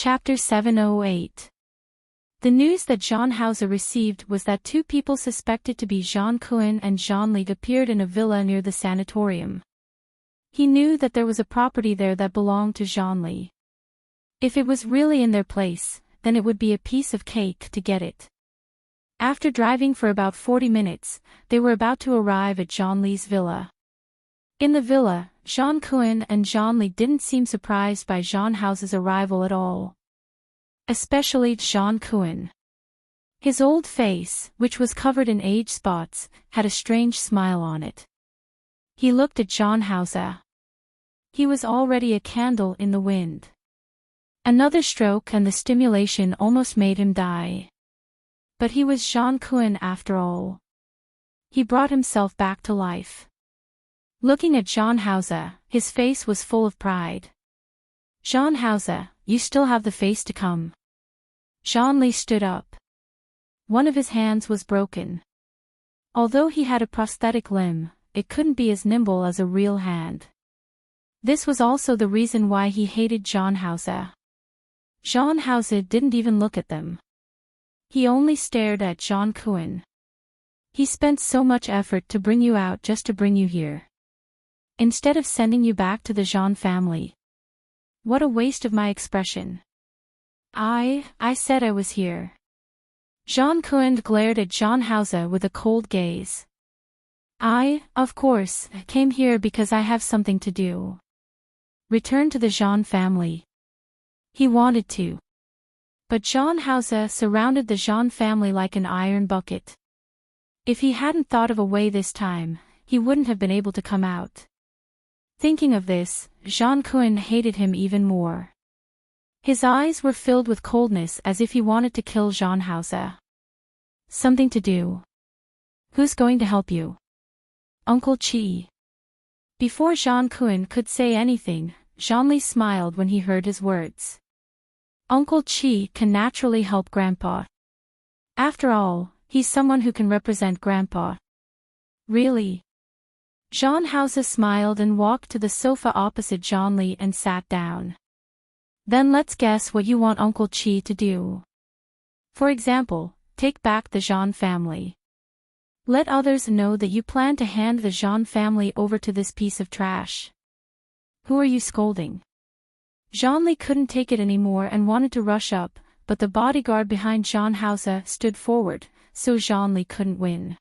Chapter 708. The news that Jean Hauser received was that two people suspected to be Jean Cohen and Jean Lig appeared in a villa near the sanatorium. He knew that there was a property there that belonged to Jean Lig. If it was really in their place, then it would be a piece of cake to get it. After driving for about 40 minutes, they were about to arrive at Jean Lig's villa. In the villa, Jean Cohen and Jean Lig didn't seem surprised by Jean Hauser's arrival at all. Especially Jean Cohen. His old face, which was covered in age spots, had a strange smile on it. He looked at Jean Hauser. He was already a candle in the wind. Another stroke and the stimulation almost made him die. But he was Jean Cohen after all. He brought himself back to life. Looking at Jean Hauser, his face was full of pride. Jean Hauser, you still have the face to come. Jean Lig stood up. One of his hands was broken. Although he had a prosthetic limb, it couldn't be as nimble as a real hand. This was also the reason why he hated Jean Hauser. Jean Hauser didn't even look at them. He only stared at Jean Cohen. He spent so much effort to bring you out just to bring you here. Instead of sending you back to the Jean family. What a waste of my expression. I said I was here. Jean Cohen glared at Jean Hauser with a cold gaze. Of course, came here because I have something to do. Return to the Jean family. He wanted to. But Jean Hauser surrounded the Jean family like an iron bucket. If he hadn't thought of a way this time, he wouldn't have been able to come out. Thinking of this, Jean Cohen hated him even more. His eyes were filled with coldness as if he wanted to kill Jean Hauser. Something to do. Who's going to help you? Uncle Chi. Before Jean Cohen could say anything, Jean Lig smiled when he heard his words. Uncle Chi can naturally help Grandpa. After all, he's someone who can represent Grandpa. Really? Jean Hauser smiled and walked to the sofa opposite Jean Lig and sat down. Then let's guess what you want Uncle Chi to do. For example, take back the Jean family. Let others know that you plan to hand the Jean family over to this piece of trash. Who are you scolding? Jean Lig couldn't take it anymore and wanted to rush up, but the bodyguard behind Jean Hauser stood forward, so Jean Lig couldn't win.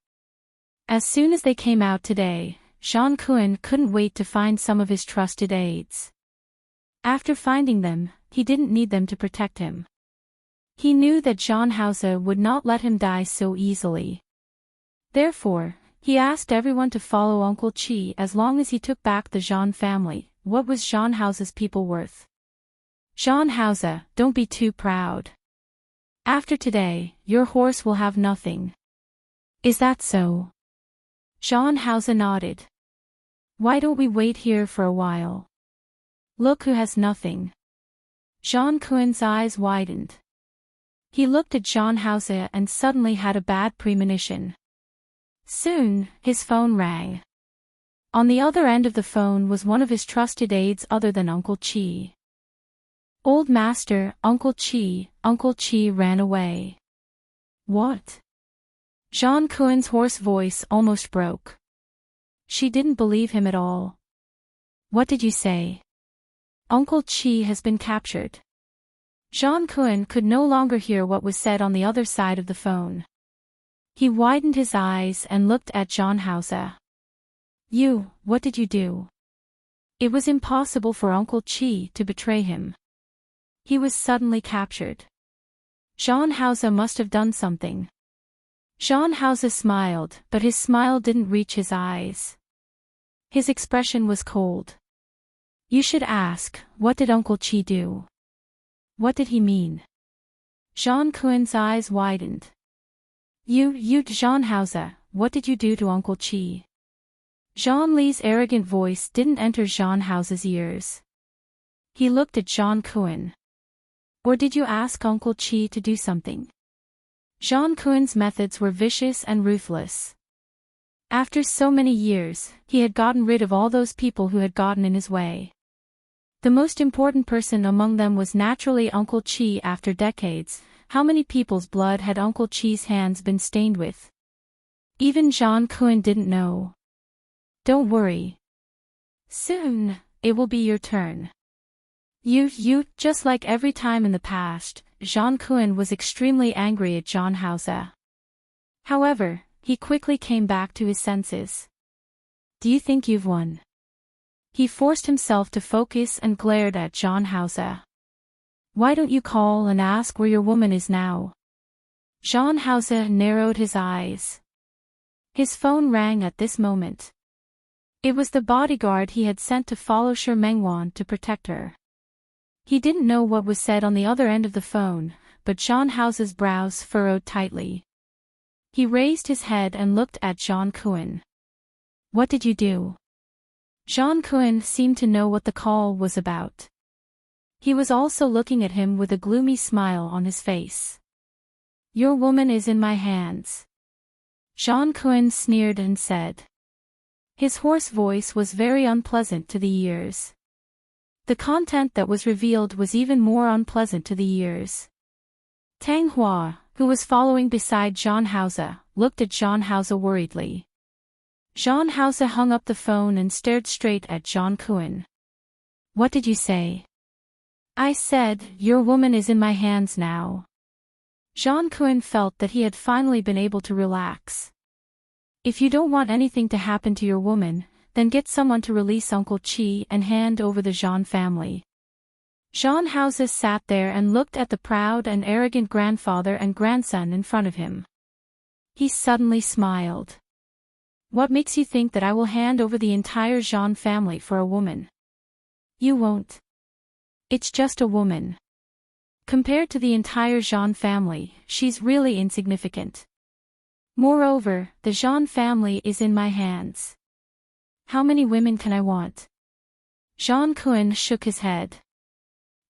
As soon as they came out today, Jean Cohen couldn't wait to find some of his trusted aides. After finding them, he didn't need them to protect him. He knew that Jean Hauser would not let him die so easily. Therefore, he asked everyone to follow Uncle Chi as long as he took back the Jean family. What was Jean Hauser's people worth? Jean Hauser, don't be too proud. After today, your horse will have nothing. Is that so? Jean Hauser nodded. Why don't we wait here for a while? Look who has nothing. Jean Cohen's eyes widened. He looked at Jean Hauser and suddenly had a bad premonition. Soon, his phone rang. On the other end of the phone was one of his trusted aides other than Uncle Chi. Old Master, Uncle Chi ran away. What? Jean Cohen's hoarse voice almost broke. She didn't believe him at all. What did you say? Uncle Chi has been captured. Jean Cohen could no longer hear what was said on the other side of the phone. He widened his eyes and looked at Jean Hauser. What did you do? It was impossible for Uncle Chi to betray him. He was suddenly captured. Jean Hauser must have done something. Jean Hauser smiled, but his smile didn't reach his eyes. His expression was cold. You should ask, what did Uncle Chi do? What did he mean? Jean Cohen's eyes widened. Jean Hauser, what did you do to Uncle Chi? Jean Lig's arrogant voice didn't enter Jean Hauser's ears. He looked at Jean Cohen. Or did you ask Uncle Chi to do something? Jean Cohen's methods were vicious and ruthless. After so many years, he had gotten rid of all those people who had gotten in his way. The most important person among them was naturally Uncle Chi. After decades, how many people's blood had Uncle Chi's hands been stained with? Even John Kuan didn't know. Don't worry. Soon, it will be your turn. Just like every time in the past, John Kuan was extremely angry at John Hauser. However, he quickly came back to his senses. Do you think you've won? He forced himself to focus and glared at John Hauser. Why don't you call and ask where your woman is now? John Hauser narrowed his eyes. His phone rang at this moment. It was the bodyguard he had sent to follow Shi Mengwan to protect her. He didn't know what was said on the other end of the phone, but John Hauser's brows furrowed tightly. He raised his head and looked at John Kuan. What did you do? John Kuan seemed to know what the call was about. He was also looking at him with a gloomy smile on his face. Your woman is in my hands. John Kuan sneered and said. His hoarse voice was very unpleasant to the ears. The content that was revealed was even more unpleasant to the ears. Tang Hua, who was following beside John Hauser, looked at John Hauser worriedly. John Hauser hung up the phone and stared straight at John Kuan. What did you say? I said, your woman is in my hands now. John Kuan felt that he had finally been able to relax. If you don't want anything to happen to your woman, then get someone to release Uncle Chi and hand over the Zhang family. John Hauser sat there and looked at the proud and arrogant grandfather and grandson in front of him. He suddenly smiled. What makes you think that I will hand over the entire Zhang family for a woman? You won't. It's just a woman. Compared to the entire Zhang family, she's really insignificant. Moreover, the Zhang family is in my hands. How many women can I want? John Kuan shook his head.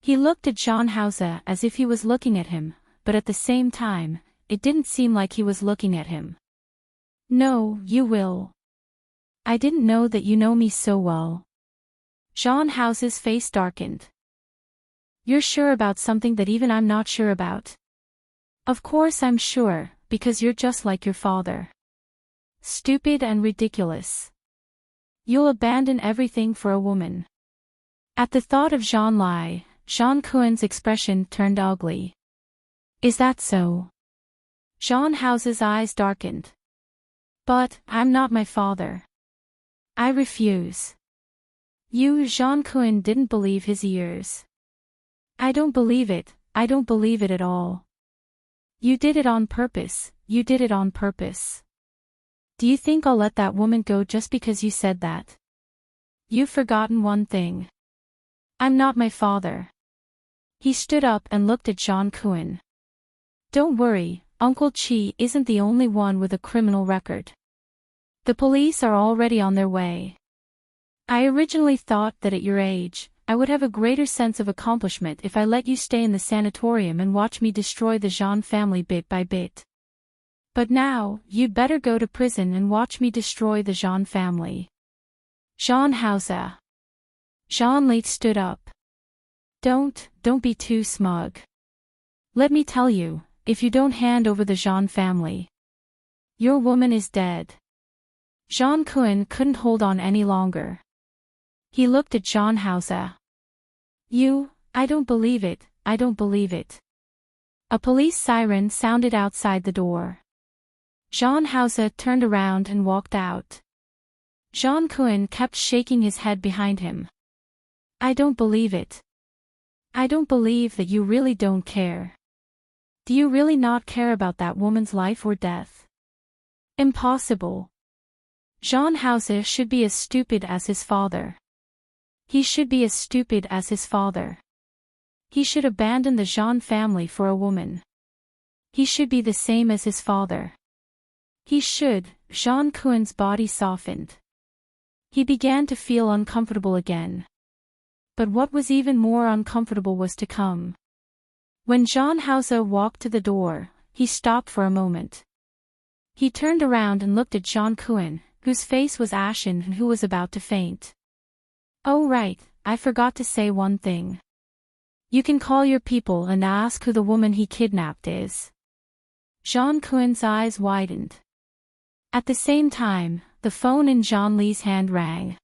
He looked at John Hauser as if he was looking at him, but at the same time, it didn't seem like he was looking at him. No, you will. I didn't know that you know me so well. John Hauser's face darkened. You're sure about something that even I'm not sure about? Of course I'm sure, because you're just like your father. Stupid and ridiculous. You'll abandon everything for a woman. At the thought of Zhang Lai, John Kuan's expression turned ugly. Is that so? John Hauser's eyes darkened. But, I'm not my father. I refuse. John Kuan didn't believe his ears. I don't believe it, I don't believe it at all. You did it on purpose, you did it on purpose. Do you think I'll let that woman go just because you said that? You've forgotten one thing. I'm not my father. He stood up and looked at John Kuan. Don't worry, Uncle Chi isn't the only one with a criminal record. The police are already on their way. I originally thought that at your age, I would have a greater sense of accomplishment if I let you stay in the sanatorium and watch me destroy the Zhang family bit by bit. But now, you'd better go to prison and watch me destroy the Zhang family. John Hauser. Zhang Li stood up. Don't be too smug. Let me tell you, if you don't hand over the Zhang family, your woman is dead. John Kuan couldn't hold on any longer. He looked at John Hauser. I don't believe it, I don't believe it. A police siren sounded outside the door. John Hauser turned around and walked out. John Kuan kept shaking his head behind him. I don't believe it. I don't believe that you really don't care. Do you really not care about that woman's life or death? Impossible. John Hauser should be as stupid as his father. He should be as stupid as his father. He should abandon the Zhang family for a woman. He should be the same as his father. He should. John Kuan's body softened. He began to feel uncomfortable again. But what was even more uncomfortable was to come. When John Hauser walked to the door, he stopped for a moment. He turned around and looked at John Kuan, whose face was ashen and who was about to faint. Oh right, I forgot to say one thing. You can call your people and ask who the woman he kidnapped is. Jean Kuen's eyes widened. At the same time, the phone in Jean Li's hand rang.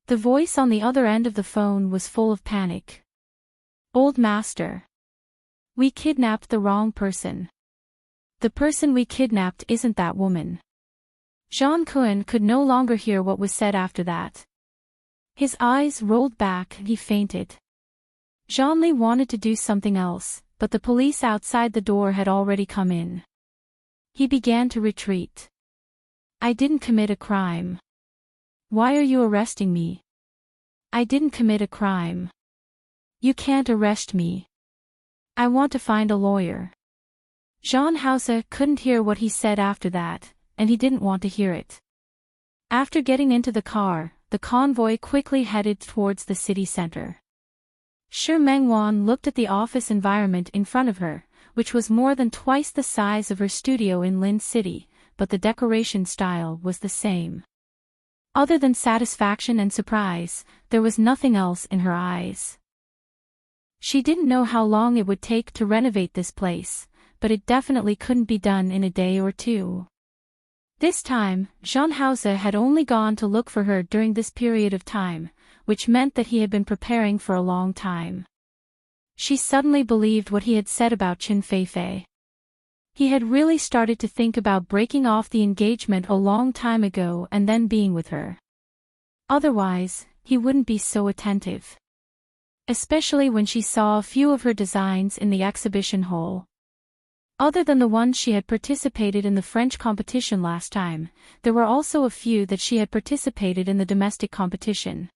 The voice on the other end of the phone was full of panic. Old master. We kidnapped the wrong person. The person we kidnapped isn't that woman. Jean Kuen could no longer hear what was said after that. His eyes rolled back and he fainted. Jean Li wanted to do something else, but the police outside the door had already come in. He began to retreat. I didn't commit a crime. Why are you arresting me? I didn't commit a crime. You can't arrest me. I want to find a lawyer. Jean Hausa couldn't hear what he said after that, and he didn't want to hear it. After getting into the car, the convoy quickly headed towards the city center. Shi Mengwan looked at the office environment in front of her, which was more than twice the size of her studio in Lin City, but the decoration style was the same. Other than satisfaction and surprise, there was nothing else in her eyes. She didn't know how long it would take to renovate this place, but it definitely couldn't be done in a day or two. This time, Jean Hausa had only gone to look for her during this period of time, which meant that he had been preparing for a long time. She suddenly believed what he had said about Qin Feifei. He had really started to think about breaking off the engagement a long time ago and then being with her. Otherwise, he wouldn't be so attentive. Especially when she saw a few of her designs in the exhibition hall. Other than the ones she had participated in the French competition last time, there were also a few that she had participated in the domestic competition.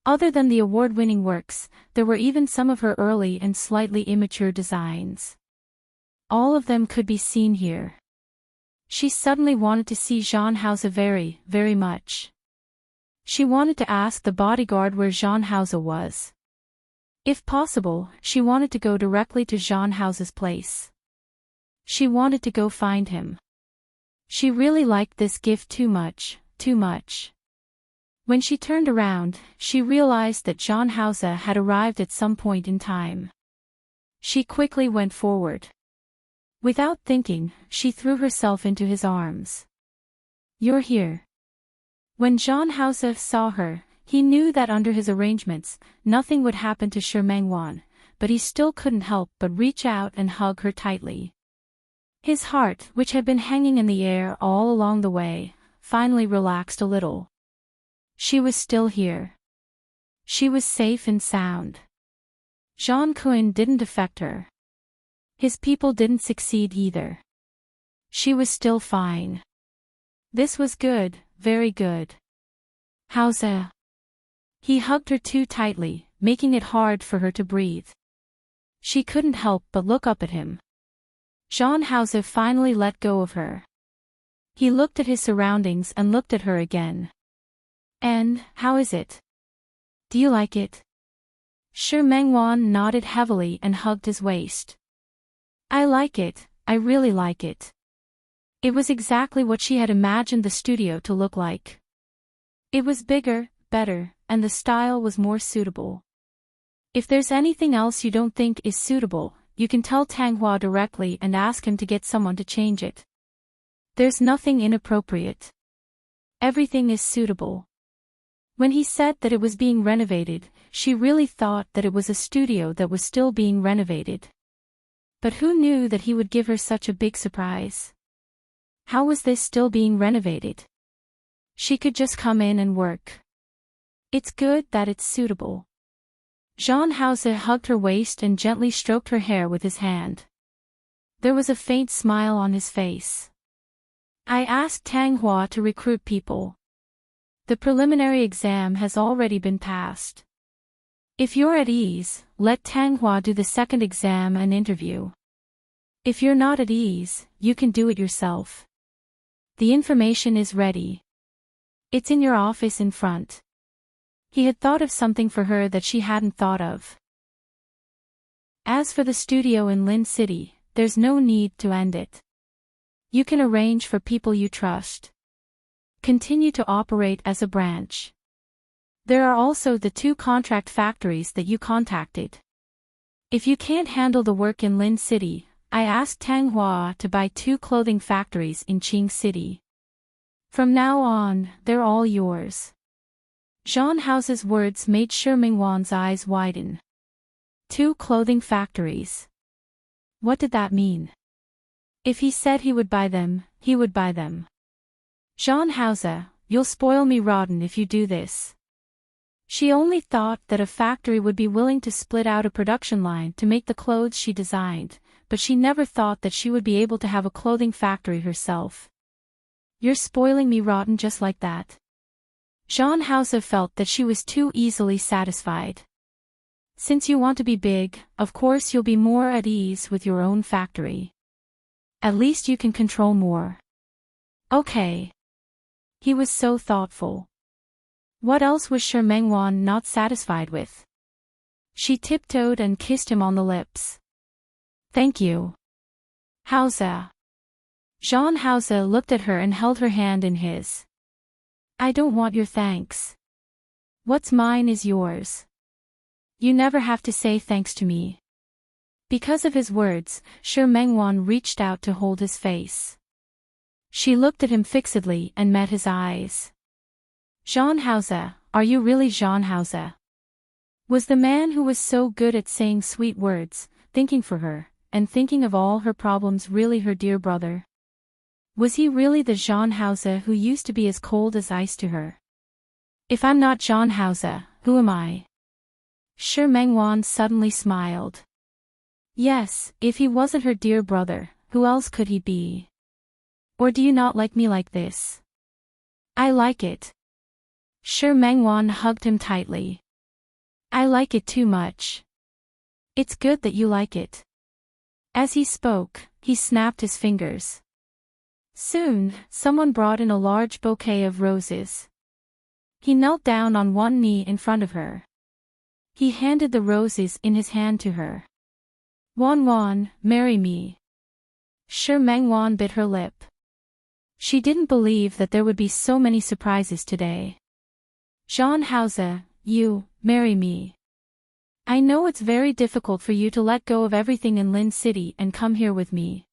Other than the award-winning works, there were even some of her early and slightly immature designs. All of them could be seen here. She suddenly wanted to see Jean Hausa very, very much. She wanted to ask the bodyguard where Jean Hausa was. If possible, she wanted to go directly to Jean Hausa's place. She wanted to go find him. She really liked this gift too much, too much. When she turned around, she realized that Jean Hausa had arrived at some point in time. She quickly went forward. Without thinking, she threw herself into his arms. You're here. When Jean Hausa saw her, he knew that under his arrangements, nothing would happen to Shi Mengwan, but he still couldn't help but reach out and hug her tightly. His heart, which had been hanging in the air all along the way, finally relaxed a little. She was still here. She was safe and sound. Jean Kuen didn't affect her. His people didn't succeed either. She was still fine. This was good, very good. Hausa. He hugged her too tightly, making it hard for her to breathe. She couldn't help but look up at him. Jean Hausa finally let go of her. He looked at his surroundings and looked at her again. And, how is it? Do you like it? Shi Mengwan nodded heavily and hugged his waist. I like it, I really like it. It was exactly what she had imagined the studio to look like. It was bigger, better, and the style was more suitable. If there's anything else you don't think is suitable, you can tell Tang Hua directly and ask him to get someone to change it. There's nothing inappropriate. Everything is suitable. When he said that it was being renovated, she really thought that it was a studio that was still being renovated. But who knew that he would give her such a big surprise? How was this still being renovated? She could just come in and work. It's good that it's suitable. Jean Hausa hugged her waist and gently stroked her hair with his hand. There was a faint smile on his face. I asked Tang Hua to recruit people. The preliminary exam has already been passed. If you're at ease, let Tang Hua do the second exam and interview. If you're not at ease, you can do it yourself. The information is ready. It's in your office in front. He had thought of something for her that she hadn't thought of. As for the studio in Lin City, there's no need to end it. You can arrange for people you trust. Continue to operate as a branch. There are also the 2 contract factories that you contacted. If you can't handle the work in Lin City, I asked Tang Hua to buy 2 clothing factories in Qing City. From now on, they're all yours. Zhang Hao's words made Shi Mingwan's eyes widen. 2 clothing factories. What did that mean? If he said he would buy them, he would buy them. Zhang Hao, you'll spoil me rotten if you do this. She only thought that a factory would be willing to split out a production line to make the clothes she designed, but she never thought that she would be able to have a clothing factory herself. You're spoiling me rotten just like that. Zhang Hao felt that she was too easily satisfied. Since you want to be big, of course you'll be more at ease with your own factory. At least you can control more. Okay. He was so thoughtful. What else was Shi Mengwan not satisfied with? She tiptoed and kissed him on the lips. Thank you. Haoze. Zhang Hao looked at her and held her hand in his. I don't want your thanks. What's mine is yours. You never have to say thanks to me. Because of his words, Shi Mengwan reached out to hold his face. She looked at him fixedly and met his eyes. Zhang Hao, are you really Zhang Hao? Was the man who was so good at saying sweet words, thinking for her, and thinking of all her problems really her dear brother? Was he really the Zhang Hao who used to be as cold as ice to her? If I'm not Zhang Hao, who am I? Shi Mengwan suddenly smiled. Yes, if he wasn't her dear brother, who else could he be? Or do you not like me like this? I like it. Shi Mengwan hugged him tightly. I like it too much. It's good that you like it. As he spoke, he snapped his fingers. Soon, someone brought in a large bouquet of roses. He knelt down on one knee in front of her. He handed the roses in his hand to her. Wan, marry me. Shi Mengwan bit her lip. She didn't believe that there would be so many surprises today. Zhang Hao, you, marry me. I know it's very difficult for you to let go of everything in Lin City and come here with me.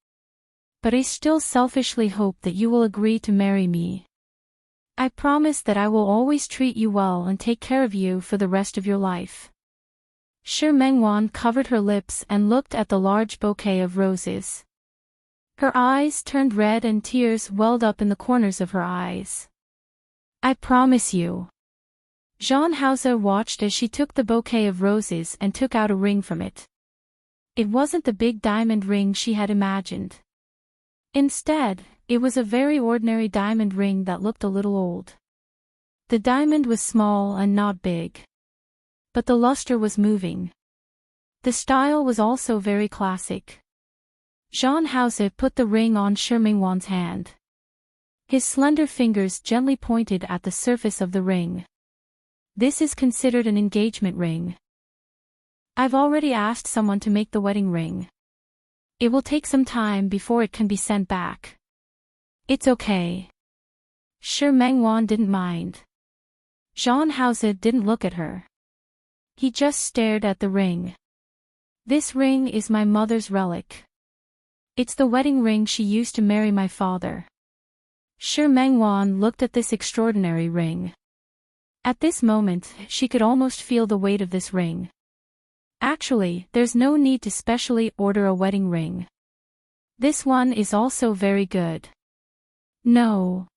But I still selfishly hope that you will agree to marry me. I promise that I will always treat you well and take care of you for the rest of your life. Shi Mengwan covered her lips and looked at the large bouquet of roses. Her eyes turned red and tears welled up in the corners of her eyes. I promise you. Zhang Hao watched as she took the bouquet of roses and took out a ring from it. It wasn't the big diamond ring she had imagined. Instead, it was a very ordinary diamond ring that looked a little old. The diamond was small and not big. But the luster was moving. The style was also very classic. Zhang Hao put the ring on Shi Mingwan's hand. His slender fingers gently pointed at the surface of the ring. This is considered an engagement ring. I've already asked someone to make the wedding ring. It will take some time before it can be sent back. It's okay. Shi Mengwan didn't mind. Zhang Hao didn't look at her. He just stared at the ring. This ring is my mother's relic. It's the wedding ring she used to marry my father. Shi Mengwan looked at this extraordinary ring. At this moment, she could almost feel the weight of this ring. Actually, there's no need to specially order a wedding ring. This one is also very good. No.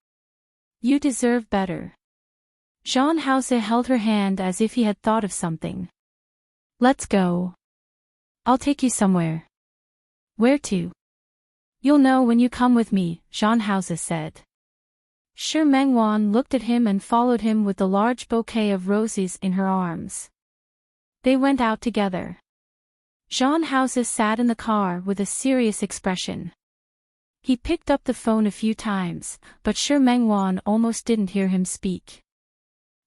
You deserve better. Zhang Hao held her hand as if he had thought of something. Let's go. I'll take you somewhere. Where to? You'll know when you come with me, Zhang Hao said. Shi Mengwan looked at him and followed him with the large bouquet of roses in her arms. They went out together. Zhang Hao sat in the car with a serious expression. He picked up the phone a few times, but Shi Mengwan almost didn't hear him speak.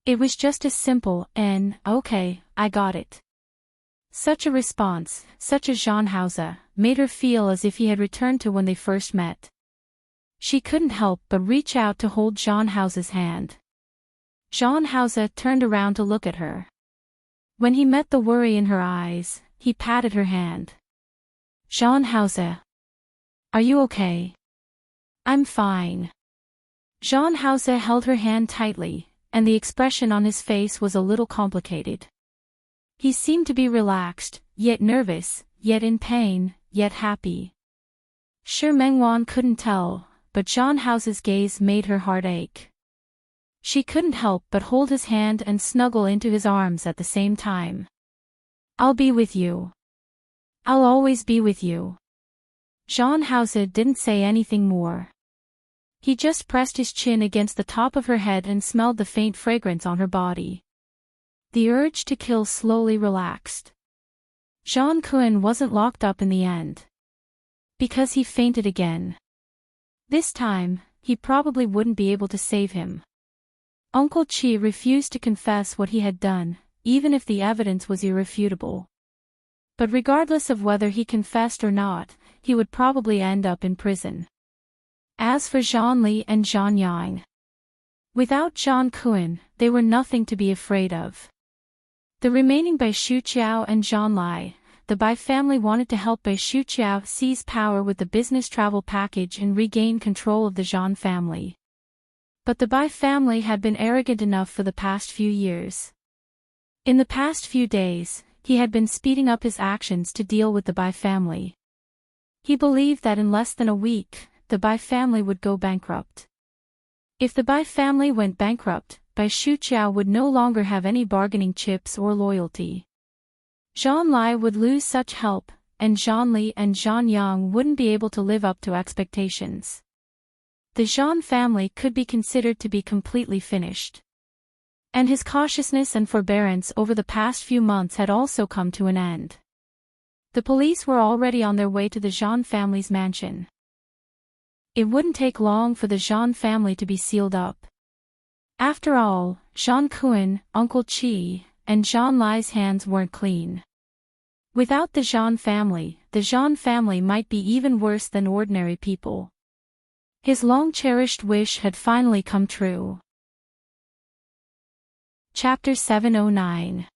It was just as simple and, okay, I got it. Such a response, such as Zhang Hao, made her feel as if he had returned to when they first met. She couldn't help but reach out to hold Zhang Hao's hand. Jean Hauser turned around to look at her. When he met the worry in her eyes, he patted her hand. Jean Hauser. Are you okay? I'm fine. Jean Hauser held her hand tightly, and the expression on his face was a little complicated. He seemed to be relaxed, yet nervous, yet in pain, yet happy. Shi Mengwan couldn't tell, but Jean Hauser's gaze made her heart ache. She couldn't help but hold his hand and snuggle into his arms at the same time. I'll be with you. I'll always be with you. Jean Hauser didn't say anything more. He just pressed his chin against the top of her head and smelled the faint fragrance on her body. The urge to kill slowly relaxed. Jean Kun wasn't locked up in the end. Because he fainted again. This time, he probably wouldn't be able to save him. Uncle Chi refused to confess what he had done, even if the evidence was irrefutable. But regardless of whether he confessed or not, he would probably end up in prison. As for Zhang Li and Zhang Yang, without Zhang Kun, they were nothing to be afraid of. The remaining Bai Shuqiao and Zhang Lai, the Bai family wanted to help Bai Shuqiao seize power with the business travel package and regain control of the Zhang family. But the Bai family had been arrogant enough for the past few years. In the past few days, he had been speeding up his actions to deal with the Bai family. He believed that in less than a week, the Bai family would go bankrupt. If the Bai family went bankrupt, Bai Shuqiao would no longer have any bargaining chips or loyalty. Zhang Lai would lose such help, and Zhang Li and Zhang Yang wouldn't be able to live up to expectations. The Zhang family could be considered to be completely finished. And his cautiousness and forbearance over the past few months had also come to an end. The police were already on their way to the Zhang family's mansion. It wouldn't take long for the Zhang family to be sealed up. After all, Zhang Kun, Uncle Chi, and Zhang Lai's hands weren't clean. Without the Zhang family might be even worse than ordinary people. His long-cherished wish had finally come true. Chapter 709.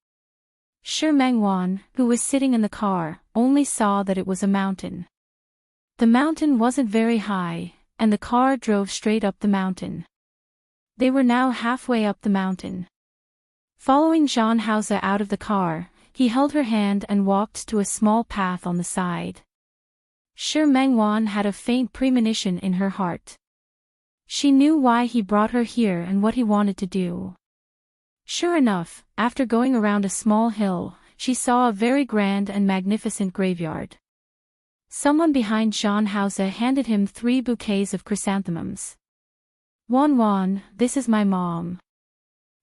Shi Mengwan, who was sitting in the car, only saw that it was a mountain. The mountain wasn't very high, and the car drove straight up the mountain. They were now halfway up the mountain. Following Zhang Hauser out of the car, he held her hand and walked to a small path on the side. Shi Mengwan had a faint premonition in her heart. She knew why he brought her here and what he wanted to do. Sure enough, after going around a small hill, she saw a very grand and magnificent graveyard. Someone behind Zhang Hauser handed him 3 bouquets of chrysanthemums. Wan, this is my mom.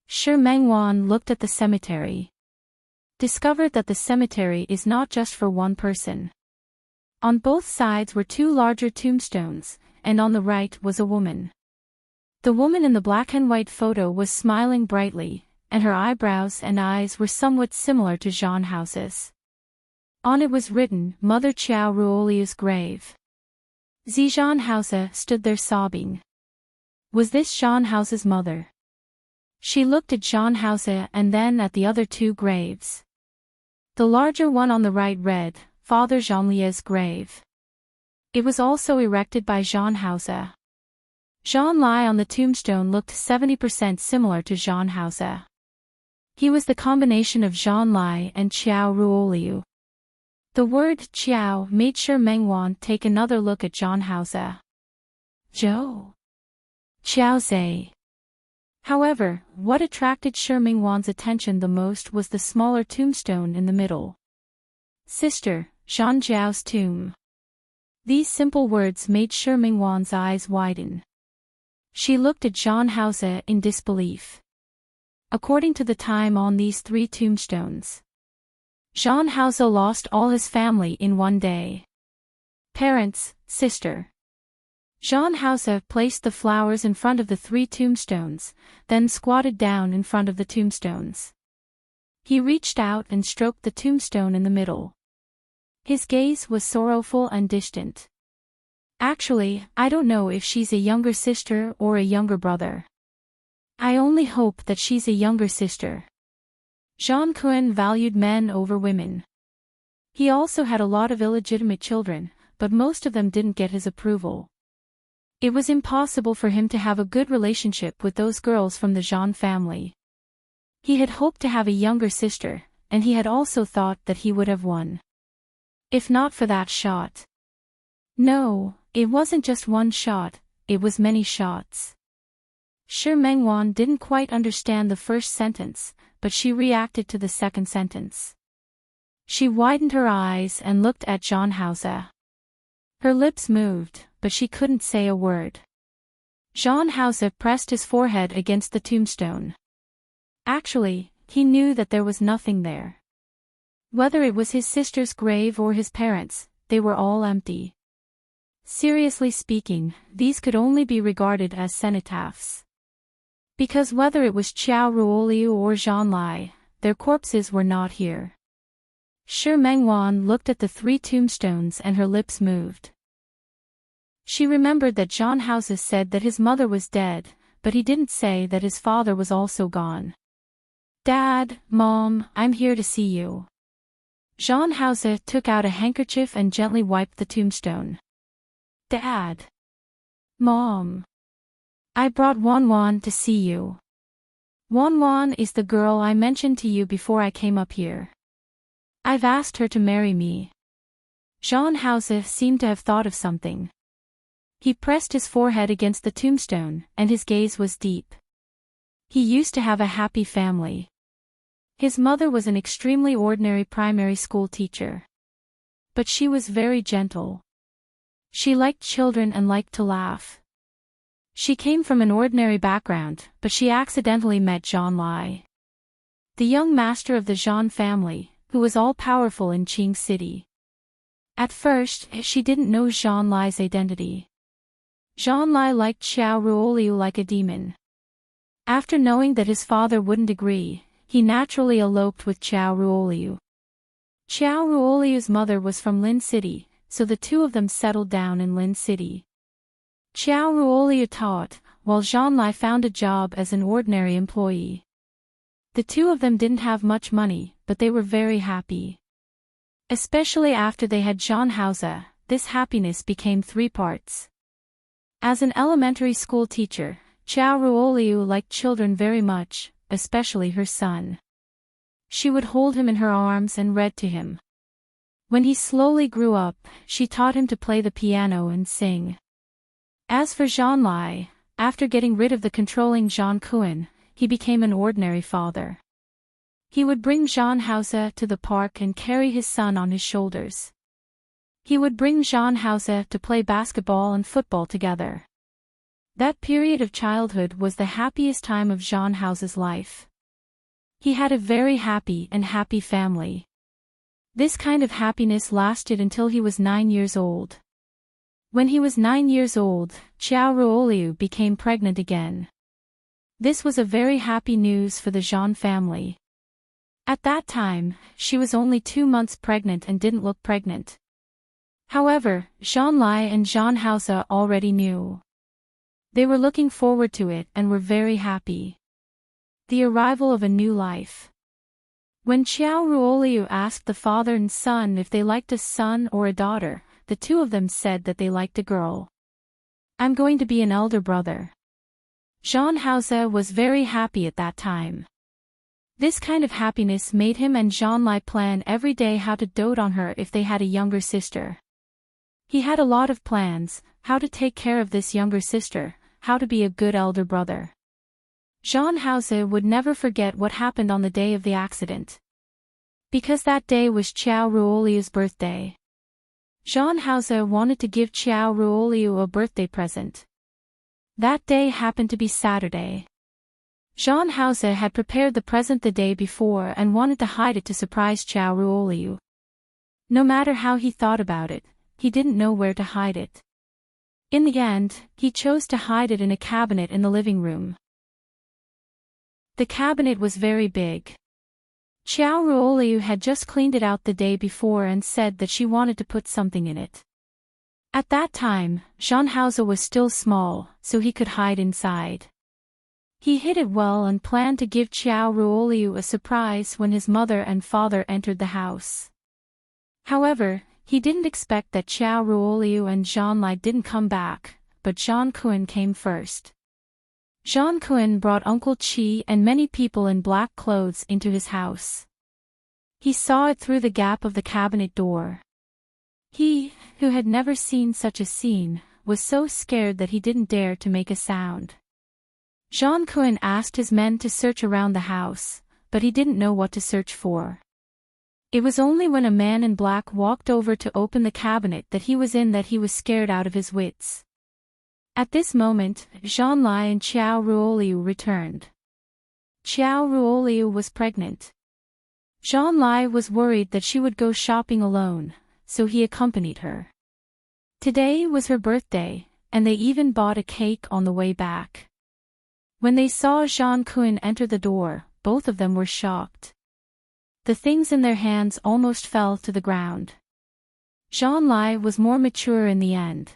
Shi Mengwan looked at the cemetery. Discovered that the cemetery is not just for one person. On both sides were 2 larger tombstones, and on the right was a woman. The woman in the black and white photo was smiling brightly, and her eyebrows and eyes were somewhat similar to Zhang Hauser's. On it was written, Mother Qiao Ruoliu's grave. Zhang Hauser stood there sobbing. Was this Zhang Hauser's mother? She looked at Zhang Hauser and then at the other 2 graves. The larger one on the right read, Father Zhanglie's grave. It was also erected by Zhang Hauser. Zhang Lai on the tombstone looked 70% similar to Zhang Hauser. He was the combination of Zhang Lai and Qiao Ruoliu. The word Qiao made Shi Mengwan take another look at Zhang Hauser. Zhou. Qiao Zhe. However, what attracted Shi Mengwan's attention the most was the smaller tombstone in the middle. Sister, Zhang Jiao's tomb. These simple words made Shi Mengwan's eyes widen. She looked at Zhang Hauser in disbelief. According to the time on these 3 tombstones, Zhang Hauser lost all his family in one day. Parents, sister. Zhang Hauser placed the flowers in front of the 3 tombstones, then squatted down in front of the tombstones. He reached out and stroked the tombstone in the middle. His gaze was sorrowful and distant. Actually, I don't know if she's a younger sister or a younger brother. I only hope that she's a younger sister. Jean Cohen valued men over women. He also had a lot of illegitimate children, but most of them didn't get his approval. It was impossible for him to have a good relationship with those girls from the Jean family. He had hoped to have a younger sister, and he had also thought that he would have won. If not for that shot. No, it wasn't just one shot, it was many shots. Shi Mengwan didn't quite understand the first sentence, but she reacted to the second sentence. She widened her eyes and looked at John Hause. Her lips moved, but she couldn't say a word. John Hause pressed his forehead against the tombstone. Actually, he knew that there was nothing there. Whether it was his sister's grave or his parents', they were all empty. Seriously speaking, these could only be regarded as cenotaphs. Because whether it was Qiao Ruoliu or Zhang Lai, their corpses were not here. Shi Mengwan looked at the 3 tombstones and her lips moved. She remembered that John Hause said that his mother was dead, but he didn't say that his father was also gone. Dad, Mom, I'm here to see you. John Hause took out a handkerchief and gently wiped the tombstone. Dad. Mom. I brought Wanwan to see you. Wanwan is the girl I mentioned to you before I came up here. I've asked her to marry me. John Hause seemed to have thought of something. He pressed his forehead against the tombstone, and his gaze was deep. He used to have a happy family. His mother was an extremely ordinary primary school teacher. But she was very gentle. She liked children and liked to laugh. She came from an ordinary background, but she accidentally met Zhang Lai, the young master of the Zhang family, who was all-powerful in Qing City. At first, she didn't know Zhang Lai's identity. Zhang Lai liked Qiao Ruoliu like a demon. After knowing that his father wouldn't agree, he naturally eloped with Qiao Ruoliu. Qiao Ruoliu's mother was from Lin City, so the two of them settled down in Lin City. Qiao Ruoliu taught, while Zhang Lai found a job as an ordinary employee. The two of them didn't have much money, but they were very happy. Especially after they had John Hause, this happiness became 3 parts. As an elementary school teacher, Qiao Ruoliu liked children very much, especially her son. She would hold him in her arms and read to him. When he slowly grew up, she taught him to play the piano and sing. As for Zhang Lai, after getting rid of the controlling Zhang Kuan, he became an ordinary father. He would bring Zhang Hause to the park and carry his son on his shoulders. He would bring Zhang Hause to play basketball and football together. That period of childhood was the happiest time of Zhang House's life. He had a very happy family. This kind of happiness lasted until he was 9 years old. When he was 9 years old, Qiao Ruoliu became pregnant again. This was a very happy news for the Zhang family. At that time, she was only 2 months pregnant and didn't look pregnant. However, Zhang Lai and Zhang Hause already knew. They were looking forward to it and were very happy. The arrival of a new life. When Qiao Ruoliu asked the father and son if they liked a son or a daughter, the two of them said that they liked a girl. I'm going to be an elder brother. Zhang Hause was very happy at that time. This kind of happiness made him and Zhang Lai plan every day how to dote on her if they had a younger sister. He had a lot of plans, how to take care of this younger sister, how to be a good elder brother. Zhang Hause would never forget what happened on the day of the accident. Because that day was Qiao Ruoliu's birthday. Zhang Hause wanted to give Qiao Ruoliu a birthday present. That day happened to be Saturday. Zhang Hause had prepared the present the day before and wanted to hide it to surprise Qiao Ruoliu. No matter how he thought about it, he didn't know where to hide it. In the end, he chose to hide it in a cabinet in the living room. The cabinet was very big. Qiao Ruoliu had just cleaned it out the day before and said that she wanted to put something in it. At that time, Zhang Hause was still small, so he could hide inside. He hid it well and planned to give Xiao Ruoliu a surprise when his mother and father entered the house. However, he didn't expect that Xiao Ruoliu and Zhang Lai didn't come back, but Zhang Kun came first. Zhang Kun brought Uncle Qi and many people in black clothes into his house. He saw it through the gap of the cabinet door. He, who had never seen such a scene, was so scared that he didn't dare to make a sound. Zhang Kun asked his men to search around the house, but he didn't know what to search for. It was only when a man in black walked over to open the cabinet that he was scared out of his wits. At this moment, Zhang Lai and Xiao Ruoliu returned. Xiao Ruoliu was pregnant. Zhang Lai was worried that she would go shopping alone, so he accompanied her. Today was her birthday, and they even bought a cake on the way back. When they saw Zhang Kun enter the door, both of them were shocked. The things in their hands almost fell to the ground. Zhang Lai was more mature in the end.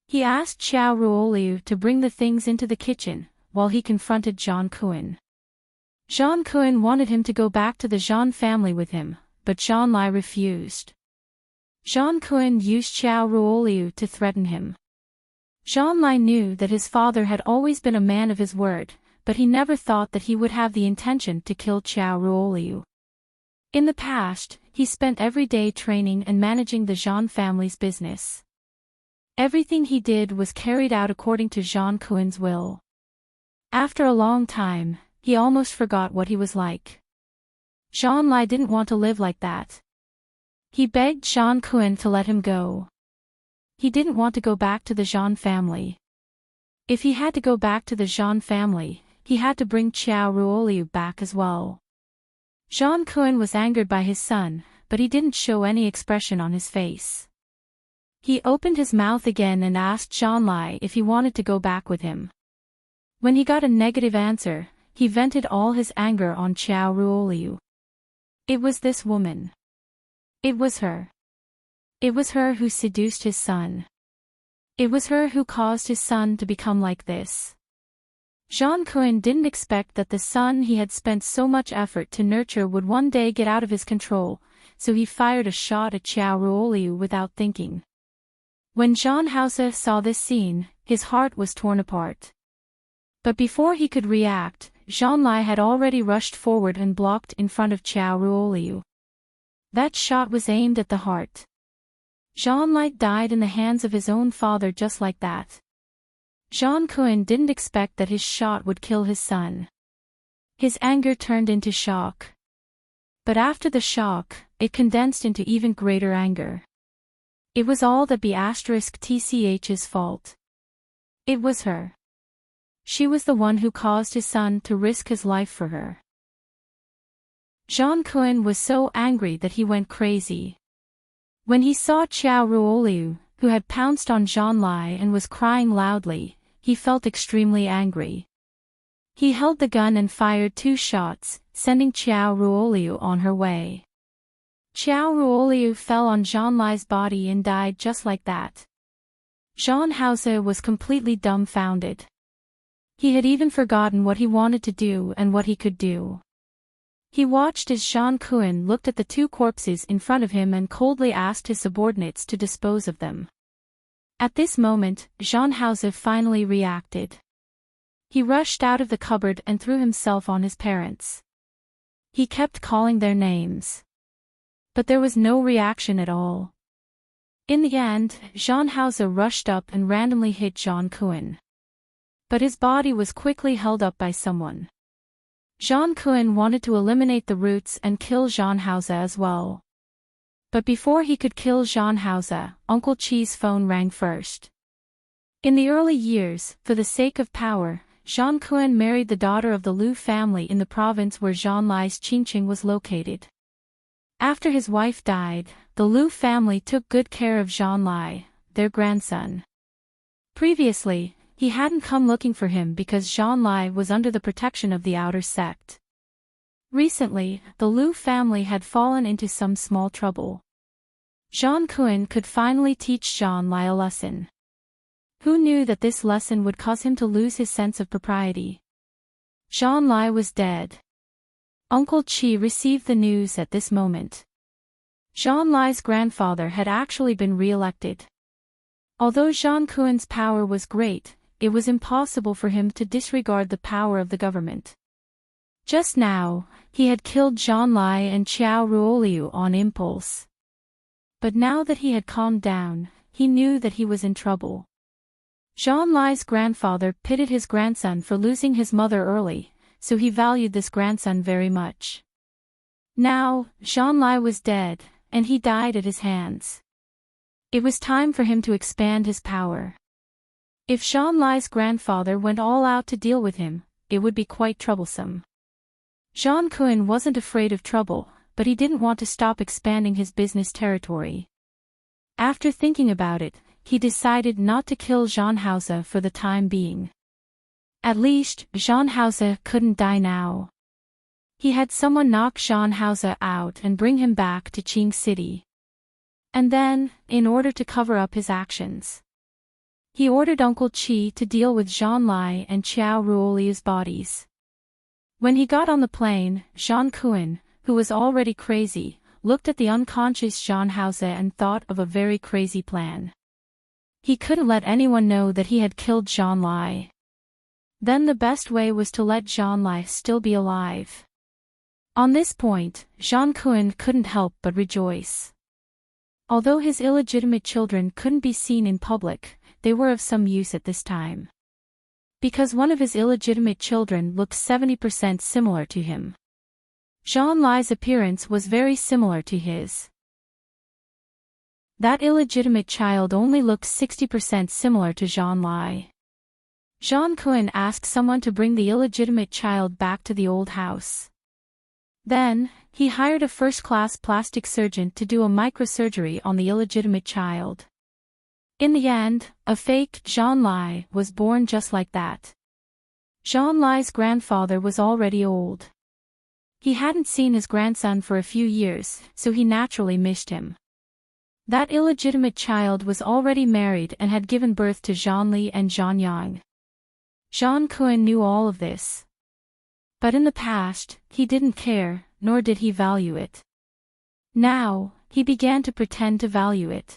He asked Xiao Ruoliu to bring the things into the kitchen, while he confronted Zhang Kun. Zhang Kun wanted him to go back to the Zhang family with him, but Zhang Lai refused. Zhang Kun used Xiao Ruoliu to threaten him. Zhang Lai knew that his father had always been a man of his word, but he never thought that he would have the intention to kill Xiao Ruoliu. In the past, he spent every day training and managing the Zhang family's business. Everything he did was carried out according to Zhang Kun's will. After a long time, he almost forgot what he was like. Zhang Lai didn't want to live like that. He begged Zhang Kun to let him go. He didn't want to go back to the Zhang family. If he had to go back to the Zhang family, he had to bring Xiao Ruoliu back as well. Zhang Kun was angered by his son, but he didn't show any expression on his face. He opened his mouth again and asked Zhang Lai if he wanted to go back with him. When he got a negative answer, he vented all his anger on Xiao Ruoliu. It was this woman. It was her. It was her who seduced his son. It was her who caused his son to become like this. Zhang Kun didn't expect that the son he had spent so much effort to nurture would one day get out of his control, so he fired a shot at Xiao Ruoliu without thinking. When Zhang Hausa saw this scene, his heart was torn apart. But before he could react, Zhang Lai had already rushed forward and blocked in front of Xiao Ruoliu. That shot was aimed at the heart. Zhang Lai died in the hands of his own father just like that. Zhang Kun didn't expect that his shot would kill his son. His anger turned into shock. But after the shock, it condensed into even greater anger. It was all that B*TCH's fault. It was her. She was the one who caused his son to risk his life for her. Zhang Kun was so angry that he went crazy. When he saw Xiao Ruoliu, who had pounced on Zhang Lai and was crying loudly, he felt extremely angry. He held the gun and fired 2 shots, sending Xiao Ruoliu on her way. Xiao Ruoliu fell on Zhang Lai's body and died just like that. Zhang Hausa was completely dumbfounded. He had even forgotten what he wanted to do and what he could do. He watched as Zhang Kun looked at the 2 corpses in front of him and coldly asked his subordinates to dispose of them. At this moment, Zhang Hausa finally reacted. He rushed out of the cupboard and threw himself on his parents. He kept calling their names. But there was no reaction at all. In the end, Zhang Hausa rushed up and randomly hit Zhang Kun. But his body was quickly held up by someone. Zhang Kun wanted to eliminate the roots and kill Zhang Hausa as well. But before he could kill Zhang Hausa, Uncle Qi's phone rang first. In the early years, for the sake of power, Zhang Kun married the daughter of the Lu family in the province where Zhang Lai's Qingqing was located. After his wife died, the Lu family took good care of Zhang Lai, their grandson. Previously, he hadn't come looking for him because Zhang Lai was under the protection of the outer sect. Recently, the Lu family had fallen into some small trouble. Zhang Kun could finally teach Zhang Lai a lesson. Who knew that this lesson would cause him to lose his sense of propriety? Jean Lai was dead. Uncle Chi received the news at this moment. Jean Lai's grandfather had actually been re-elected. Although Jean Kuen's power was great, it was impossible for him to disregard the power of the government. Just now, he had killed Jean Lai and Qiao Ruoliu on impulse. But now that he had calmed down, he knew that he was in trouble. Jean Lai's grandfather pitied his grandson for losing his mother early, so he valued this grandson very much. Now, Jean Lai was dead, and he died at his hands. It was time for him to expand his power. If Jean Lai's grandfather went all out to deal with him, it would be quite troublesome. Jean Kuen wasn't afraid of trouble, but he didn't want to stop expanding his business territory. After thinking about it, he decided not to kill Jean Hausa for the time being. At least, Jean Hausa couldn't die now. He had someone knock Jean Hausa out and bring him back to Qing City. And then, in order to cover up his actions, he ordered Uncle Chi to deal with Jean Lai and Qiao Ruoliu's bodies. When he got on the plane, Jean Kuen, who was already crazy, looked at the unconscious Jean Hausa and thought of a very crazy plan. He couldn't let anyone know that he had killed Jean Lai. Then the best way was to let Jean Lai still be alive. On this point, Jean Kuen couldn't help but rejoice. Although his illegitimate children couldn't be seen in public, they were of some use at this time. Because one of his illegitimate children looked 70% similar to him. Jean Lai's appearance was very similar to his. That illegitimate child only looked 60% similar to Jean Lai. Jean Kuen asked someone to bring the illegitimate child back to the old house. Then, he hired a first-class plastic surgeon to do a microsurgery on the illegitimate child. In the end, a fake Jean Lai was born just like that. Jean Lai's grandfather was already old. He hadn't seen his grandson for a few years, so he naturally missed him. That illegitimate child was already married and had given birth to Jean Li and Jean Yang. Jean Kuen knew all of this. But in the past, he didn't care, nor did he value it. Now, he began to pretend to value it.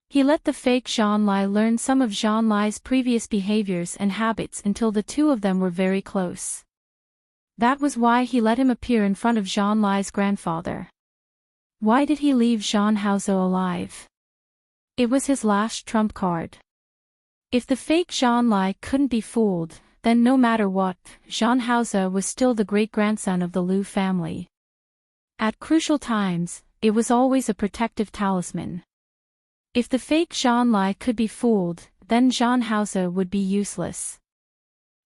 He let the fake Jean Lai learn some of Jean Lai's previous behaviors and habits until the two of them were very close. That was why he let him appear in front of Jean Lai's grandfather. Why did he leave Jean Hausa alive? It was his last trump card. If the fake Jean Lai couldn't be fooled, then no matter what, Jean Hausa was still the great-grandson of the Liu family. At crucial times, it was always a protective talisman. If the fake Jean Lai could be fooled, then Jean Hausa would be useless.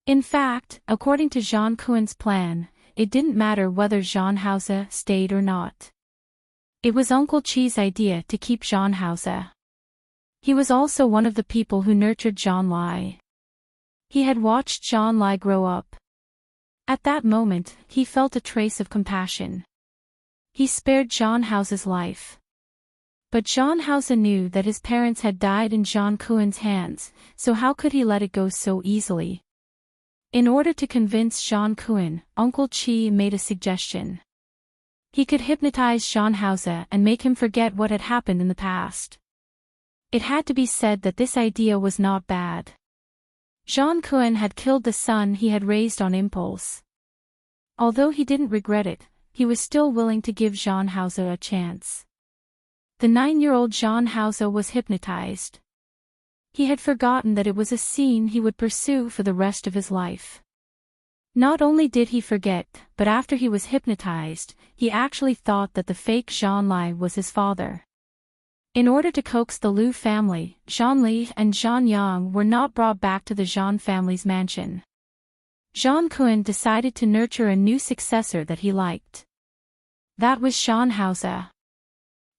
In fact, according to Jean Kuen's plan, it didn't matter whether Jean Hausa stayed or not. It was Uncle Chi's idea to keep Jean Hausa. He was also one of the people who nurtured Jean Lai. He had watched Jean Lai grow up. At that moment, he felt a trace of compassion. He spared Jean Hausa's life. But Jean Hausa knew that his parents had died in Jean Kuen's hands, so how could he let it go so easily? In order to convince Jean Kuen, Uncle Chi made a suggestion. He could hypnotize Jean Hausa and make him forget what had happened in the past. It had to be said that this idea was not bad. Jean Kuen had killed the son he had raised on impulse. Although he didn't regret it, he was still willing to give Jean Hausa a chance. The 9-year-old Jean Hausa was hypnotized. He had forgotten that it was a scene he would pursue for the rest of his life. Not only did he forget, but after he was hypnotized, he actually thought that the fake Jean Lai was his father. In order to coax the Liu family, Jean Li and Jean Yang were not brought back to the Jean family's mansion. Jean Kuen decided to nurture a new successor that he liked. That was Jean Hausa.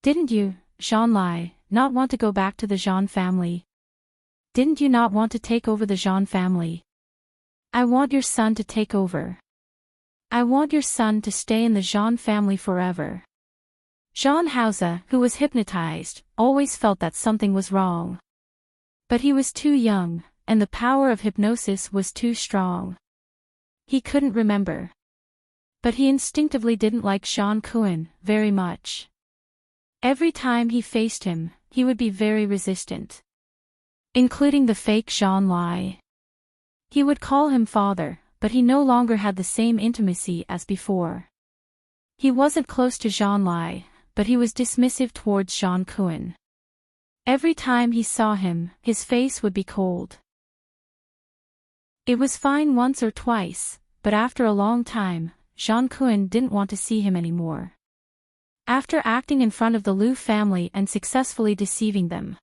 Didn't you, Jean Lai, not want to go back to the Jean family? Didn't you not want to take over the Jean family? I want your son to take over. I want your son to stay in the Jean family forever. Jean Hausa, who was hypnotized, always felt that something was wrong. But he was too young, and the power of hypnosis was too strong. He couldn't remember. But he instinctively didn't like Jean Cohen very much. Every time he faced him, he would be very resistant. Including the fake Jean Lai. He would call him father, but he no longer had the same intimacy as before. He wasn't close to Jean Lai, but he was dismissive towards Jean Cohen. Every time he saw him, his face would be cold. It was fine once or twice, but after a long time, Jean Cohen didn't want to see him anymore. After acting in front of the Liu family and successfully deceiving them.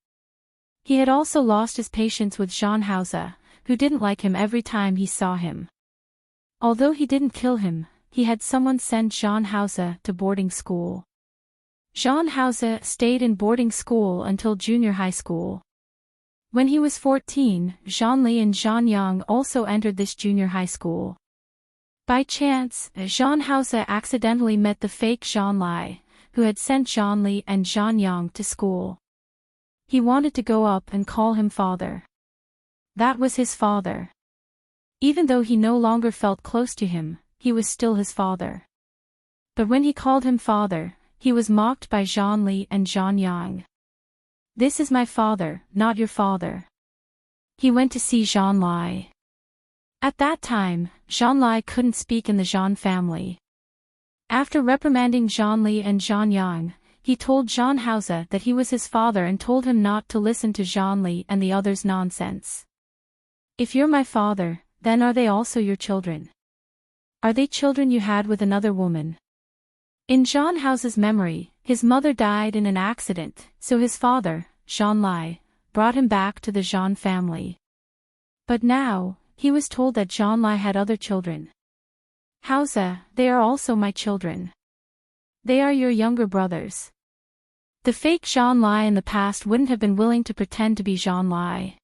He had also lost his patience with Jean Hauser, who didn't like him every time he saw him. Although he didn't kill him, he had someone send Jean Hauser to boarding school. Jean Hauser stayed in boarding school until junior high school. When he was 14, Jean Li and Jean Yang also entered this junior high school. By chance, Jean Hauser accidentally met the fake Jean Lai, who had sent Jean Li and Jean Yang to school. He wanted to go up and call him father. That was his father. Even though he no longer felt close to him, he was still his father. But when he called him father, he was mocked by Jean Li and Jean Yang. This is my father, not your father. He went to see Jean Lai. At that time, Jean Lai couldn't speak in the Jean family. After reprimanding Jean Li and Jean Yang, he told Jean Hauser that he was his father and told him not to listen to Jean Li and the others' nonsense. If you're my father, then are they also your children? Are they children you had with another woman? In Jean Hauser's memory, his mother died in an accident, so his father, Jean Lai, brought him back to the Jean family. But now, he was told that Jean Lai had other children. Hauser, they are also my children. They are your younger brothers. The fake Jean Lai in the past wouldn't have been willing to pretend to be Jean Lai.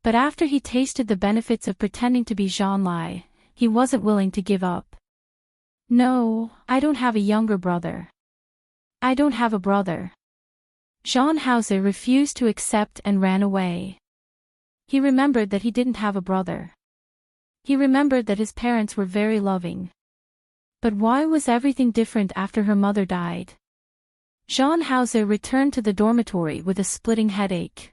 But after he tasted the benefits of pretending to be Jean Lai, he wasn't willing to give up. No, I don't have a younger brother. I don't have a brother. Jean Hauser refused to accept and ran away. He remembered that he didn't have a brother. He remembered that his parents were very loving. But why was everything different after her mother died? Jean Hauser returned to the dormitory with a splitting headache.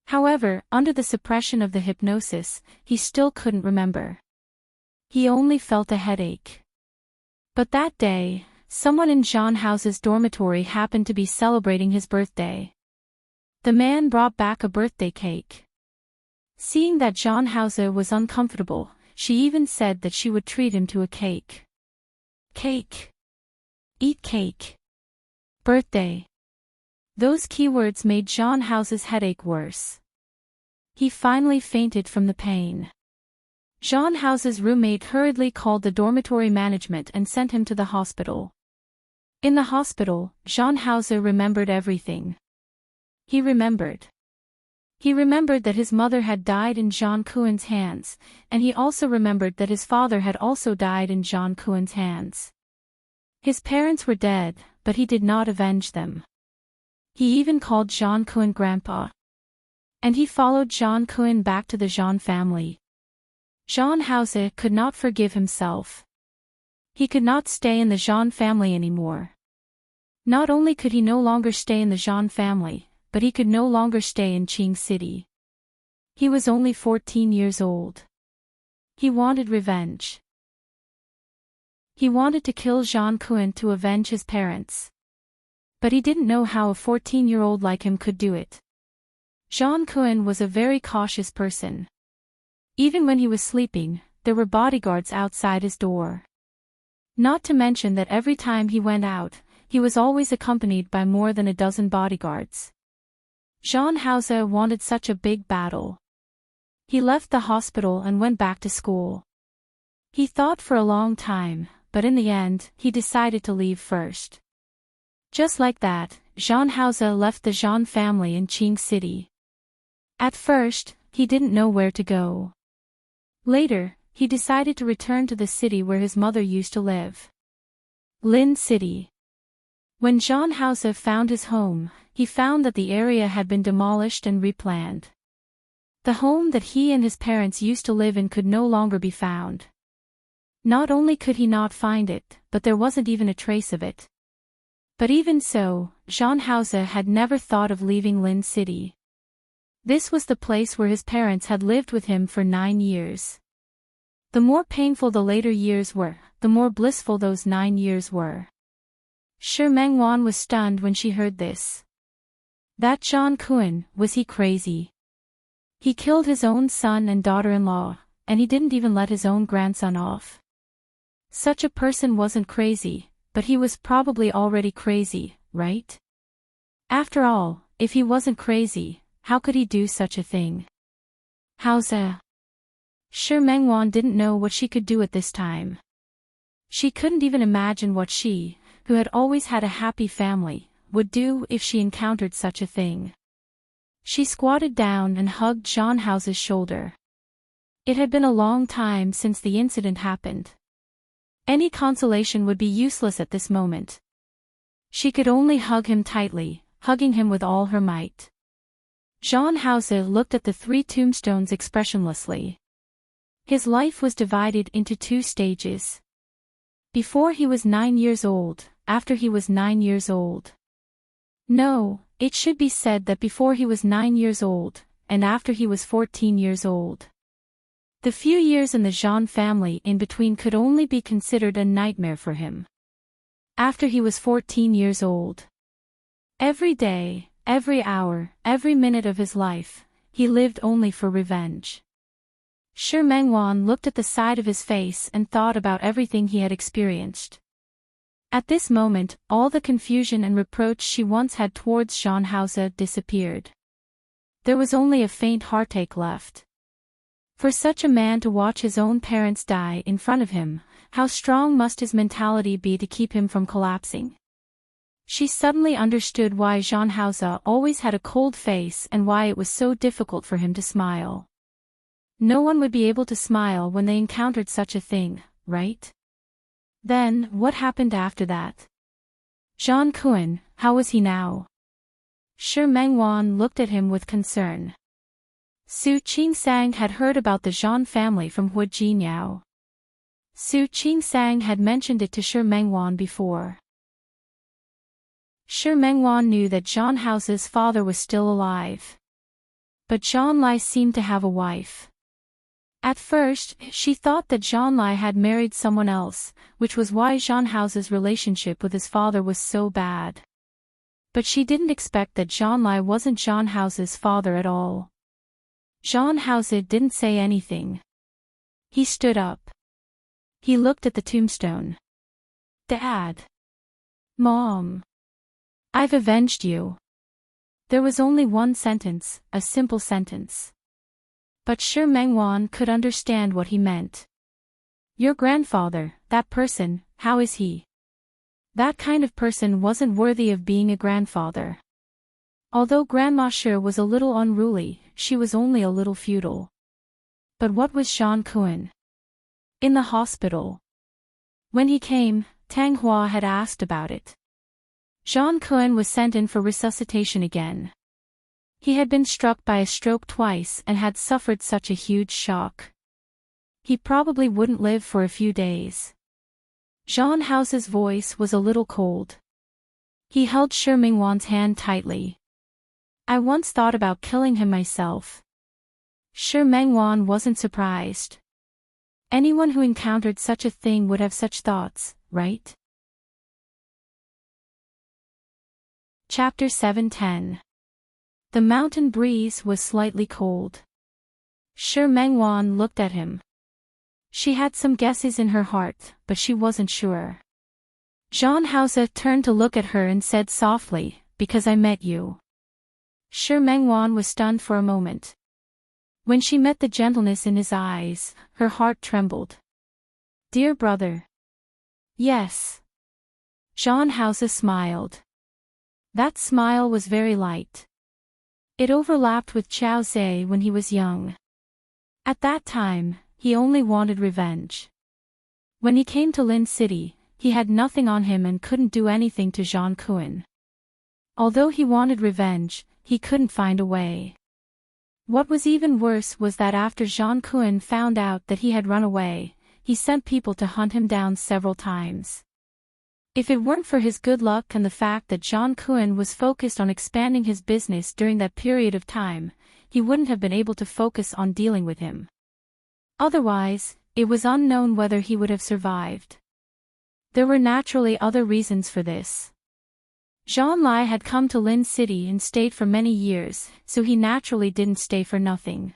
However, under the suppression of the hypnosis, he still couldn't remember. He only felt a headache. But that day, someone in Jean Hauser's dormitory happened to be celebrating his birthday. The man brought back a birthday cake. Seeing that Jean Hauser was uncomfortable, she even said that she would treat him to a cake. Cake. Eat cake. Birthday. Those keywords made Jean Hauser's headache worse. He finally fainted from the pain. Jean Hauser's roommate hurriedly called the dormitory management and sent him to the hospital. In the hospital, Jean Hauser remembered everything. He remembered. He remembered that his mother had died in Jean Cohen's hands, and he also remembered that his father had also died in Jean Cohen's hands. His parents were dead, but he did not avenge them. He even called Jean Cohen grandpa. And he followed Jean Cohen back to the Jean family. Jean Hauser could not forgive himself. He could not stay in the Jean family anymore. Not only could he no longer stay in the Jean family, but he could no longer stay in Qing City. He was only 14 years old. He wanted revenge. He wanted to kill Jean Cohen to avenge his parents. But he didn't know how a 14-year-old like him could do it. Jean Cohen was a very cautious person. Even when he was sleeping, there were bodyguards outside his door. Not to mention that every time he went out, he was always accompanied by more than a dozen bodyguards. Jean Hauser wanted such a big battle. He left the hospital and went back to school. He thought for a long time, but in the end, he decided to leave first. Just like that, Jean Hauser left the Jean family in Qing City. At first, he didn't know where to go. Later, he decided to return to the city where his mother used to live. Lin City. When Jean Hauser found his home, he found that the area had been demolished and replanned. The home that he and his parents used to live in could no longer be found. Not only could he not find it, but there wasn't even a trace of it. But even so, Jean Hauser had never thought of leaving Lin City. This was the place where his parents had lived with him for 9 years. The more painful the later years were, the more blissful those 9 years were. Shi Mengwan was stunned when she heard this. That Zhang Kun, was he crazy? He killed his own son and daughter-in-law, and he didn't even let his own grandson off. Such a person wasn't crazy, but he was probably already crazy, right? After all, if he wasn't crazy, how could he do such a thing? Hausa. Shi Mengwan didn't know what she could do at this time. She couldn't even imagine what she, who had always had a happy family, would do if she encountered such a thing. She squatted down and hugged Jean Hauser's shoulder. It had been a long time since the incident happened. Any consolation would be useless at this moment. She could only hug him tightly, hugging him with all her might. Jean Hauser looked at the 3 tombstones expressionlessly. His life was divided into 2 stages. Before he was 9 years old, after he was 9 years old. No, it should be said that before he was 9 years old, and after he was 14 years old. The few years in the Jean family in between could only be considered a nightmare for him. After he was 14 years old. Every day, every hour, every minute of his life, he lived only for revenge. Shi Mengwan looked at the side of his face and thought about everything he had experienced. At this moment, all the confusion and reproach she once had towards Jean Hauser disappeared. There was only a faint heartache left. For such a man to watch his own parents die in front of him, how strong must his mentality be to keep him from collapsing? She suddenly understood why Jean Hauser always had a cold face and why it was so difficult for him to smile. No one would be able to smile when they encountered such a thing, right? Then, what happened after that? Zhang Kun, how was he now? Shi Mengwan looked at him with concern. Su Qingsang had heard about the Zhang family from Hu Jinyao. Su Qingsang had mentioned it to Shi Mengwan before. Shi Mengwan knew that Zhang Hauser's father was still alive. But Zhang Lai seemed to have a wife. At first, she thought that Zhang Lai had married someone else, which was why Zhang Hauser's relationship with his father was so bad. But she didn't expect that Zhang Lai wasn't Zhang Hauser's father at all. Zhang Hauser didn't say anything. He stood up. He looked at the tombstone. Dad. Mom. I've avenged you. There was only one sentence, a simple sentence. But Shi Mengwan could understand what he meant. Your grandfather, that person, how is he? That kind of person wasn't worthy of being a grandfather. Although Grandma Shi was a little unruly, she was only a little feudal. But what was Zhang Kun? In the hospital. When he came, Tang Hua had asked about it. Zhang Kun was sent in for resuscitation again. He had been struck by a stroke twice and had suffered such a huge shock. He probably wouldn't live for a few days. Zhang Hauser's voice was a little cold. He held Shi Mengwan's hand tightly. I once thought about killing him myself. Shi Mengwan wasn't surprised. Anyone who encountered such a thing would have such thoughts, right? Chapter 710. The mountain breeze was slightly cold. Shi Mengwan looked at him. She had some guesses in her heart, but she wasn't sure. Zhang Hauser turned to look at her and said softly, because I met you. Shi Mengwan was stunned for a moment. When she met the gentleness in his eyes, her heart trembled. Dear brother. Yes. Zhang Hauser smiled. That smile was very light. It overlapped with Chao Zhe when he was young. At that time, he only wanted revenge. When he came to Lin City, he had nothing on him and couldn't do anything to Zhang Kun. Although he wanted revenge, he couldn't find a way. What was even worse was that after Zhang Kun found out that he had run away, he sent people to hunt him down several times. If it weren't for his good luck and the fact that John Kuhn was focused on expanding his business during that period of time, he wouldn't have been able to focus on dealing with him. Otherwise, it was unknown whether he would have survived. There were naturally other reasons for this. Jean Lai had come to Lin City and stayed for many years, so he naturally didn't stay for nothing.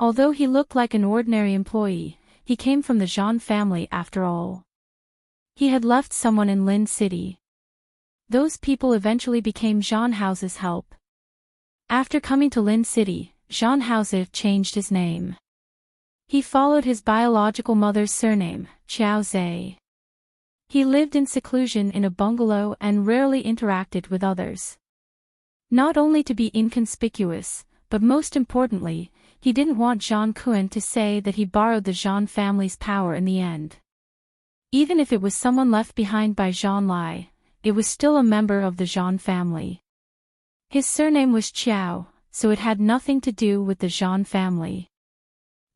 Although he looked like an ordinary employee, he came from the Jean family after all. He had left someone in Lin City. Those people eventually became Jean House's help. After coming to Lin City, Jean House changed his name. He followed his biological mother's surname, Xiao Zhe. He lived in seclusion in a bungalow and rarely interacted with others. Not only to be inconspicuous, but most importantly, he didn't want Jean Kuhn to say that he borrowed the Jean family's power in the end. Even if it was someone left behind by Jean Lai, it was still a member of the Jean family. His surname was Chiao, so it had nothing to do with the Jean family.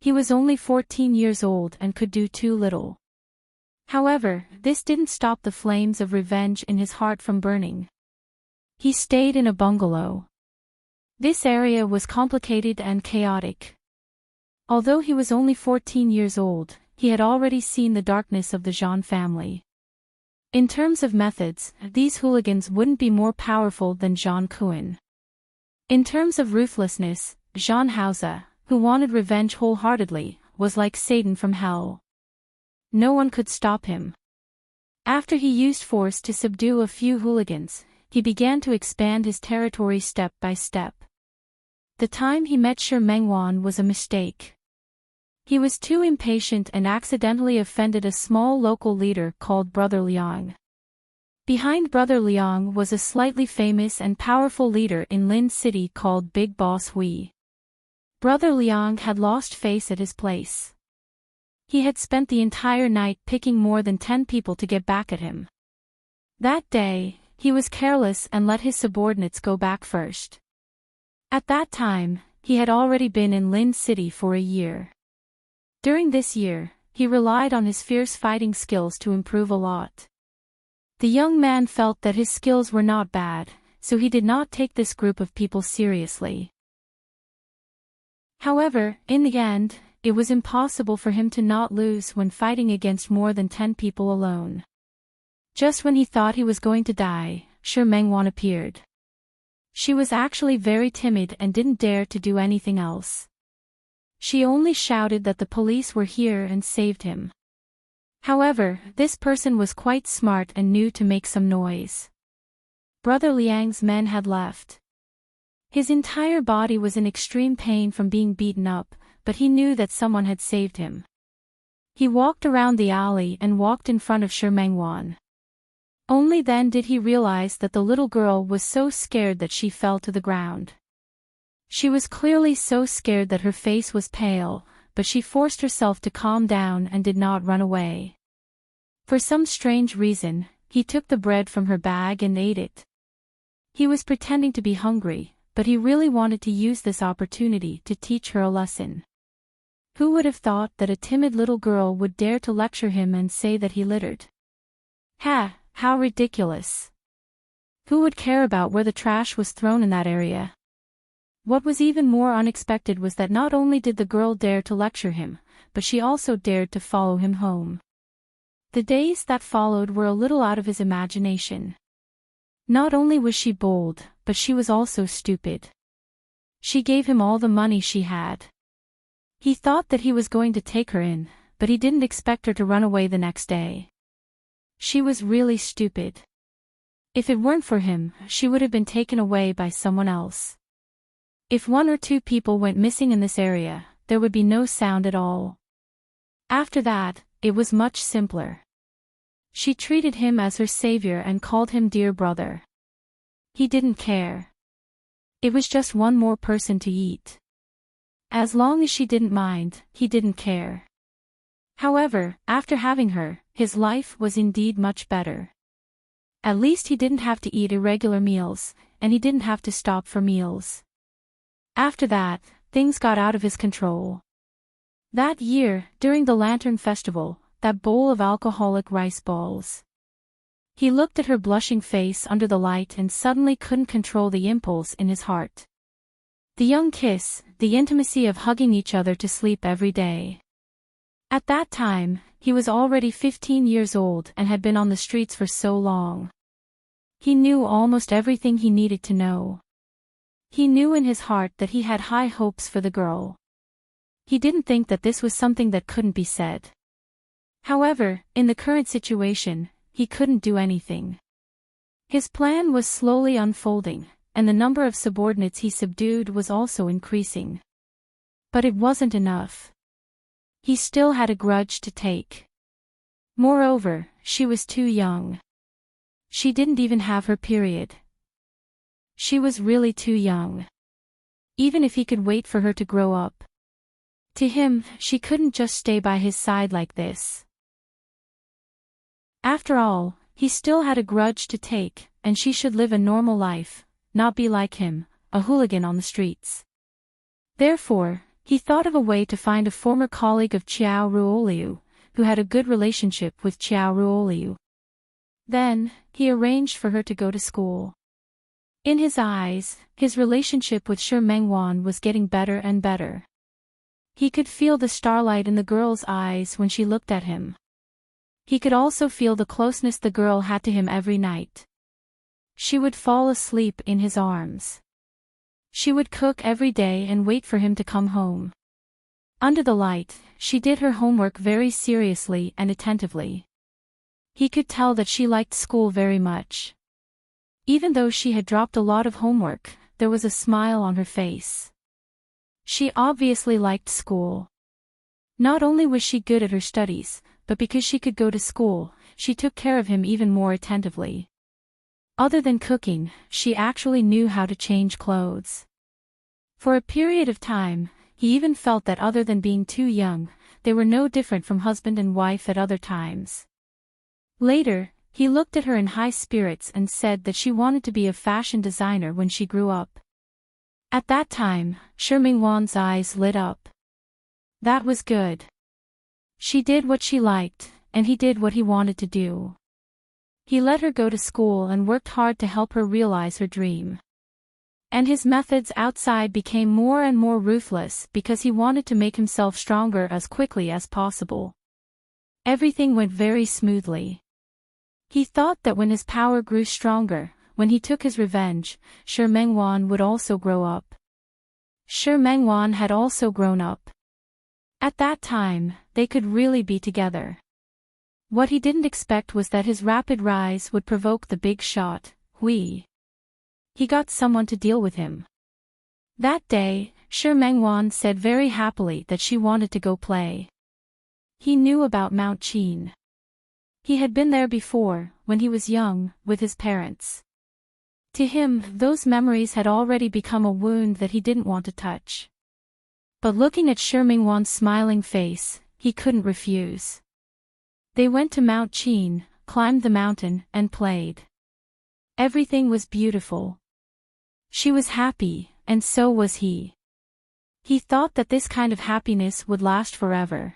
He was only 14 years old and could do too little. However, this didn't stop the flames of revenge in his heart from burning. He stayed in a bungalow. This area was complicated and chaotic. Although he was only 14 years old, he had already seen the darkness of the Jean family. In terms of methods, these hooligans wouldn't be more powerful than Jean Kuhn. In terms of ruthlessness, Jean Hausa, who wanted revenge wholeheartedly, was like Satan from hell. No one could stop him. After he used force to subdue a few hooligans, he began to expand his territory step by step. The time he met Shi Mengwan was a mistake. He was too impatient and accidentally offended a small local leader called Brother Liang. Behind Brother Liang was a slightly famous and powerful leader in Lin City called Big Boss Hui. Brother Liang had lost face at his place. He had spent the entire night picking more than 10 people to get back at him. That day, he was careless and let his subordinates go back first. At that time, he had already been in Lin City for a year. During this year, he relied on his fierce fighting skills to improve a lot. The young man felt that his skills were not bad, so he did not take this group of people seriously. However, in the end, it was impossible for him to not lose when fighting against more than 10 people alone. Just when he thought he was going to die, Shi Mengwan appeared. She was actually very timid and didn't dare to do anything else. She only shouted that the police were here and saved him. However, this person was quite smart and knew to make some noise. Brother Liang's men had left. His entire body was in extreme pain from being beaten up, but he knew that someone had saved him. He walked around the alley and walked in front of Shi Mengwan. Only then did he realize that the little girl was so scared that she fell to the ground. She was clearly so scared that her face was pale, but she forced herself to calm down and did not run away. For some strange reason, he took the bread from her bag and ate it. He was pretending to be hungry, but he really wanted to use this opportunity to teach her a lesson. Who would have thought that a timid little girl would dare to lecture him and say that he littered? Ha, how ridiculous. Who would care about where the trash was thrown in that area? What was even more unexpected was that not only did the girl dare to lecture him, but she also dared to follow him home. The days that followed were a little out of his imagination. Not only was she bold, but she was also stupid. She gave him all the money she had. He thought that he was going to take her in, but he didn't expect her to run away the next day. She was really stupid. If it weren't for him, she would have been taken away by someone else. If 1 or 2 people went missing in this area, there would be no sound at all. After that, it was much simpler. She treated him as her savior and called him dear brother. He didn't care. It was just one more person to eat. As long as she didn't mind, he didn't care. However, after having her, his life was indeed much better. At least he didn't have to eat irregular meals, and he didn't have to stop for meals. After that, things got out of his control. That year, during the Lantern Festival, that bowl of alcoholic rice balls. He looked at her blushing face under the light and suddenly couldn't control the impulse in his heart. The young kiss, the intimacy of hugging each other to sleep every day. At that time, he was already 15 years old and had been on the streets for so long. He knew almost everything he needed to know. He knew in his heart that he had high hopes for the girl. He didn't think that this was something that couldn't be said. However, in the current situation, he couldn't do anything. His plan was slowly unfolding, and the number of subordinates he subdued was also increasing. But it wasn't enough. He still had a grudge to take. Moreover, she was too young. She didn't even have her period. She was really too young. Even if he could wait for her to grow up. To him, she couldn't just stay by his side like this. After all, he still had a grudge to take, and she should live a normal life, not be like him, a hooligan on the streets. Therefore, he thought of a way to find a former colleague of Xiao Ruoliu, who had a good relationship with Xiao Ruoliu. Then, he arranged for her to go to school. In his eyes, his relationship with Shi Mengwan was getting better and better. He could feel the starlight in the girl's eyes when she looked at him. He could also feel the closeness the girl had to him every night. She would fall asleep in his arms. She would cook every day and wait for him to come home. Under the light, she did her homework very seriously and attentively. He could tell that she liked school very much. Even though she had dropped a lot of homework, there was a smile on her face. She obviously liked school. Not only was she good at her studies, but because she could go to school, she took care of him even more attentively. Other than cooking, she actually knew how to change clothes. For a period of time, he even felt that other than being too young, they were no different from husband and wife at other times. Later, he looked at her in high spirits and said that she wanted to be a fashion designer when she grew up. At that time, Shi Mengwan's eyes lit up. That was good. She did what she liked, and he did what he wanted to do. He let her go to school and worked hard to help her realize her dream. And his methods outside became more and more ruthless because he wanted to make himself stronger as quickly as possible. Everything went very smoothly. He thought that when his power grew stronger, when he took his revenge, Shi Mengwan would also grow up. Shi Mengwan had also grown up. At that time, they could really be together. What he didn't expect was that his rapid rise would provoke the big shot, Hui. He got someone to deal with him. That day, Shi Mengwan said very happily that she wanted to go play. He knew about Mount Qin. He had been there before, when he was young, with his parents. To him, those memories had already become a wound that he didn't want to touch. But looking at Shi Mengwan's smiling face, he couldn't refuse. They went to Mount Qin, climbed the mountain, and played. Everything was beautiful. She was happy, and so was he. He thought that this kind of happiness would last forever.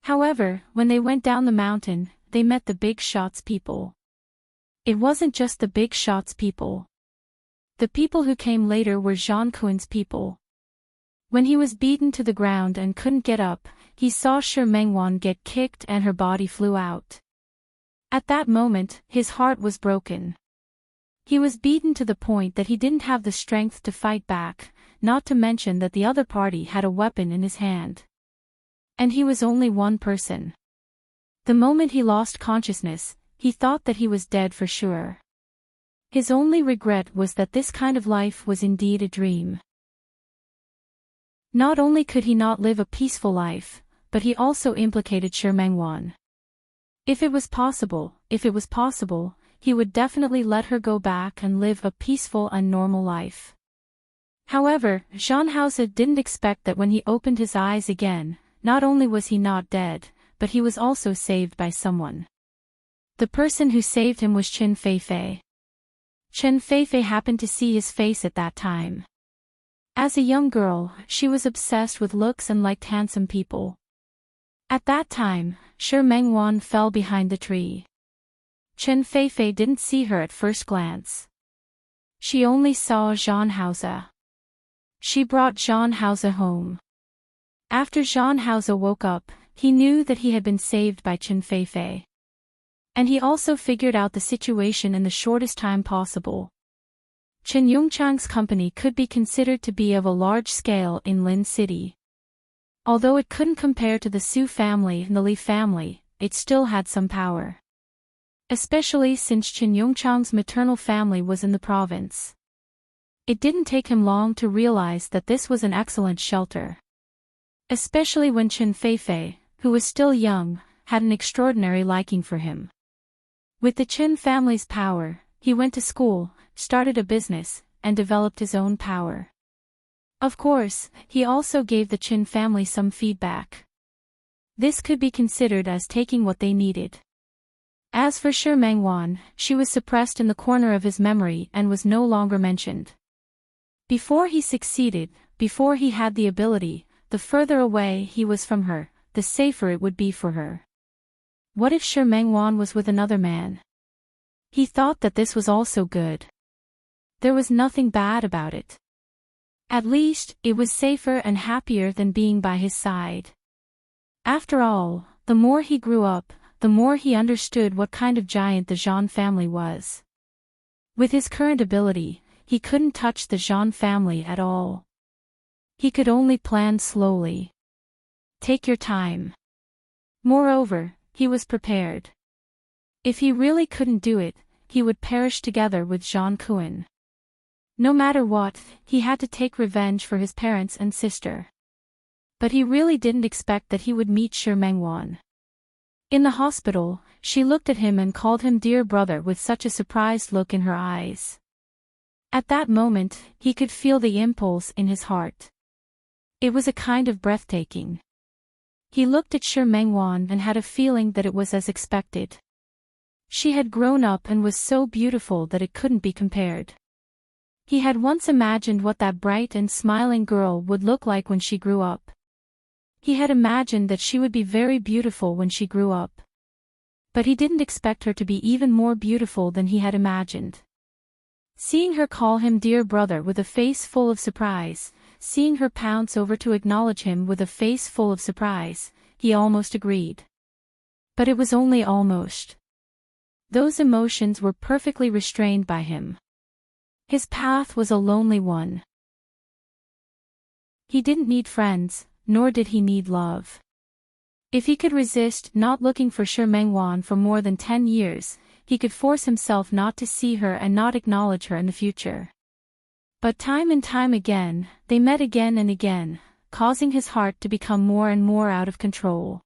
However, when they went down the mountain, they met the big shots people. It wasn't just the big shots people. The people who came later were Zhang Kuan's people. When he was beaten to the ground and couldn't get up, he saw Shi Mengwan get kicked and her body flew out. At that moment, his heart was broken. He was beaten to the point that he didn't have the strength to fight back, not to mention that the other party had a weapon in his hand. And he was only one person. The moment he lost consciousness, he thought that he was dead for sure. His only regret was that this kind of life was indeed a dream. Not only could he not live a peaceful life, but he also implicated Shi Mengwan. If it was possible, he would definitely let her go back and live a peaceful and normal life. However, Jean Hauser didn't expect that when he opened his eyes again, not only was he not dead, but he was also saved by someone. The person who saved him was Chen Feifei. Chen Feifei happened to see his face at that time. As a young girl, she was obsessed with looks and liked handsome people. At that time, Shi Mengwan fell behind the tree. Chen Feifei didn't see her at first glance. She only saw Zhang Haoze. She brought Zhang Haoze home. After Zhang Haoze woke up, he knew that he had been saved by Chen Feifei. And he also figured out the situation in the shortest time possible. Chen Yongchang's company could be considered to be of a large scale in Lin City. Although it couldn't compare to the Su family and the Li family, it still had some power. Especially since Chen Yongchang's maternal family was in the province. It didn't take him long to realize that this was an excellent shelter. Especially when Chen Feifei, who was still young, had an extraordinary liking for him. With the Chen family's power, he went to school, started a business, and developed his own power. Of course, he also gave the Chen family some feedback. This could be considered as taking what they needed. As for Shi Mengwan, she was suppressed in the corner of his memory and was no longer mentioned. Before he succeeded, before he had the ability, the further away he was from her, the safer it would be for her. What if Shi Mengwan was with another man? He thought that this was also good. There was nothing bad about it. At least, it was safer and happier than being by his side. After all, the more he grew up, the more he understood what kind of giant the Zhang family was. With his current ability, he couldn't touch the Zhang family at all. He could only plan slowly. Take your time. Moreover, he was prepared. If he really couldn't do it, he would perish together with Zhang Kuan. No matter what, he had to take revenge for his parents and sister. But he really didn't expect that he would meet Shi Mengwan. In the hospital, she looked at him and called him dear brother with such a surprised look in her eyes. At that moment, he could feel the impulse in his heart. It was a kind of breathtaking. He looked at Shi Mengwan and had a feeling that it was as expected. She had grown up and was so beautiful that it couldn't be compared. He had once imagined what that bright and smiling girl would look like when she grew up. He had imagined that she would be very beautiful when she grew up. But he didn't expect her to be even more beautiful than he had imagined. Seeing her call him dear brother with a face full of surprise, seeing her pounce over to acknowledge him with a face full of surprise, he almost agreed. But it was only almost. Those emotions were perfectly restrained by him. His path was a lonely one. He didn't need friends, nor did he need love. If he could resist not looking for Shi Mengwan for more than 10 years, he could force himself not to see her and not acknowledge her in the future. But time and time again, they met again and again, causing his heart to become more and more out of control.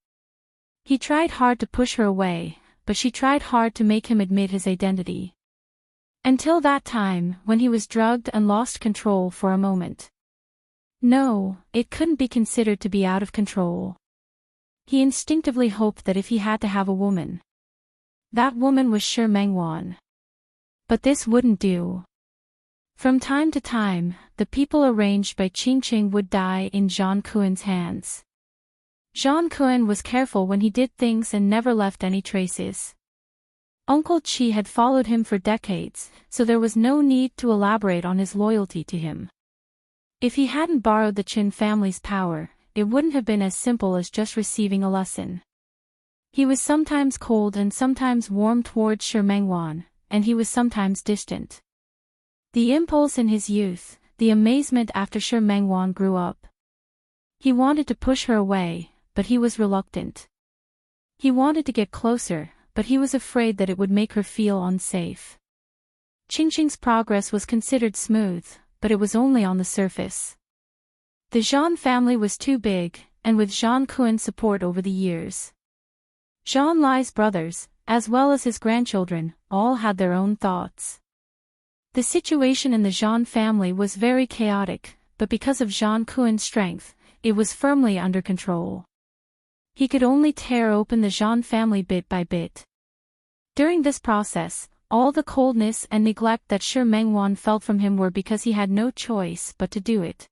He tried hard to push her away, but she tried hard to make him admit his identity. Until that time, when he was drugged and lost control for a moment. No, it couldn't be considered to be out of control. He instinctively hoped that if he had to have a woman, that woman was Shi Mengwan. But this wouldn't do. From time to time, the people arranged by Qingqing would die in Zhang Kuan's hands. Zhang Kuan was careful when he did things and never left any traces. Uncle Qi had followed him for decades, so there was no need to elaborate on his loyalty to him. If he hadn't borrowed the Qin family's power, it wouldn't have been as simple as just receiving a lesson. He was sometimes cold and sometimes warm towards Shi Mengwan, and he was sometimes distant. The impulse in his youth, the amazement after Shi Mengwan grew up. He wanted to push her away, but he was reluctant. He wanted to get closer, but he was afraid that it would make her feel unsafe. Qingqing's progress was considered smooth, but it was only on the surface. The Zhang family was too big, and with Zhang Kuan's support over the years. Zhang Li's brothers, as well as his grandchildren, all had their own thoughts. The situation in the Zhang family was very chaotic, but because of Zhang Kuan's strength, it was firmly under control. He could only tear open the Zhang family bit by bit. During this process, all the coldness and neglect that Shi Mengwan felt from him were because he had no choice but to do it.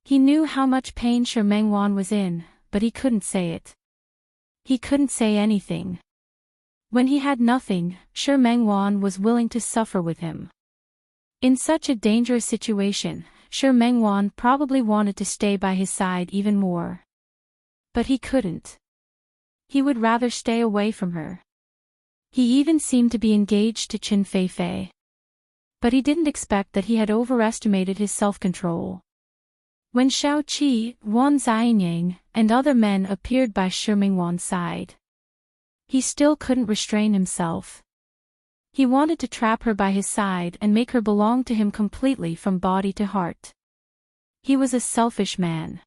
He knew how much pain Shi Mengwan was in, but he couldn't say it. He couldn't say anything. When he had nothing, Shi Mengwan was willing to suffer with him. In such a dangerous situation, Shi Mengwan probably wanted to stay by his side even more. But he couldn't. He would rather stay away from her. He even seemed to be engaged to Qin Feifei. But he didn't expect that he had overestimated his self-control. When Shao Qi, Wan Xianyang, and other men appeared by Shi Mengwan's side, he still couldn't restrain himself. He wanted to trap her by his side and make her belong to him completely from body to heart. He was a selfish man.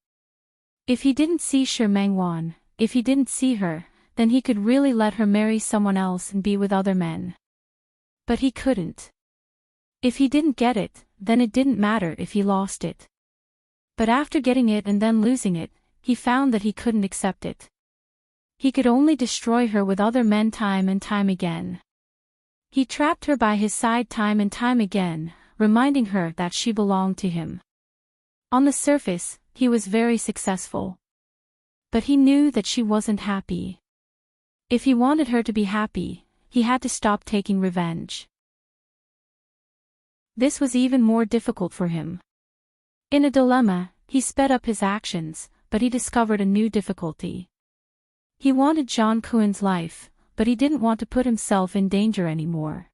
If he didn't see Shi Mengwan, if he didn't see her, then he could really let her marry someone else and be with other men. But he couldn't. If he didn't get it, then it didn't matter if he lost it. But after getting it and then losing it, he found that he couldn't accept it. He could only destroy her with other men time and time again. He trapped her by his side time and time again, reminding her that she belonged to him. On the surface, he was very successful. But he knew that she wasn't happy. If he wanted her to be happy, he had to stop taking revenge. This was even more difficult for him. In a dilemma, he sped up his actions, but he discovered a new difficulty. He wanted Zhang Kuan's life, but he didn't want to put himself in danger anymore.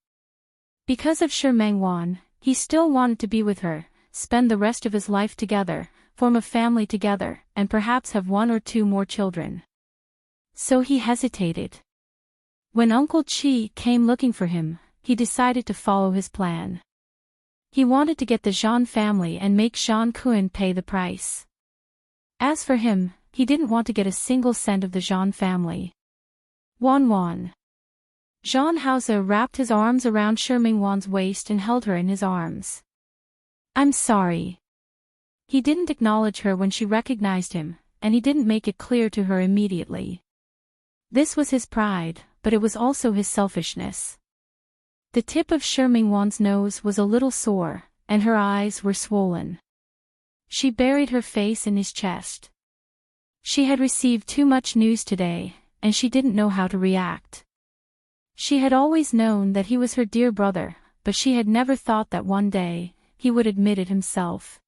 Because of Shi Mengwan, he still wanted to be with her, spend the rest of his life together, form a family together, and perhaps have 1 or 2 more children. So he hesitated. When Uncle Qi came looking for him, he decided to follow his plan. He wanted to get the Zhang family and make Zhang Kuan pay the price. As for him, he didn't want to get a single cent of the Zhang family. Wan. Zhang Haoze wrapped his arms around Shi Mengwan's waist and held her in his arms. I'm sorry. He didn't acknowledge her when she recognized him, and he didn't make it clear to her immediately. This was his pride, but it was also his selfishness. The tip of Shi Mengwan's nose was a little sore, and her eyes were swollen. She buried her face in his chest. She had received too much news today, and she didn't know how to react. She had always known that he was her dear brother, but she had never thought that one day, he would admit it himself.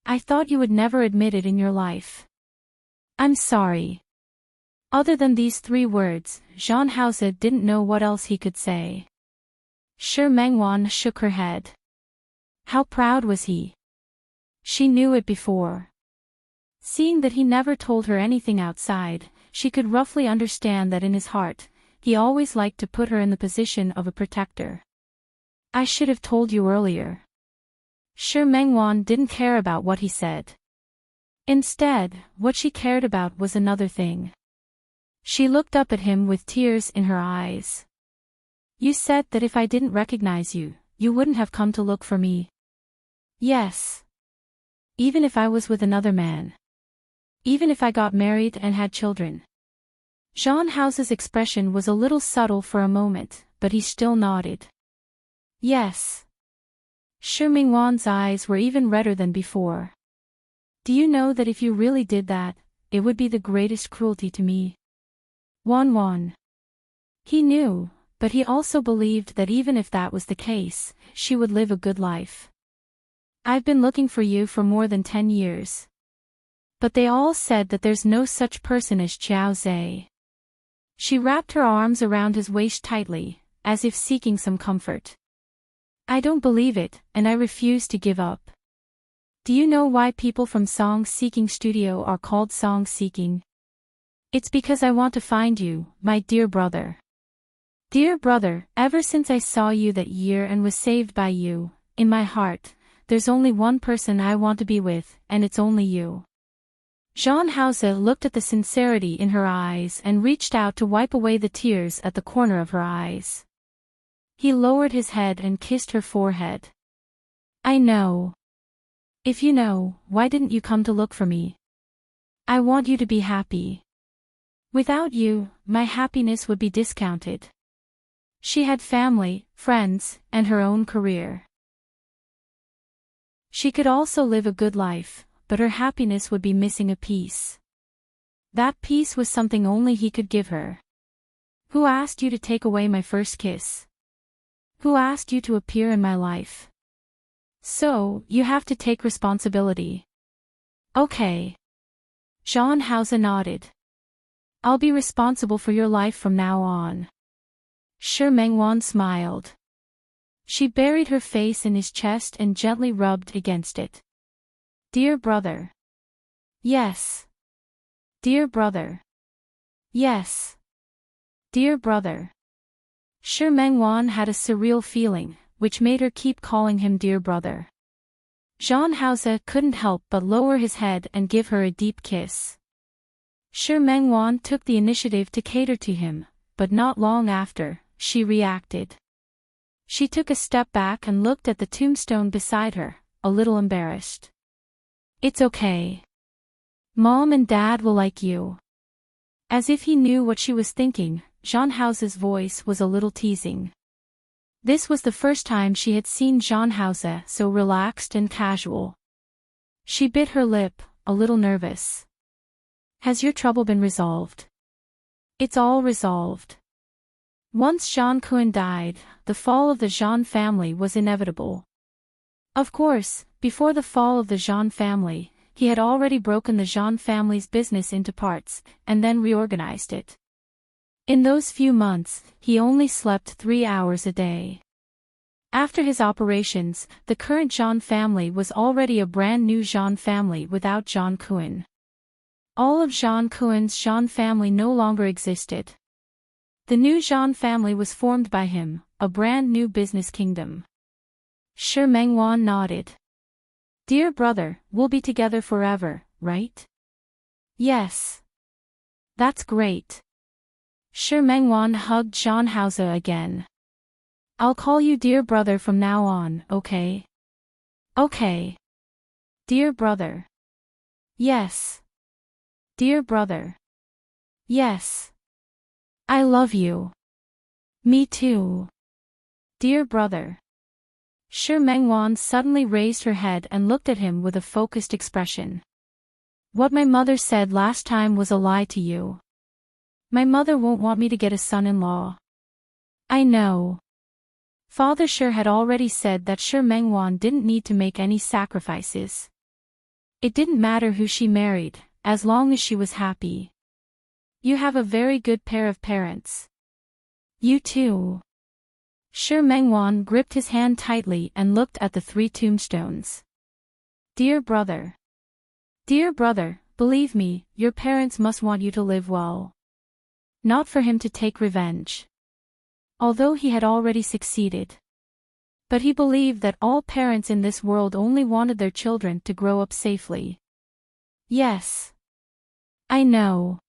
I thought you would never admit it in your life. I'm sorry. Other than these 3 words, Zhang Haoze didn't know what else he could say. Shi Mengwan shook her head. How proud was he? She knew it before. Seeing that he never told her anything outside, she could roughly understand that in his heart, he always liked to put her in the position of a protector. I should have told you earlier. Shi Mengwan didn't care about what he said. Instead, what she cared about was another thing. She looked up at him with tears in her eyes. You said that if I didn't recognize you, you wouldn't have come to look for me. Yes. Even if I was with another man. Even if I got married and had children. Zhang Haoze's expression was a little subtle for a moment, but he still nodded. Yes. Shi Mengwan's eyes were even redder than before. Do you know that if you really did that, it would be the greatest cruelty to me? Wan. He knew, but he also believed that even if that was the case, she would live a good life. I've been looking for you for more than 10 years. But they all said that there's no such person as Jiao Zhe. She wrapped her arms around his waist tightly, as if seeking some comfort. I don't believe it, and I refuse to give up. Do you know why people from Song Seeking Studio are called Song Seeking? It's because I want to find you, my dear brother. Dear brother, ever since I saw you that year and was saved by you, in my heart, there's only one person I want to be with, and it's only you. Zhang Haoze looked at the sincerity in her eyes and reached out to wipe away the tears at the corner of her eyes. He lowered his head and kissed her forehead. I know. If you know, why didn't you come to look for me? I want you to be happy. Without you, my happiness would be discounted. She had family, friends, and her own career. She could also live a good life, but her happiness would be missing a piece. That piece was something only he could give her. Who asked you to take away my first kiss? Who asked you to appear in my life? So, you have to take responsibility. Okay. Jean Hauser nodded. I'll be responsible for your life from now on. Shi Mengwan smiled. She buried her face in his chest and gently rubbed against it. Dear brother. Yes. Dear brother. Yes. Dear brother. Shi Mengwan had a surreal feeling, which made her keep calling him dear brother. Jean Hauser couldn't help but lower his head and give her a deep kiss. Shi Mengwan took the initiative to cater to him, but not long after, she reacted. She took a step back and looked at the tombstone beside her, a little embarrassed. It's okay. Mom and Dad will like you. As if he knew what she was thinking, Jean Hauser's voice was a little teasing. This was the first time she had seen Jean Hauser so relaxed and casual. She bit her lip, a little nervous. Has your trouble been resolved? It's all resolved. Once Jean Kuin died, the fall of the Jean family was inevitable. Of course, before the fall of the Jean family, he had already broken the Jean family's business into parts, and then reorganized it. In those few months, he only slept 3 hours a day. After his operations, the current Jean family was already a brand new Jean family without Jean Kuin. All of Jean Kuen's Jean family no longer existed. The new Jean family was formed by him, a brand new business kingdom. Shi Mengwan nodded. Dear brother, we'll be together forever, right? Yes. That's great. Shi Mengwan hugged Jean Hauser again. I'll call you dear brother from now on, okay? Okay. Dear brother. Yes. Dear brother. Yes. I love you. Me too. Dear brother. Shi Mengwan suddenly raised her head and looked at him with a focused expression. What my mother said last time was a lie to you. My mother won't want me to get a son-in-law. I know. Father Shi had already said that Shi Mengwan didn't need to make any sacrifices. It didn't matter who she married, as long as she was happy. You have a very good pair of parents. You too. Shi Mengwan gripped his hand tightly and looked at the 3 tombstones. Dear brother. Dear brother, believe me, your parents must want you to live well. Not for him to take revenge. Although he had already succeeded. But he believed that all parents in this world only wanted their children to grow up safely. Yes. I know.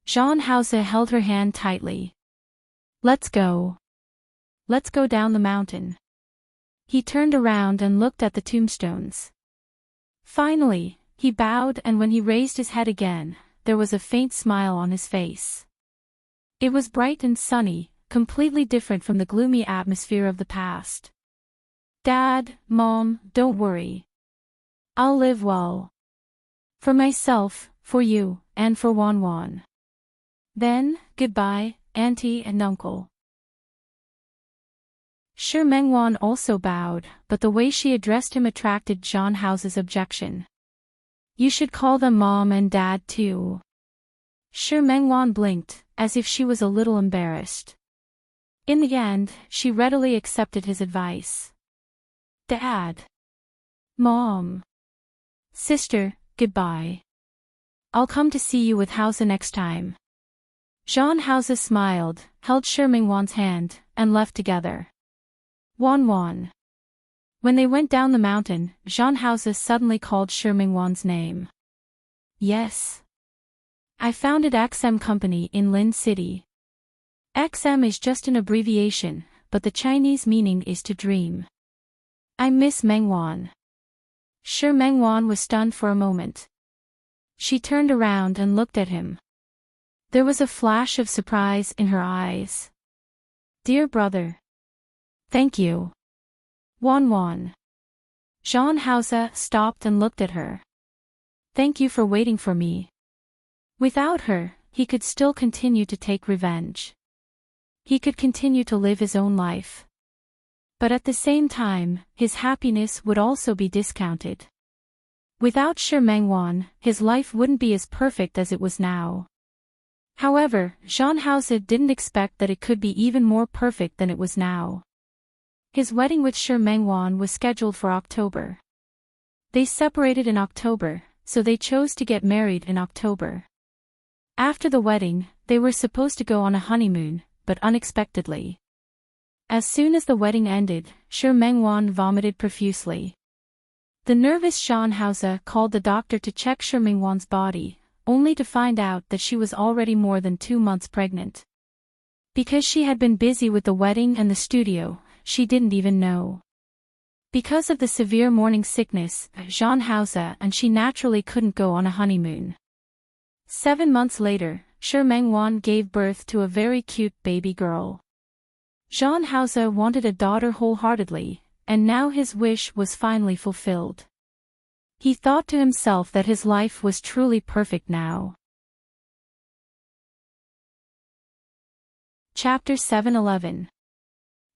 Jean Hauser held her hand tightly. Let's go. Let's go down the mountain. He turned around and looked at the tombstones. Finally, he bowed, and when he raised his head again, there was a faint smile on his face. It was bright and sunny, completely different from the gloomy atmosphere of the past. Dad, Mom, don't worry. I'll live well. For myself, for you, and for Wanwan. Then, goodbye, Auntie and Uncle. Shi Mengwan also bowed, but the way she addressed him attracted Jean Hauser's objection. You should call them Mom and Dad too. Shi Mengwan blinked, as if she was a little embarrassed. In the end, she readily accepted his advice. Dad. Mom. Sister, goodbye. I'll come to see you with Hauser next time. Jean Hauser smiled, held Shi Mengwan's hand, and left together. Wanwan. When they went down the mountain, Jean Hauser suddenly called Shi Mengwan's name. Yes. I founded XM Company in Lin City. XM is just an abbreviation, but the Chinese meaning is to dream. I miss Mengwan. Shi Mengwan was stunned for a moment. She turned around and looked at him. There was a flash of surprise in her eyes. Dear brother. Thank you. Wanwan. Jean Hauser stopped and looked at her. Thank you for waiting for me. Without her, he could still continue to take revenge. He could continue to live his own life. But at the same time, his happiness would also be discounted. Without Shi Mengwan, his life wouldn't be as perfect as it was now. However, Zhang Haoze didn't expect that it could be even more perfect than it was now. His wedding with Shi Mengwan was scheduled for October. They separated in October, so they chose to get married in October. After the wedding, they were supposed to go on a honeymoon, but unexpectedly. As soon as the wedding ended, Shi Mengwan vomited profusely. The nervous Zhang Haoze called the doctor to check Shi Mengwan's body, only to find out that she was already more than 2 months pregnant. Because she had been busy with the wedding and the studio, she didn't even know. Because of the severe morning sickness, Zhang Haoze and she naturally couldn't go on a honeymoon. 7 months later, Shi Mengwan gave birth to a very cute baby girl. Zhang Haoze wanted a daughter wholeheartedly, and now his wish was finally fulfilled. He thought to himself that his life was truly perfect now. Chapter 7:11.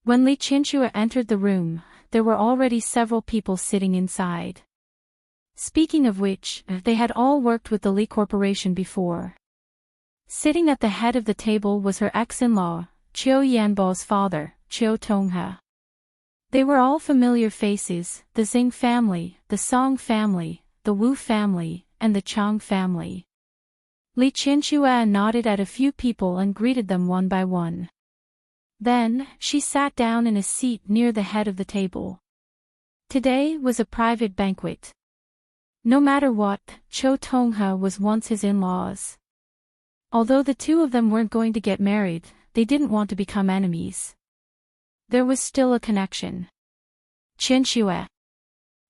When Li Qinxue entered the room, there were already several people sitting inside. Speaking of which, they had all worked with the Li Corporation before. Sitting at the head of the table was her ex-in-law, Qiu Yanbo's father, Qiu Tonghe. They were all familiar faces, the Xing family, the Song family, the Wu family, and the Chang family. Li Qinxue nodded at a few people and greeted them one by one. Then, she sat down in a seat near the head of the table. Today was a private banquet. No matter what, Qiu Tonghe was once his in-laws. Although the two of them weren't going to get married, they didn't want to become enemies. There was still a connection. Qinxue.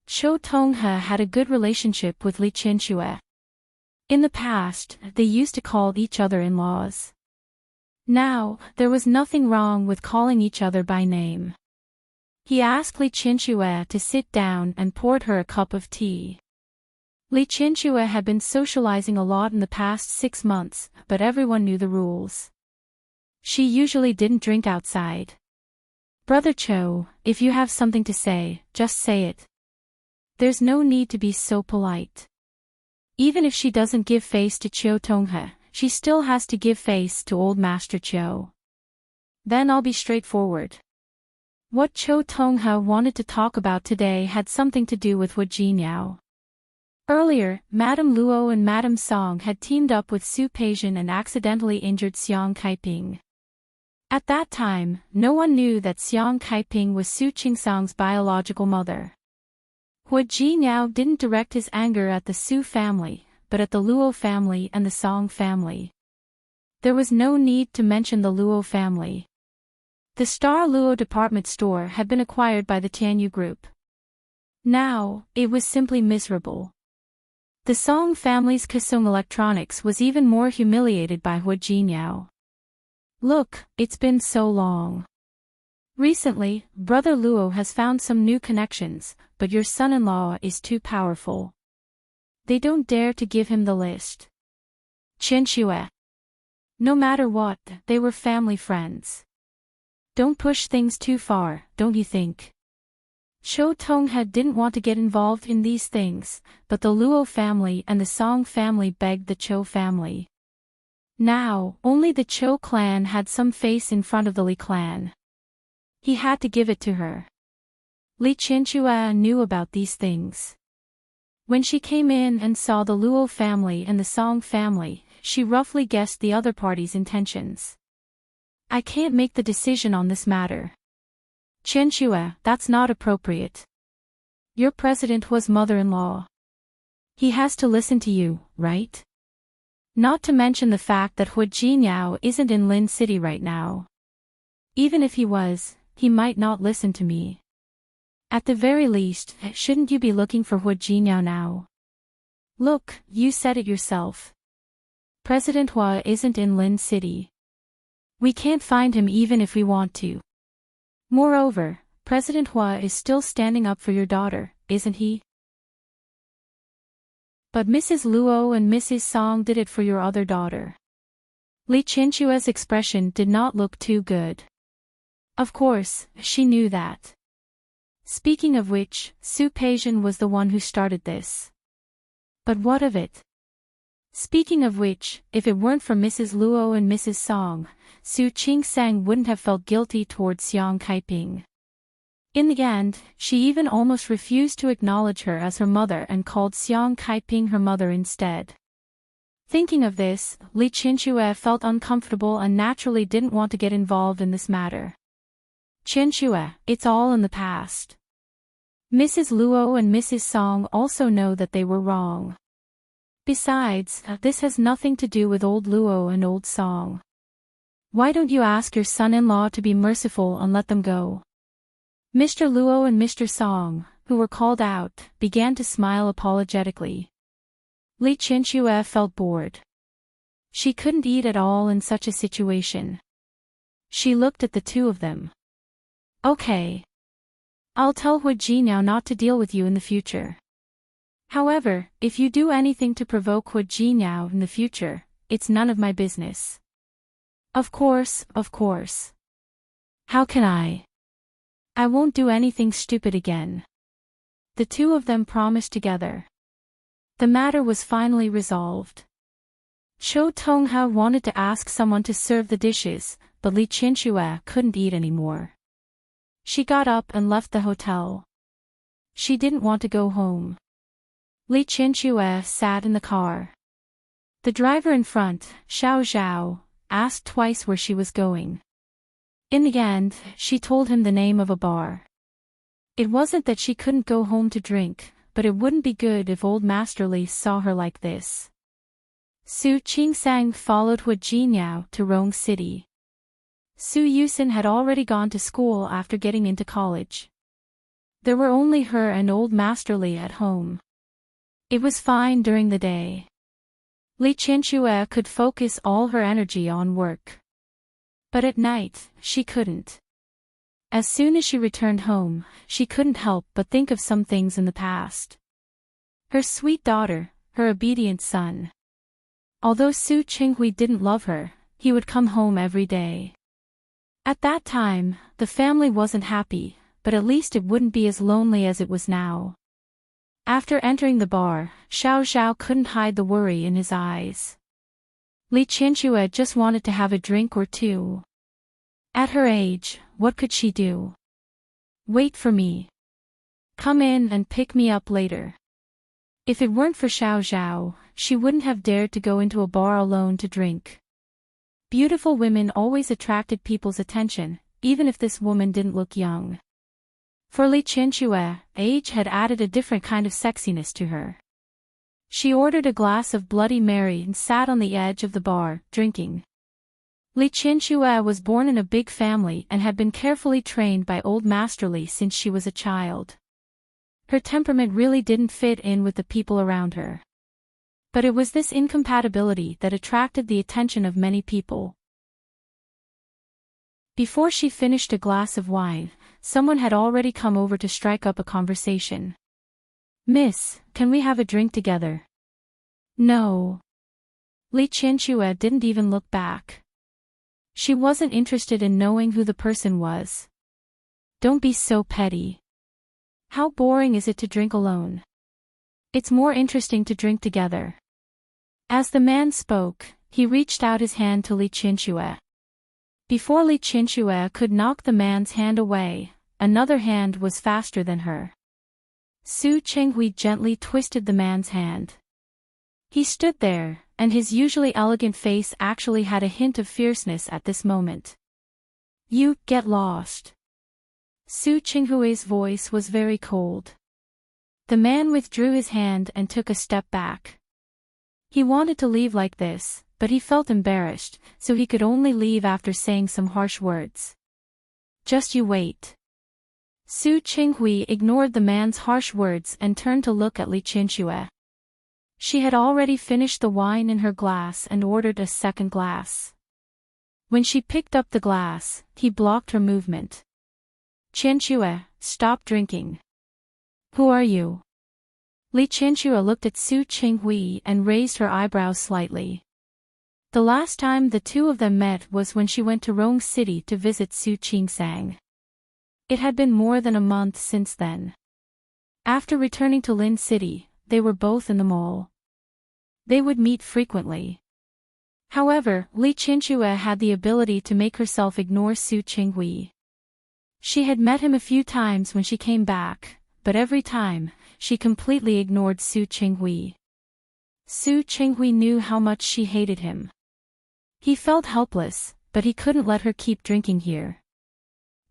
Qiu Tonghe had a good relationship with Li Qinxue. In the past, they used to call each other in-laws. Now, there was nothing wrong with calling each other by name. He asked Li Qinxue to sit down and poured her a cup of tea. Li Qinxue had been socializing a lot in the past 6 months, but everyone knew the rules. She usually didn't drink outside. Brother Qiu, if you have something to say, just say it. There's no need to be so polite. Even if she doesn't give face to Qiu Tonghe, she still has to give face to old Master Qiu. Then I'll be straightforward. What Qiu Tonghe wanted to talk about today had something to do with Hu Jiniao. Earlier, Madame Luo and Madame Song had teamed up with Su Peixian and accidentally injured Xiang Kaiping. At that time, no one knew that Xiang Kaiping was Su Qingsang's biological mother. Hu Jiniao didn't direct his anger at the Su family, but at the Luo family and the Song family. There was no need to mention the Luo family. The Star Luo department store had been acquired by the Tianyu Group. Now, it was simply miserable. The Song family's Kasong Electronics was even more humiliated by Hu Jiniao. Look, it's been so long. Recently, Brother Luo has found some new connections, but your son-in-law is too powerful. They don't dare to give him the list. Qinxue. No matter what, they were family friends. Don't push things too far, don't you think? Qiu Tonghe didn't want to get involved in these things, but the Luo family and the Song family begged the Qiu family. Now, only the Qiu clan had some face in front of the Li clan. He had to give it to her. Li Qinxue knew about these things. When she came in and saw the Luo family and the Song family, she roughly guessed the other party's intentions. I can't make the decision on this matter. Qinxue, that's not appropriate. Your president was mother-in-law. He has to listen to you, right? Not to mention the fact that Hu Jiniao isn't in Lin City right now. Even if he was, he might not listen to me. At the very least, shouldn't you be looking for Hu Jiniao now? Look, you said it yourself. President Hua isn't in Lin City. We can't find him even if we want to. Moreover, President Hua is still standing up for your daughter, isn't he? But Mrs. Luo and Mrs. Song did it for your other daughter. Li Qianxue's expression did not look too good. Of course, she knew that. Speaking of which, Su Peijian was the one who started this. But what of it? Speaking of which, if it weren't for Mrs. Luo and Mrs. Song, Su Qingsang wouldn't have felt guilty towards Xiang Kaiping. In the end, she even almost refused to acknowledge her as her mother and called Xiang Kaiping her mother instead. Thinking of this, Li Qianxue felt uncomfortable and naturally didn't want to get involved in this matter. Qianxue, it's all in the past. Mrs. Luo and Mrs. Song also know that they were wrong. Besides, this has nothing to do with old Luo and old Song. Why don't you ask your son-in-law to be merciful and let them go? Mr. Luo and Mr. Song, who were called out, began to smile apologetically. Li Qianxue felt bored. She couldn't eat at all in such a situation. She looked at the two of them. Okay. I'll tell Hu Jinyao not to deal with you in the future. However, if you do anything to provoke Hu Jinyao in the future, it's none of my business. Of course, of course. How can I? I won't do anything stupid again. The two of them promised together. The matter was finally resolved. Zhou Tongha wanted to ask someone to serve the dishes, but Li Qianxue couldn't eat anymore. She got up and left the hotel. She didn't want to go home. Li Qianxue sat in the car. The driver in front, Xiao Zhao, asked twice where she was going. In the end, she told him the name of a bar. It wasn't that she couldn't go home to drink, but it wouldn't be good if old Master Li saw her like this. Su Qingsang followed Hu Jinyao to Rong City. Su Yusin had already gone to school after getting into college. There were only her and old Master Li at home. It was fine during the day. Li Qianxue could focus all her energy on work. But at night, she couldn't. As soon as she returned home, she couldn't help but think of some things in the past. Her sweet daughter, her obedient son. Although Su Qinghui didn't love her, he would come home every day. At that time, the family wasn't happy, but at least it wouldn't be as lonely as it was now. After entering the bar, Xiao Zhao couldn't hide the worry in his eyes. Li Qianxue just wanted to have a drink or two. At her age, what could she do? Wait for me. Come in and pick me up later. If it weren't for Xiao Zhao, she wouldn't have dared to go into a bar alone to drink. Beautiful women always attracted people's attention, even if this woman didn't look young. For Li Qianxue, age had added a different kind of sexiness to her. She ordered a glass of Bloody Mary and sat on the edge of the bar, drinking. Li Qianxue was born in a big family and had been carefully trained by old Master Li since she was a child. Her temperament really didn't fit in with the people around her. But it was this incompatibility that attracted the attention of many people. Before she finished a glass of wine, someone had already come over to strike up a conversation. "Miss, can we have a drink together?" "No." Li Qianxue didn't even look back. She wasn't interested in knowing who the person was. Don't be so petty. How boring is it to drink alone? It's more interesting to drink together. As the man spoke, he reached out his hand to Li Qianxue. Before Li Qianxue could knock the man's hand away, another hand was faster than her. Su Qinghui gently twisted the man's hand. He stood there, and his usually elegant face actually had a hint of fierceness at this moment. "You, get lost." Su Qinghui's voice was very cold. The man withdrew his hand and took a step back. He wanted to leave like this, but he felt embarrassed, so he could only leave after saying some harsh words. "Just you wait." Su Qinghui ignored the man's harsh words and turned to look at Li Qianxue. She had already finished the wine in her glass and ordered a second glass. When she picked up the glass, he blocked her movement. "Qianxue, stop drinking." "Who are you?" Li Qianxue looked at Su Qinghui and raised her eyebrows slightly. The last time the two of them met was when she went to Rong City to visit Su Qingsang. It had been more than a month since then. After returning to Lin City, they were both in the mall. They would meet frequently. However, Li Qianxue had the ability to make herself ignore Su Qinghui. She had met him a few times when she came back, but every time, she completely ignored Su Qinghui. Su Qinghui knew how much she hated him. He felt helpless, but he couldn't let her keep drinking here.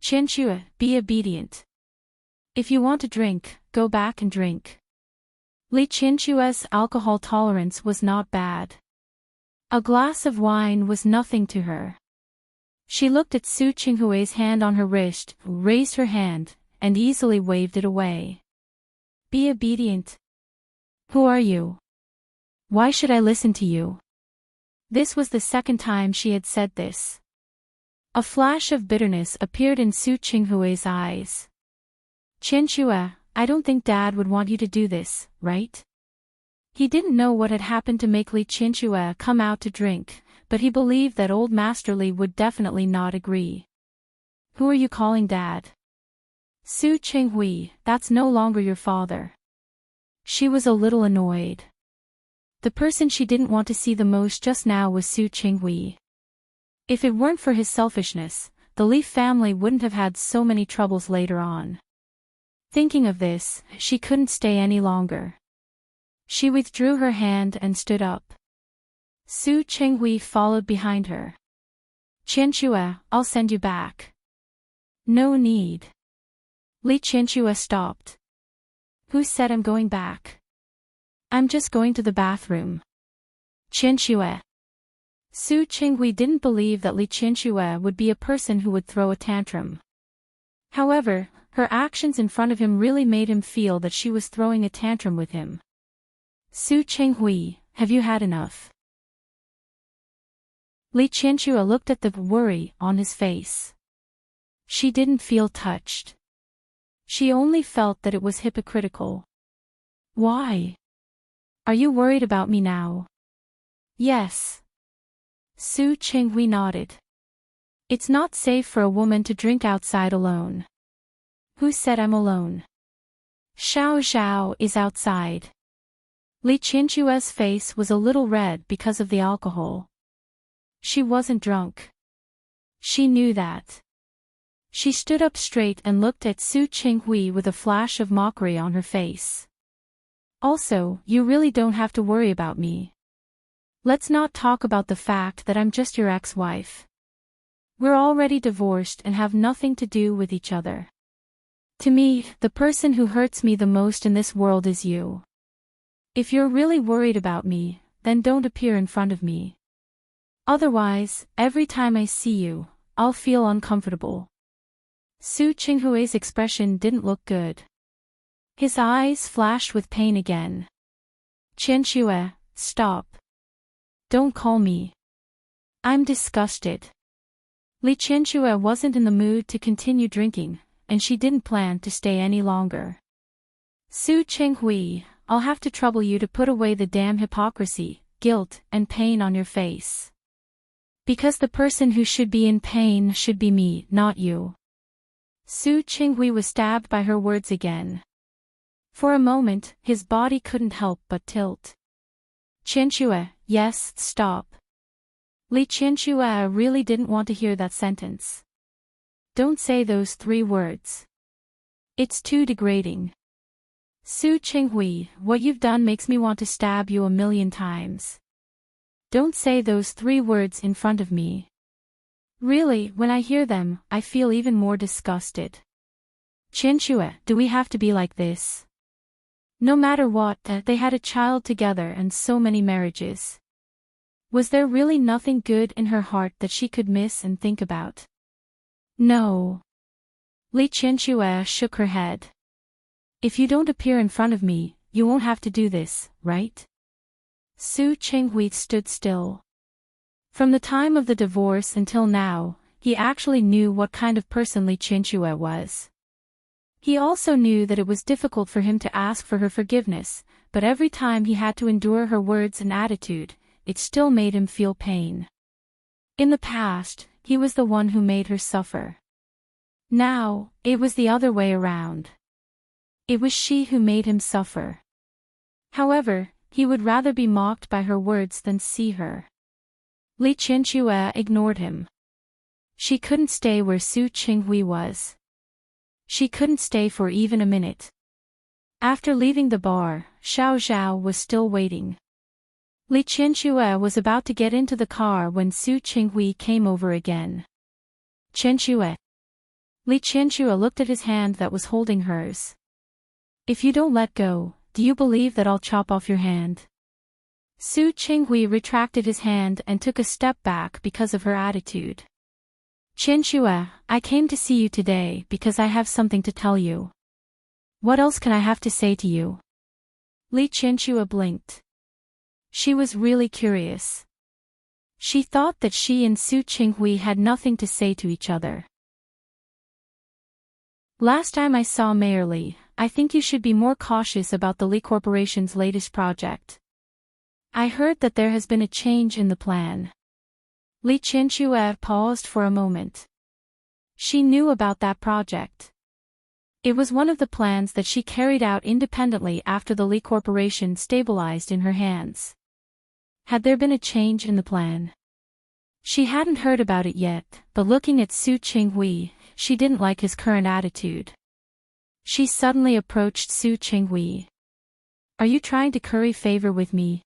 Qianxue, be obedient. If you want to drink, go back and drink. Li Qianxue's alcohol tolerance was not bad. A glass of wine was nothing to her. She looked at Su Qinghui's hand on her wrist, raised her hand, and easily waved it away. Be obedient. Who are you? Why should I listen to you? This was the second time she had said this. A flash of bitterness appeared in Su Qinghui's eyes. Qianxue, I don't think Dad would want you to do this, right? He didn't know what had happened to make Li Qianxue come out to drink, but he believed that old Master Li would definitely not agree. Who are you calling Dad? Su Qinghui, that's no longer your father. She was a little annoyed. The person she didn't want to see the most just now was Su Qinghui. If it weren't for his selfishness, the Li family wouldn't have had so many troubles later on. Thinking of this, she couldn't stay any longer. She withdrew her hand and stood up. Su Qinghui followed behind her. Qianxue, I'll send you back. No need. Li Qianxue stopped. Who said I'm going back? I'm just going to the bathroom. Qianxue. Su Qinghui didn't believe that Li Qianxue would be a person who would throw a tantrum. However, her actions in front of him really made him feel that she was throwing a tantrum with him. Su Qinghui, have you had enough? Li Qianxue looked at the worry on his face. She didn't feel touched. She only felt that it was hypocritical. Why? Are you worried about me now? Yes. Su Qinghui nodded. It's not safe for a woman to drink outside alone. Who said I'm alone? Xiao Xiao is outside. Li Qianxue's face was a little red because of the alcohol. She wasn't drunk. She knew that. She stood up straight and looked at Su Qinghui with a flash of mockery on her face. Also, you really don't have to worry about me. Let's not talk about the fact that I'm just your ex-wife. We're already divorced and have nothing to do with each other. To me, the person who hurts me the most in this world is you. If you're really worried about me, then don't appear in front of me. Otherwise, every time I see you, I'll feel uncomfortable. Su Qinghui's expression didn't look good. His eyes flashed with pain again. Qianxue, stop. Don't call me. I'm disgusted. Li Qianxue wasn't in the mood to continue drinking, and she didn't plan to stay any longer. Su Qinghui, I'll have to trouble you to put away the damn hypocrisy, guilt, and pain on your face. Because the person who should be in pain should be me, not you. Su Qinghui was stabbed by her words again. For a moment, his body couldn't help but tilt. Qianxue, yes, stop. Li Qianxue really didn't want to hear that sentence. Don't say those 3 words. It's too degrading. Su Qinghui, what you've done makes me want to stab you 1,000,000 times. Don't say those 3 words in front of me. Really, when I hear them, I feel even more disgusted. Qianxue, do we have to be like this? No matter what, they had a child together and so many marriages. Was there really nothing good in her heart that she could miss and think about? No. Li Qianxue shook her head. If you don't appear in front of me, you won't have to do this, right? Su Qinghui stood still. From the time of the divorce until now, he actually knew what kind of person Li Qianxue was. He also knew that it was difficult for him to ask for her forgiveness, but every time he had to endure her words and attitude, it still made him feel pain. In the past, he was the one who made her suffer. Now, it was the other way around. It was she who made him suffer. However, he would rather be mocked by her words than see her. Li Qianxue ignored him. She couldn't stay where Su Qinghui was. She couldn't stay for even a minute. After leaving the bar, Xiao Zhao was still waiting. Li Qianxue was about to get into the car when Su Qinghui came over again. Qianxue. Li Qianxue looked at his hand that was holding hers. If you don't let go, do you believe that I'll chop off your hand? Su Qinghui retracted his hand and took a step back because of her attitude. Qianxue, I came to see you today because I have something to tell you. What else can I have to say to you? Li Qianxue blinked. She was really curious. She thought that she and Su Qinghui had nothing to say to each other. Last time I saw Mayor Li, I think you should be more cautious about the Li Corporation's latest project. I heard that there has been a change in the plan. Li Qianxue paused for a moment. She knew about that project. It was one of the plans that she carried out independently after the Li Corporation stabilized in her hands. Had there been a change in the plan? She hadn't heard about it yet, but looking at Su Qinghui, she didn't like his current attitude. She suddenly approached Su Qinghui. Are you trying to curry favor with me?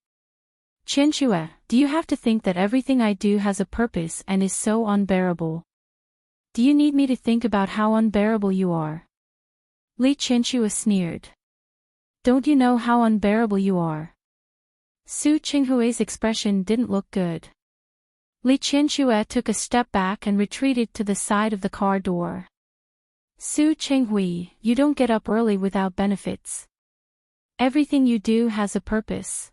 Qianxue, do you have to think that everything I do has a purpose and is so unbearable? Do you need me to think about how unbearable you are? Li Qianxue sneered. Don't you know how unbearable you are? Su Qinghui's expression didn't look good. Li Qianxue took a step back and retreated to the side of the car door. Su Qinghui, you don't get up early without benefits. Everything you do has a purpose.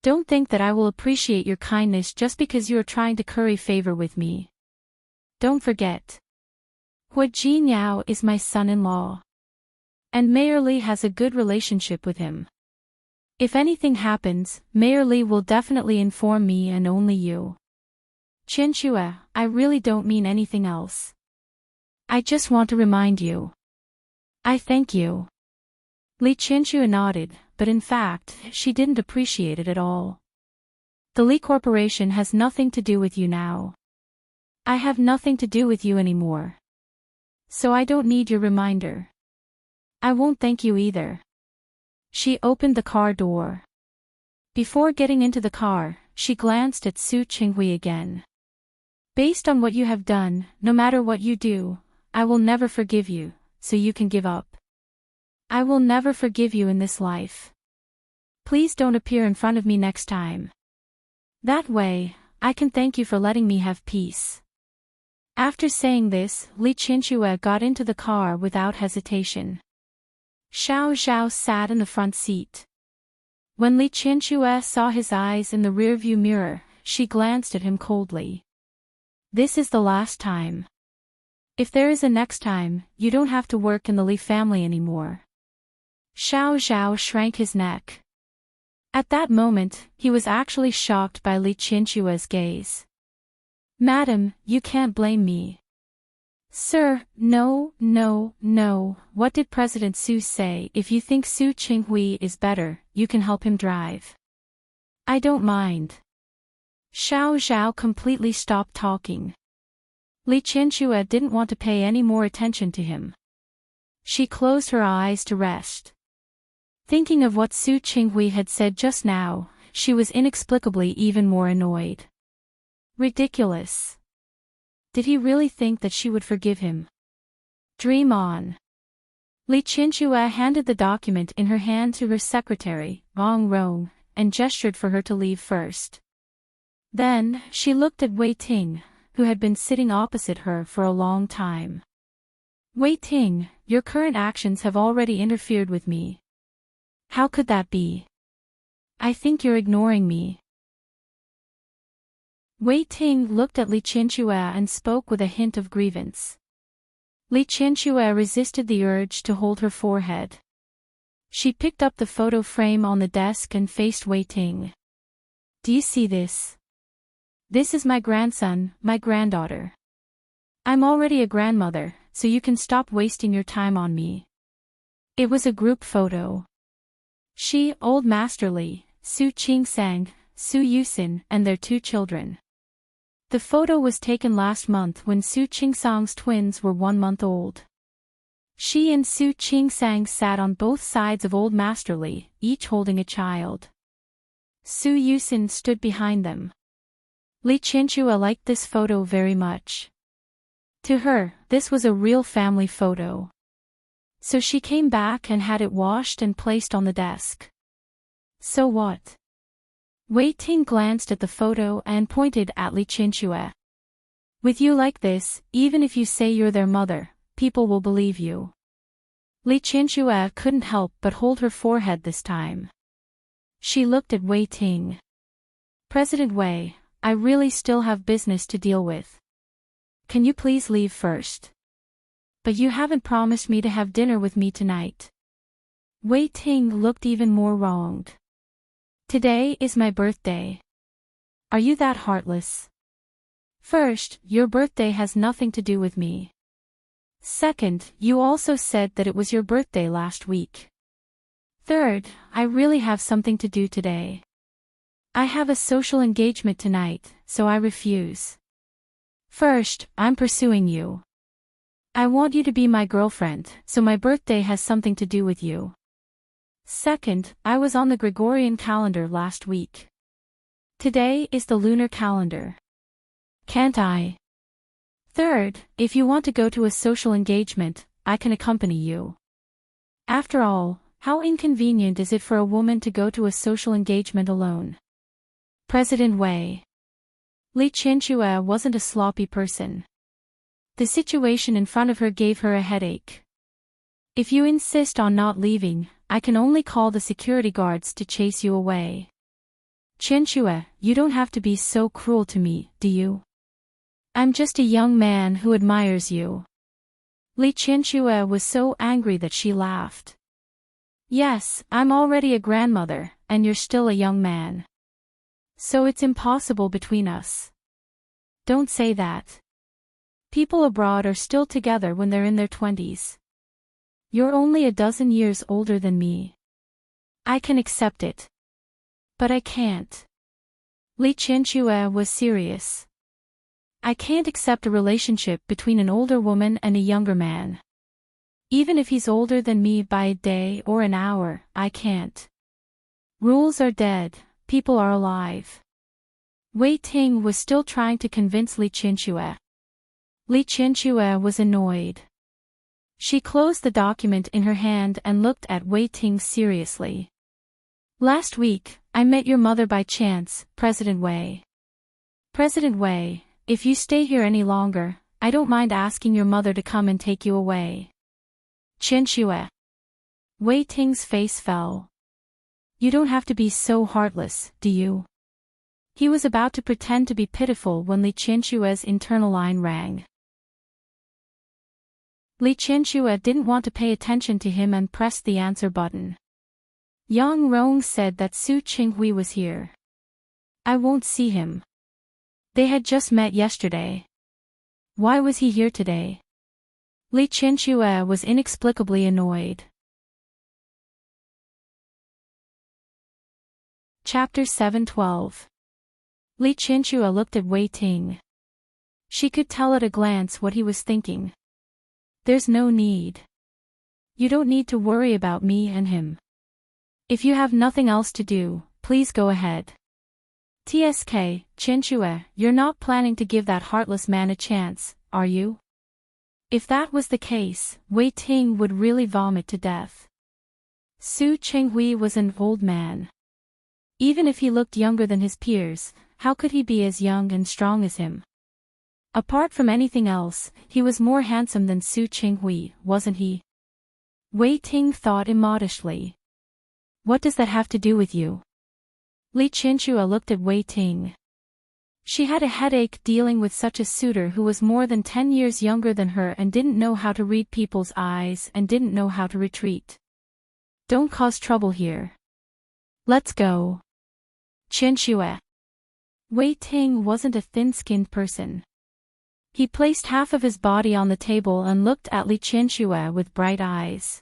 Don't think that I will appreciate your kindness just because you are trying to curry favor with me. Don't forget. Hua Jinyao is my son-in-law. And Mayor Li has a good relationship with him. If anything happens, Mayor Li will definitely inform me and only you. Qianxue, I really don't mean anything else. I just want to remind you. I thank you. Li Qianxue nodded, but in fact, she didn't appreciate it at all. The Li Corporation has nothing to do with you now. I have nothing to do with you anymore. So I don't need your reminder. I won't thank you either. She opened the car door. Before getting into the car, she glanced at Su Qinghui again. Based on what you have done, no matter what you do, I will never forgive you, so you can give up. I will never forgive you in this life. Please don't appear in front of me next time. That way, I can thank you for letting me have peace. After saying this, Li Qianxue got into the car without hesitation. Xiao Zhao sat in the front seat. When Li Qianxue saw his eyes in the rearview mirror, she glanced at him coldly. This is the last time. If there is a next time, you don't have to work in the Li family anymore. Xiao Zhao shrank his neck. At that moment, he was actually shocked by Li Qianxue's gaze. Madam, you can't blame me. Sir, no. What did President Su say? If you think Su Qinghui is better, you can help him drive. I don't mind. Xiao Zhao completely stopped talking. Li Qianxue didn't want to pay any more attention to him. She closed her eyes to rest. Thinking of what Su Qinghui had said just now, she was inexplicably even more annoyed. Ridiculous. Did he really think that she would forgive him? Dream on. Li Qianxue handed the document in her hand to her secretary, Wang Rong, and gestured for her to leave first. Then, she looked at Wei Ting, who had been sitting opposite her for a long time. Wei Ting, your current actions have already interfered with me. How could that be? I think you're ignoring me. Wei Ting looked at Li Qianxue and spoke with a hint of grievance. Li Qianxue resisted the urge to hold her forehead. She picked up the photo frame on the desk and faced Wei Ting. Do you see this? This is my grandson, my granddaughter. I'm already a grandmother, so you can stop wasting your time on me. It was a group photo. She, Old Master Li, Su Qingsang, Su Yusin, and their 2 children. The photo was taken last month when Su Qingsang's twins were 1 month old. She and Su Qingsang sat on both sides of Old Master Li, each holding a child. Su Yusin stood behind them. Li Qianxue liked this photo very much. To her, this was a real family photo. So she came back and had it washed and placed on the desk. So what? Wei Ting glanced at the photo and pointed at Li Qianxue. With you like this, even if you say you're their mother, people will believe you. Li Qianxue couldn't help but hold her forehead this time. She looked at Wei Ting. President Wei, I really still have business to deal with. Can you please leave first? But you haven't promised me to have dinner with me tonight. Wei Ting looked even more wronged. Today is my birthday. Are you that heartless? First, your birthday has nothing to do with me. Second, you also said that it was your birthday last week. Third, I really have something to do today. I have a social engagement tonight, so I refuse. First, I'm pursuing you. I want you to be my girlfriend, so my birthday has something to do with you. Second, I was on the Gregorian calendar last week. Today is the lunar calendar. Can't I? Third, if you want to go to a social engagement, I can accompany you. After all, how inconvenient is it for a woman to go to a social engagement alone? President Wei. Li Qianxue wasn't a sloppy person. The situation in front of her gave her a headache. If you insist on not leaving, I can only call the security guards to chase you away. Qianxue, you don't have to be so cruel to me, do you? I'm just a young man who admires you. Li Qianxue was so angry that she laughed. Yes, I'm already a grandmother, and you're still a young man. So it's impossible between us. Don't say that. People abroad are still together when they're in their 20s. You're only a dozen years older than me. I can accept it. But I can't. Li Qianxue was serious. I can't accept a relationship between an older woman and a younger man. Even if he's older than me by a day or an hour, I can't. Rules are dead, people are alive. Wei Ting was still trying to convince Li Qianxue. Li Qianxue was annoyed. She closed the document in her hand and looked at Wei Ting seriously. Last week, I met your mother by chance, President Wei. President Wei, if you stay here any longer, I don't mind asking your mother to come and take you away. Qianxue. Wei Ting's face fell. You don't have to be so heartless, do you? He was about to pretend to be pitiful when Li Qianxue's internal line rang. Li Qianxue didn't want to pay attention to him and pressed the answer button. Yang Rong said that Su Qinghui was here. I won't see him. They had just met yesterday. Why was he here today? Li Qianxue was inexplicably annoyed. Chapter 7:12. Li Qianxue looked at Wei Ting. She could tell at a glance what he was thinking. There's no need. You don't need to worry about me and him. If you have nothing else to do, please go ahead. TSK, Qianxue, you're not planning to give that heartless man a chance, are you? If that was the case, Wei Ting would really vomit to death. Su Qinghui was an old man. Even if he looked younger than his peers, how could he be as young and strong as him? Apart from anything else, he was more handsome than Su Qinghui, wasn't he? Wei Ting thought immodestly. What does that have to do with you? Li Qianxue looked at Wei Ting. She had a headache dealing with such a suitor who was more than 10 years younger than her and didn't know how to read people's eyes and didn't know how to retreat. Don't cause trouble here. Let's go. Qianxue. Wei Ting wasn't a thin-skinned person. He placed half of his body on the table and looked at Li Qianxue with bright eyes.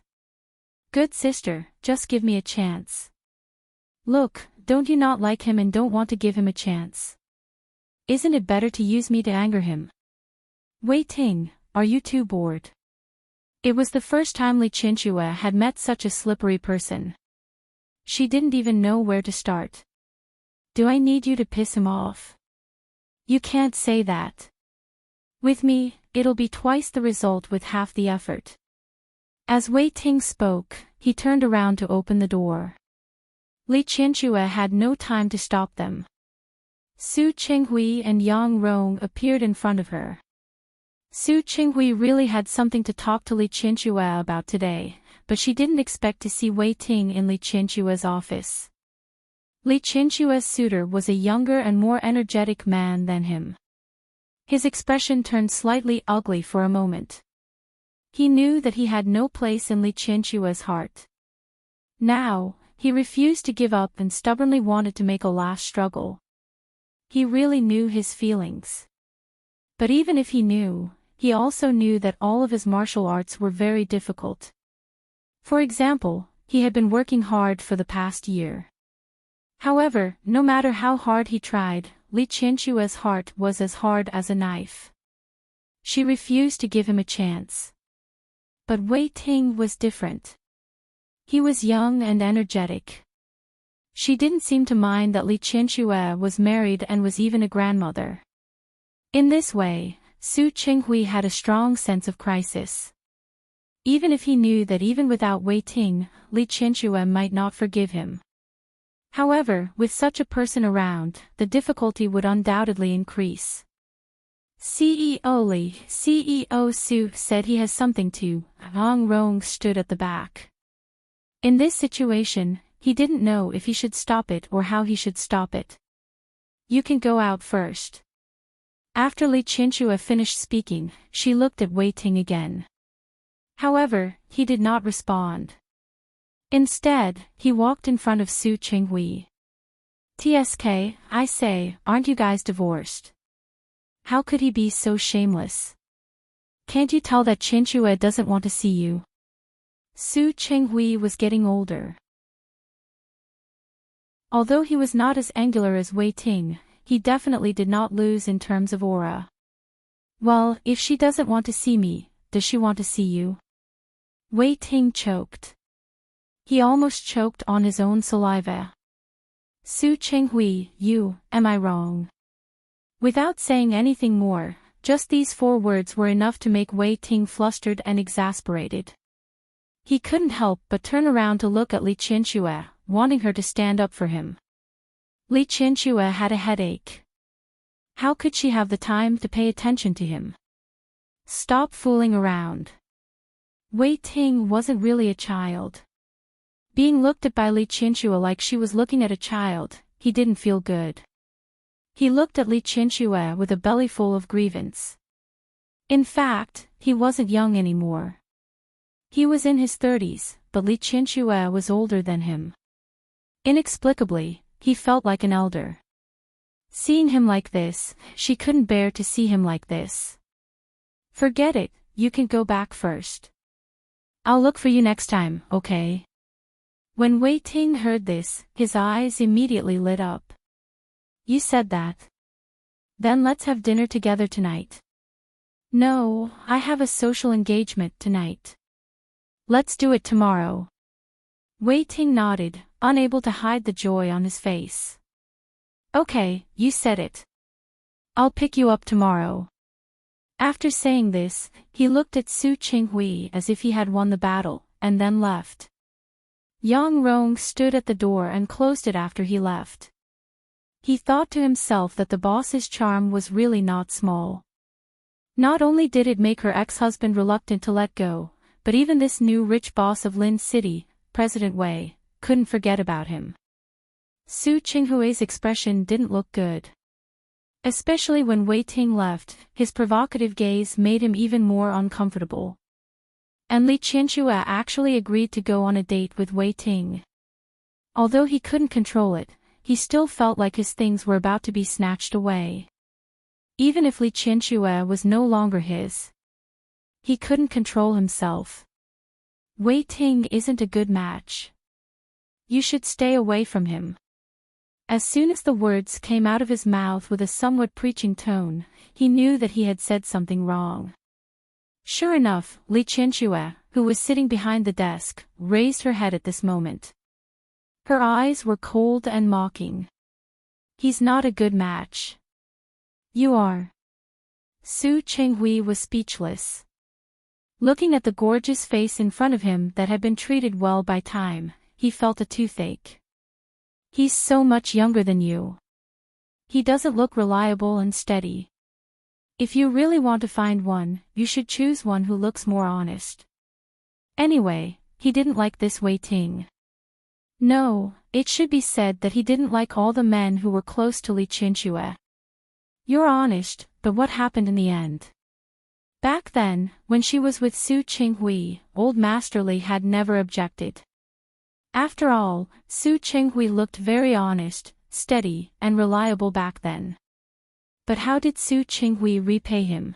Good sister, just give me a chance. Look, don't you not like him and don't want to give him a chance? Isn't it better to use me to anger him? Wei Ting, are you too bored? It was the first time Li Qianxue had met such a slippery person. She didn't even know where to start. Do I need you to piss him off? You can't say that. With me, it'll be twice the result with half the effort. As Wei Ting spoke, he turned around to open the door. Li Qianxue had no time to stop them. Su Qinghui and Yang Rong appeared in front of her. Su Qinghui really had something to talk to Li Qianxue about today, but she didn't expect to see Wei Ting in Li Qianxue's office. Li Qianxue's suitor was a younger and more energetic man than him. His expression turned slightly ugly for a moment. He knew that he had no place in Li Qianxue's heart. Now, he refused to give up and stubbornly wanted to make a last struggle. He really knew his feelings. But even if he knew, he also knew that all of his martial arts were very difficult. For example, he had been working hard for the past year. However, no matter how hard he tried, Li Qianxue's heart was as hard as a knife. She refused to give him a chance. But Wei Ting was different. He was young and energetic. She didn't seem to mind that Li Qianxue was married and was even a grandmother. In this way, Su Qinghui had a strong sense of crisis. Even if he knew that even without Wei Ting, Li Qianxue might not forgive him. However, with such a person around, the difficulty would undoubtedly increase. CEO Li, CEO Su said he has something to. Yang Rong stood at the back. In this situation, he didn't know if he should stop it or how he should stop it. You can go out first. After Li Qianxue finished speaking, she looked at Wei Ting again. However, he did not respond. Instead, he walked in front of Su Qinghui. TSK, I say, aren't you guys divorced? How could he be so shameless? Can't you tell that Qianxue doesn't want to see you? Su Qinghui was getting older. Although he was not as angular as Wei Ting, he definitely did not lose in terms of aura. Well, if she doesn't want to see me, does she want to see you? Wei Ting choked. He almost choked on his own saliva. Su Qinghui, you, am I wrong? Without saying anything more, just these 4 words were enough to make Wei Ting flustered and exasperated. He couldn't help but turn around to look at Li Qianxue, wanting her to stand up for him. Li Qianxue had a headache. How could she have the time to pay attention to him? Stop fooling around. Wei Ting wasn't really a child. Being looked at by Li Qianxue like she was looking at a child, he didn't feel good. He looked at Li Qianxue with a belly full of grievance. In fact, he wasn't young anymore. He was in his 30s, but Li Qianxue was older than him. Inexplicably, he felt like an elder. Seeing him like this, she couldn't bear to see him like this. Forget it, you can go back first. I'll look for you next time, okay? When Wei Ting heard this, his eyes immediately lit up. You said that. Then let's have dinner together tonight. No, I have a social engagement tonight. Let's do it tomorrow. Wei Ting nodded, unable to hide the joy on his face. Okay, you said it. I'll pick you up tomorrow. After saying this, he looked at Su Qinghui as if he had won the battle, and then left. Yang Rong stood at the door and closed it after he left. He thought to himself that the boss's charm was really not small. Not only did it make her ex-husband reluctant to let go, but even this new rich boss of Lin City, President Wei, couldn't forget about him. Su Qinghui's expression didn't look good. Especially when Wei Ting left, his provocative gaze made him even more uncomfortable. And Li Qianxue actually agreed to go on a date with Wei Ting. Although he couldn't control it, he still felt like his things were about to be snatched away. Even if Li Qianxue was no longer his, he couldn't control himself. Wei Ting isn't a good match. You should stay away from him. As soon as the words came out of his mouth with a somewhat preaching tone, he knew that he had said something wrong. Sure enough, Li Qianxue, who was sitting behind the desk, raised her head at this moment. Her eyes were cold and mocking. He's not a good match. You are. Su Chenghui was speechless. Looking at the gorgeous face in front of him that had been treated well by time, he felt a toothache. He's so much younger than you. He doesn't look reliable and steady. If you really want to find one, you should choose one who looks more honest. Anyway, he didn't like this Wei Ting. No, it should be said that he didn't like all the men who were close to Li Qianxue. You're honest, but what happened in the end? Back then, when she was with Su Chenghui, old Master Li had never objected. After all, Su Chenghui looked very honest, steady, and reliable back then. But how did Su Chenghui repay him?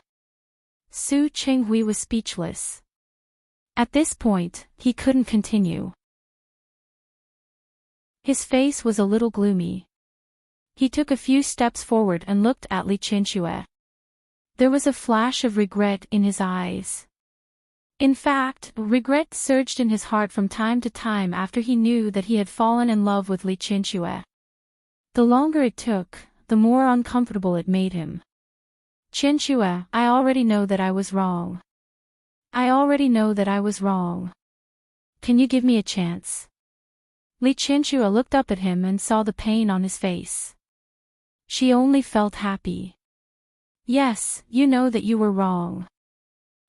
Su Chenghui was speechless. At this point, he couldn't continue. His face was a little gloomy. He took a few steps forward and looked at Li Qianxue. There was a flash of regret in his eyes. In fact, regret surged in his heart from time to time after he knew that he had fallen in love with Li Qianxue. The longer it took, the more uncomfortable it made him. Qianxue, I already know that I was wrong. I already know that I was wrong. Can you give me a chance? Li Qianxue looked up at him and saw the pain on his face. She only felt happy. Yes, you know that you were wrong.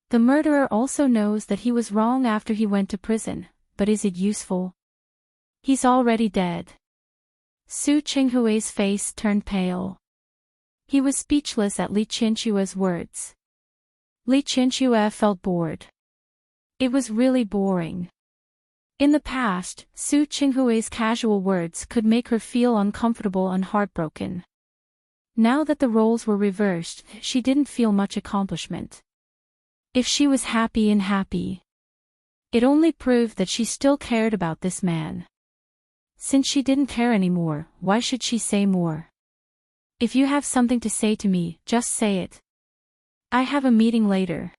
The murderer also knows that he was wrong after he went to prison, but is it useful? He's already dead. Su Chenghui's face turned pale. He was speechless at Li Qianxue's words. Li Qianxue felt bored. It was really boring. In the past, Su Chenghui's casual words could make her feel uncomfortable and heartbroken. Now that the roles were reversed, she didn't feel much accomplishment. If she was happy and happy, it only proved that she still cared about this man. Since she didn't care anymore, why should she say more? If you have something to say to me, just say it. I have a meeting later.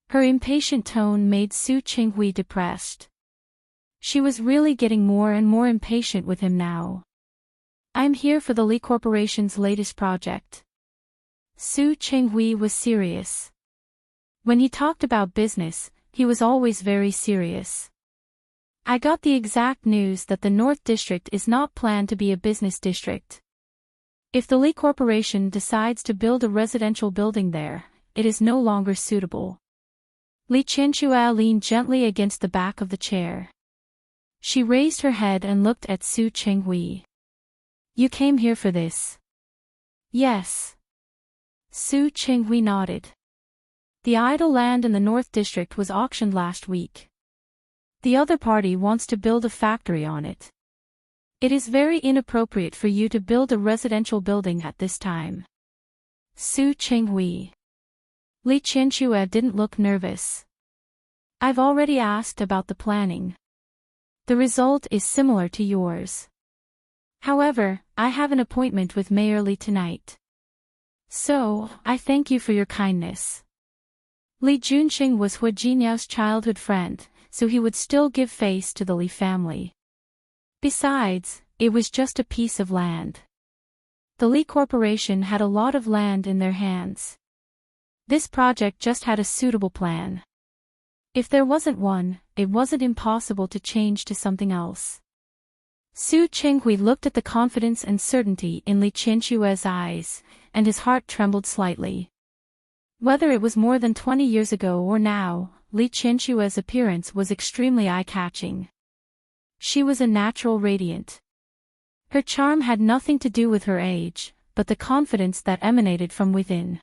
Her impatient tone made Su Chenghui depressed. She was really getting more and more impatient with him now. I'm here for the Li Corporation's latest project. Su Chenghui was serious. When he talked about business, he was always very serious. I got the exact news that the North District is not planned to be a business district. If the Li Corporation decides to build a residential building there, it is no longer suitable. Li Qianxue leaned gently against the back of the chair. She raised her head and looked at Su Chenghui. You came here for this? Yes. Su Chenghui nodded. The idle land in the North District was auctioned last week. The other party wants to build a factory on it. It is very inappropriate for you to build a residential building at this time. Su Chenghui. Li Qianxue didn't look nervous. I've already asked about the planning. The result is similar to yours. However, I have an appointment with Mayor Li tonight. So, I thank you for your kindness. Li Junxing was Hua Jiniao's childhood friend, so he would still give face to the Li family. Besides, it was just a piece of land. The Li Corporation had a lot of land in their hands. This project just had a suitable plan. If there wasn't one, it wasn't impossible to change to something else. Su Chenghui looked at the confidence and certainty in Li Qianxue's eyes, and his heart trembled slightly. Whether it was more than 20 years ago or now, Li Qianxue's appearance was extremely eye-catching. She was a natural radiant. Her charm had nothing to do with her age, but the confidence that emanated from within.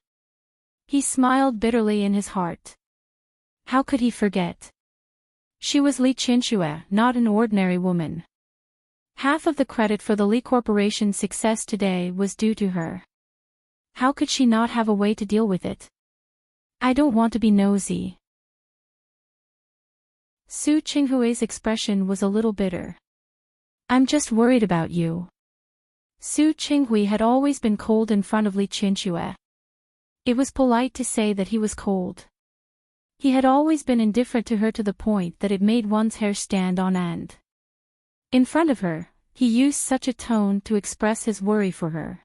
He smiled bitterly in his heart. How could he forget? She was Li Qinxue, not an ordinary woman. Half of the credit for the Li Corporation's success today was due to her. How could she not have a way to deal with it? I don't want to be nosy. Su Qinghui's expression was a little bitter. I'm just worried about you. Su Qinghui had always been cold in front of Li Qinxue. It was polite to say that he was cold. He had always been indifferent to her to the point that it made one's hair stand on end. In front of her, he used such a tone to express his worry for her.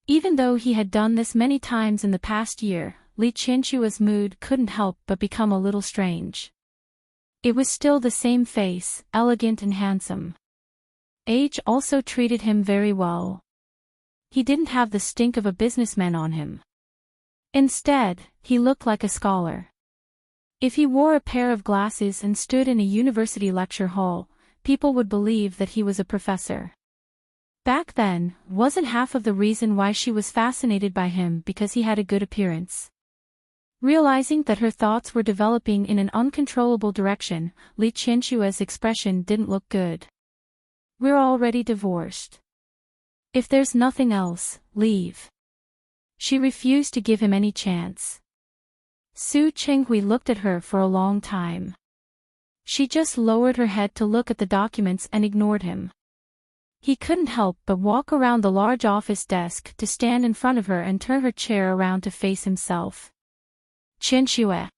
Even though he had done this many times in the past year, Li Qinshua's mood couldn't help but become a little strange. It was still the same face, elegant and handsome. Age also treated him very well. He didn't have the stink of a businessman on him. Instead, he looked like a scholar. If he wore a pair of glasses and stood in a university lecture hall, people would believe that he was a professor. Back then, wasn't half of the reason why she was fascinated by him because he had a good appearance. Realizing that her thoughts were developing in an uncontrollable direction, Li Qinshua's expression didn't look good. We're already divorced. If there's nothing else, leave. She refused to give him any chance. Su Qinghui looked at her for a long time. She just lowered her head to look at the documents and ignored him. He couldn't help but walk around the large office desk to stand in front of her and turn her chair around to face himself. Qinxue.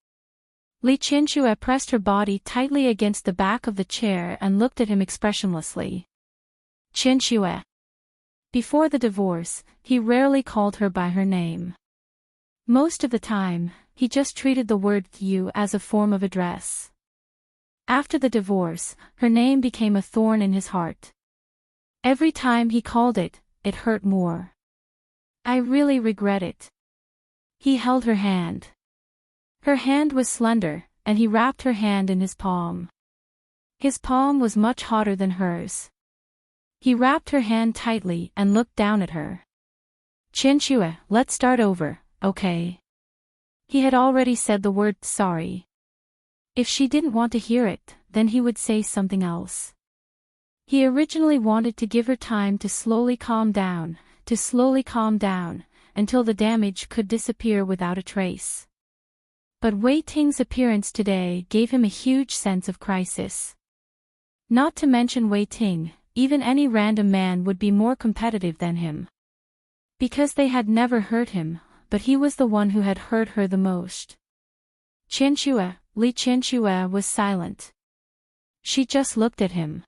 Li Qinxue pressed her body tightly against the back of the chair and looked at him expressionlessly. Qinxue. Before the divorce, he rarely called her by her name. Most of the time, he just treated the word you as a form of address. After the divorce, her name became a thorn in his heart. Every time he called it, it hurt more. I really regret it. He held her hand. Her hand was slender, and he wrapped her hand in his palm. His palm was much hotter than hers. He wrapped her hand tightly and looked down at her. Qinxue, let's start over, okay? He had already said the word sorry. If she didn't want to hear it, then he would say something else. He originally wanted to give her time to slowly calm down, until the damage could disappear without a trace. But Wei Ting's appearance today gave him a huge sense of crisis. Not to mention Wei Ting, even any random man would be more competitive than him. Because they had never hurt him, but he was the one who had hurt her the most. Qinxue, Li Qinxue was silent. She just looked at him.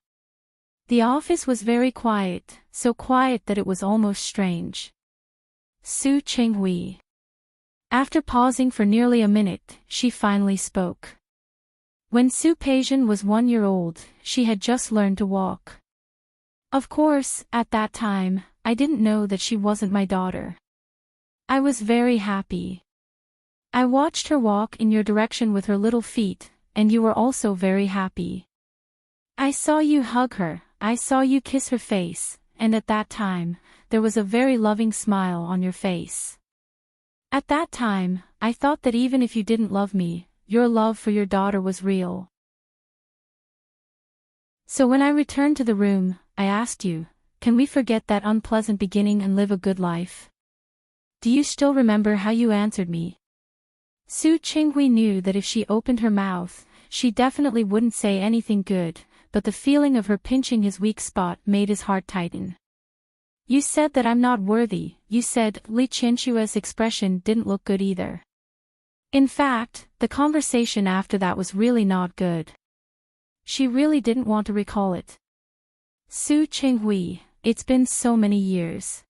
The office was very quiet, so quiet that it was almost strange. Su Qinghui. After pausing for nearly a minute, she finally spoke. When Su Peijian was 1 year old, she had just learned to walk. Of course, at that time, I didn't know that she wasn't my daughter. I was very happy. I watched her walk in your direction with her little feet, and you were also very happy. I saw you hug her, I saw you kiss her face, and at that time, there was a very loving smile on your face. At that time, I thought that even if you didn't love me, your love for your daughter was real. So when I returned to the room, I asked you, can we forget that unpleasant beginning and live a good life? Do you still remember how you answered me? Su Qinghui knew that if she opened her mouth, she definitely wouldn't say anything good, but the feeling of her pinching his weak spot made his heart tighten. You said that I'm not worthy, you said. Li Qinshua's expression didn't look good either. In fact, the conversation after that was really not good. She really didn't want to recall it. Su Qinghui, it's been so many years.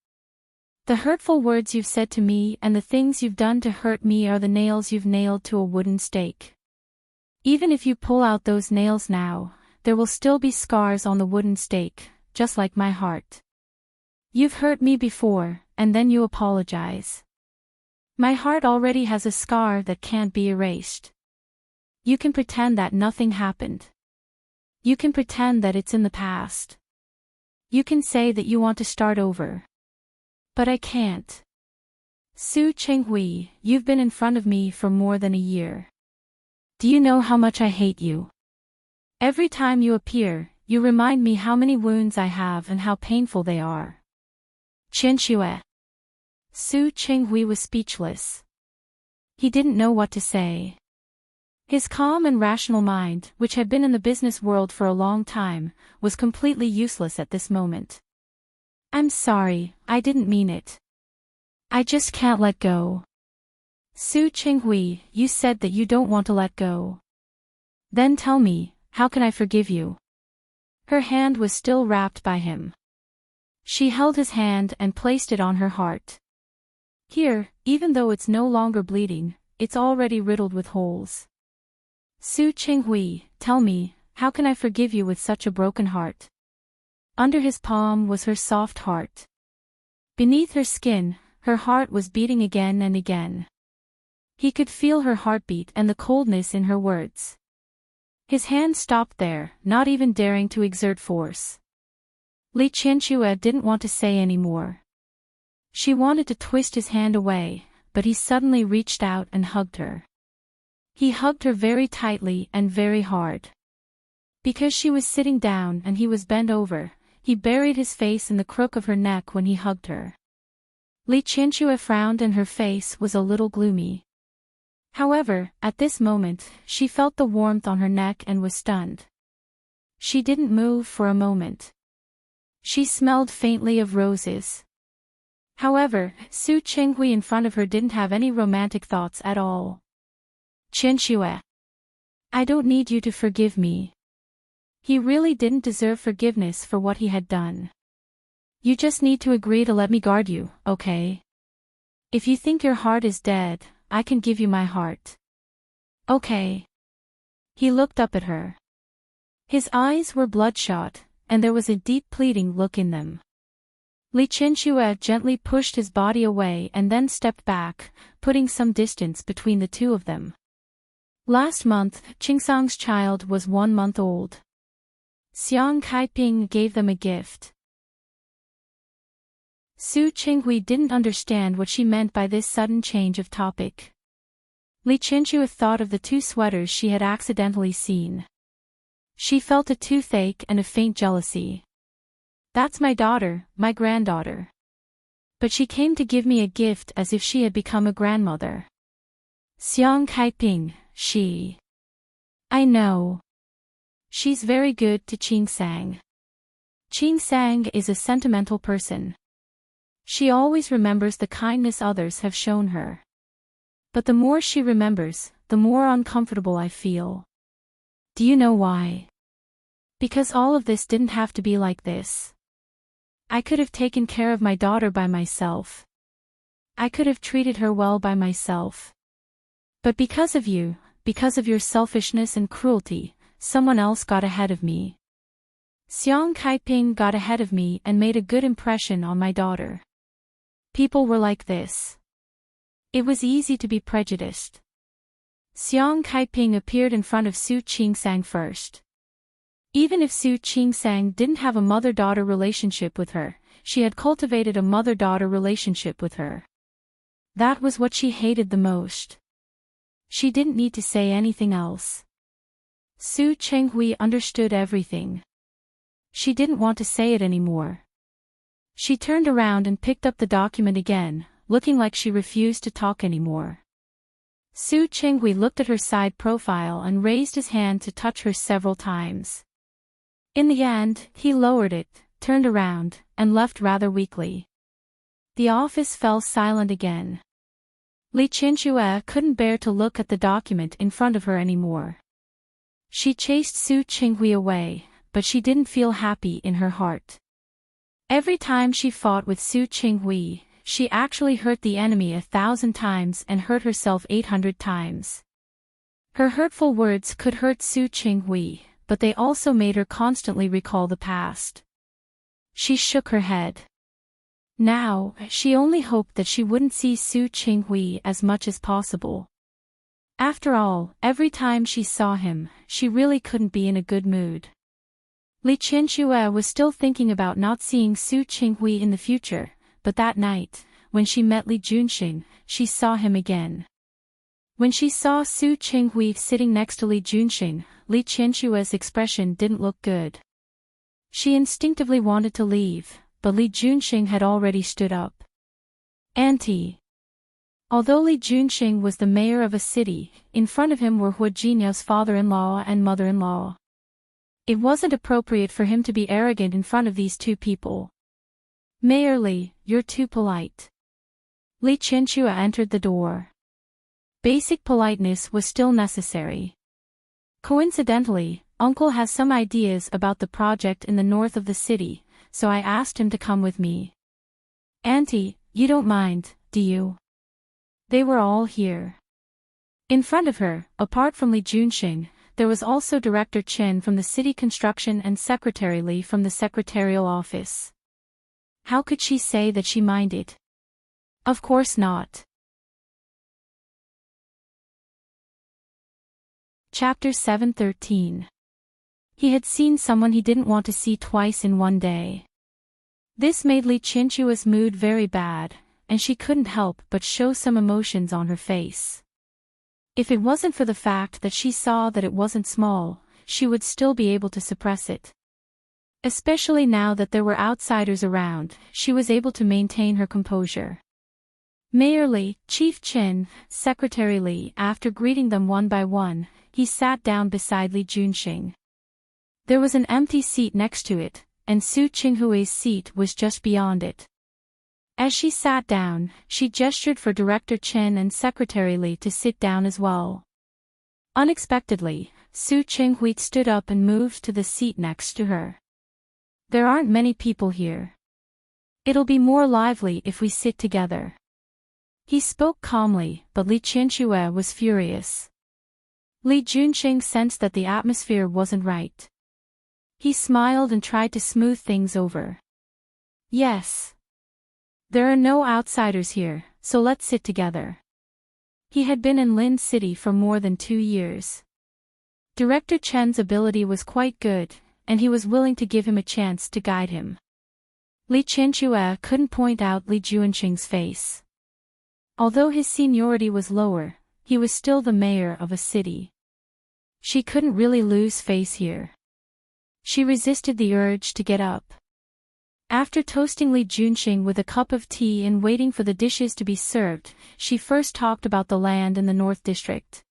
The hurtful words you've said to me and the things you've done to hurt me are the nails you've nailed to a wooden stake. Even if you pull out those nails now, there will still be scars on the wooden stake, just like my heart. You've hurt me before, and then you apologize. My heart already has a scar that can't be erased. You can pretend that nothing happened. You can pretend that it's in the past. You can say that you want to start over. But I can't. Su Chenghui, you've been in front of me for more than a year. Do you know how much I hate you? Every time you appear, you remind me how many wounds I have and how painful they are. Qianxue. Su Chenghui was speechless. He didn't know what to say. His calm and rational mind, which had been in the business world for a long time, was completely useless at this moment. I'm sorry, I didn't mean it. I just can't let go. Su Chenghui, you said that you don't want to let go. Then tell me, how can I forgive you? Her hand was still wrapped by him. She held his hand and placed it on her heart. Here, even though it's no longer bleeding, it's already riddled with holes. Su Chenghui, tell me, how can I forgive you with such a broken heart? Under his palm was her soft heart. Beneath her skin, her heart was beating again and again. He could feel her heartbeat and the coldness in her words. His hand stopped there, not even daring to exert force. Li Qianxue didn't want to say any more. She wanted to twist his hand away, but he suddenly reached out and hugged her. He hugged her very tightly and very hard. Because she was sitting down and he was bent over, he buried his face in the crook of her neck when he hugged her. Li Qianxue frowned and her face was a little gloomy. However, at this moment, she felt the warmth on her neck and was stunned. She didn't move for a moment. She smelled faintly of roses. However, Su Chenghui in front of her didn't have any romantic thoughts at all. Qianxue. I don't need you to forgive me. He really didn't deserve forgiveness for what he had done. You just need to agree to let me guard you, okay? If you think your heart is dead, I can give you my heart. Okay. He looked up at her. His eyes were bloodshot, and there was a deep pleading look in them. Li Qianxue gently pushed his body away and then stepped back, putting some distance between the two of them. Last month, Qingsang's child was 1 month old. Xiang Kaiping gave them a gift. Su Chenghui didn't understand what she meant by this sudden change of topic. Li Qianxue thought of the 2 sweaters she had accidentally seen. She felt a toothache and a faint jealousy. That's my daughter, my granddaughter. But she came to give me a gift as if she had become a grandmother. Xiang Kaiping, she. I know. She's very good to Qingsang. Qingsang is a sentimental person. She always remembers the kindness others have shown her. But the more she remembers, the more uncomfortable I feel. Do you know why? Because all of this didn't have to be like this. I could have taken care of my daughter by myself. I could have treated her well by myself. But because of you, because of your selfishness and cruelty, someone else got ahead of me. Xiang Kaiping got ahead of me and made a good impression on my daughter. People were like this. It was easy to be prejudiced. Xiang Kaiping appeared in front of Su Qingsang first. Even if Su Qingsang didn't have a mother-daughter relationship with her, she had cultivated a mother-daughter relationship with her. That was what she hated the most. She didn't need to say anything else. Su Chenghui understood everything. She didn't want to say it anymore. She turned around and picked up the document again, looking like she refused to talk anymore. Su Chenghui looked at her side profile and raised his hand to touch her several times. In the end, he lowered it, turned around, and left rather weakly. The office fell silent again. Li Qianxue couldn't bear to look at the document in front of her anymore. She chased Su Chenghui away, but she didn't feel happy in her heart. Every time she fought with Su Chenghui, she actually hurt the enemy 1,000 times and hurt herself 800 times. Her hurtful words could hurt Su Chenghui, but they also made her constantly recall the past. She shook her head. Now, she only hoped that she wouldn't see Su Chenghui as much as possible. After all, every time she saw him, she really couldn't be in a good mood. Li Qianxue was still thinking about not seeing Su Chenghui in the future, but that night, when she met Li Junxing, she saw him again. When she saw Su Qinghui sitting next to Li Junxing, Li Qianxue's expression didn't look good. She instinctively wanted to leave, but Li Junxing had already stood up. Auntie. Although Li Junxing was the mayor of a city, in front of him were Hu Jinyao's father-in-law and mother-in-law. It wasn't appropriate for him to be arrogant in front of these two people. Mayor Li, you're too polite. Li Qianxue entered the door. Basic politeness was still necessary. Coincidentally, Uncle has some ideas about the project in the north of the city, so I asked him to come with me. Auntie, you don't mind, do you? They were all here. In front of her, apart from Li Junxing, there was also Director Chen from the City Construction and Secretary Li from the Secretarial Office. How could she say that she minded? Of course not. Chapter 7:13. He had seen someone he didn't want to see twice in one day. This made Li Qianxue's mood very bad, and she couldn't help but show some emotions on her face. If it wasn't for the fact that she saw that it wasn't small, she would still be able to suppress it. Especially now that there were outsiders around, she was able to maintain her composure. Mayor Li, Chief Chen, Secretary Li. After greeting them one by one, he sat down beside Li Junxing. There was an empty seat next to it, and Su Qinghui's seat was just beyond it. As she sat down, she gestured for Director Chen and Secretary Li to sit down as well. Unexpectedly, Su Qinghui stood up and moved to the seat next to her. There aren't many people here. It'll be more lively if we sit together. He spoke calmly, but Li Qianxue was furious. Li Junxing sensed that the atmosphere wasn't right. He smiled and tried to smooth things over. Yes. There are no outsiders here, so let's sit together. He had been in Lin City for more than 2 years. Director Chen's ability was quite good, and he was willing to give him a chance to guide him. Li Qianxue couldn't point out Li Junxing's face. Although his seniority was lower, he was still the mayor of a city. She couldn't really lose face here. She resisted the urge to get up. After toasting Li Junxing with a cup of tea and waiting for the dishes to be served, she first talked about the land in the North District.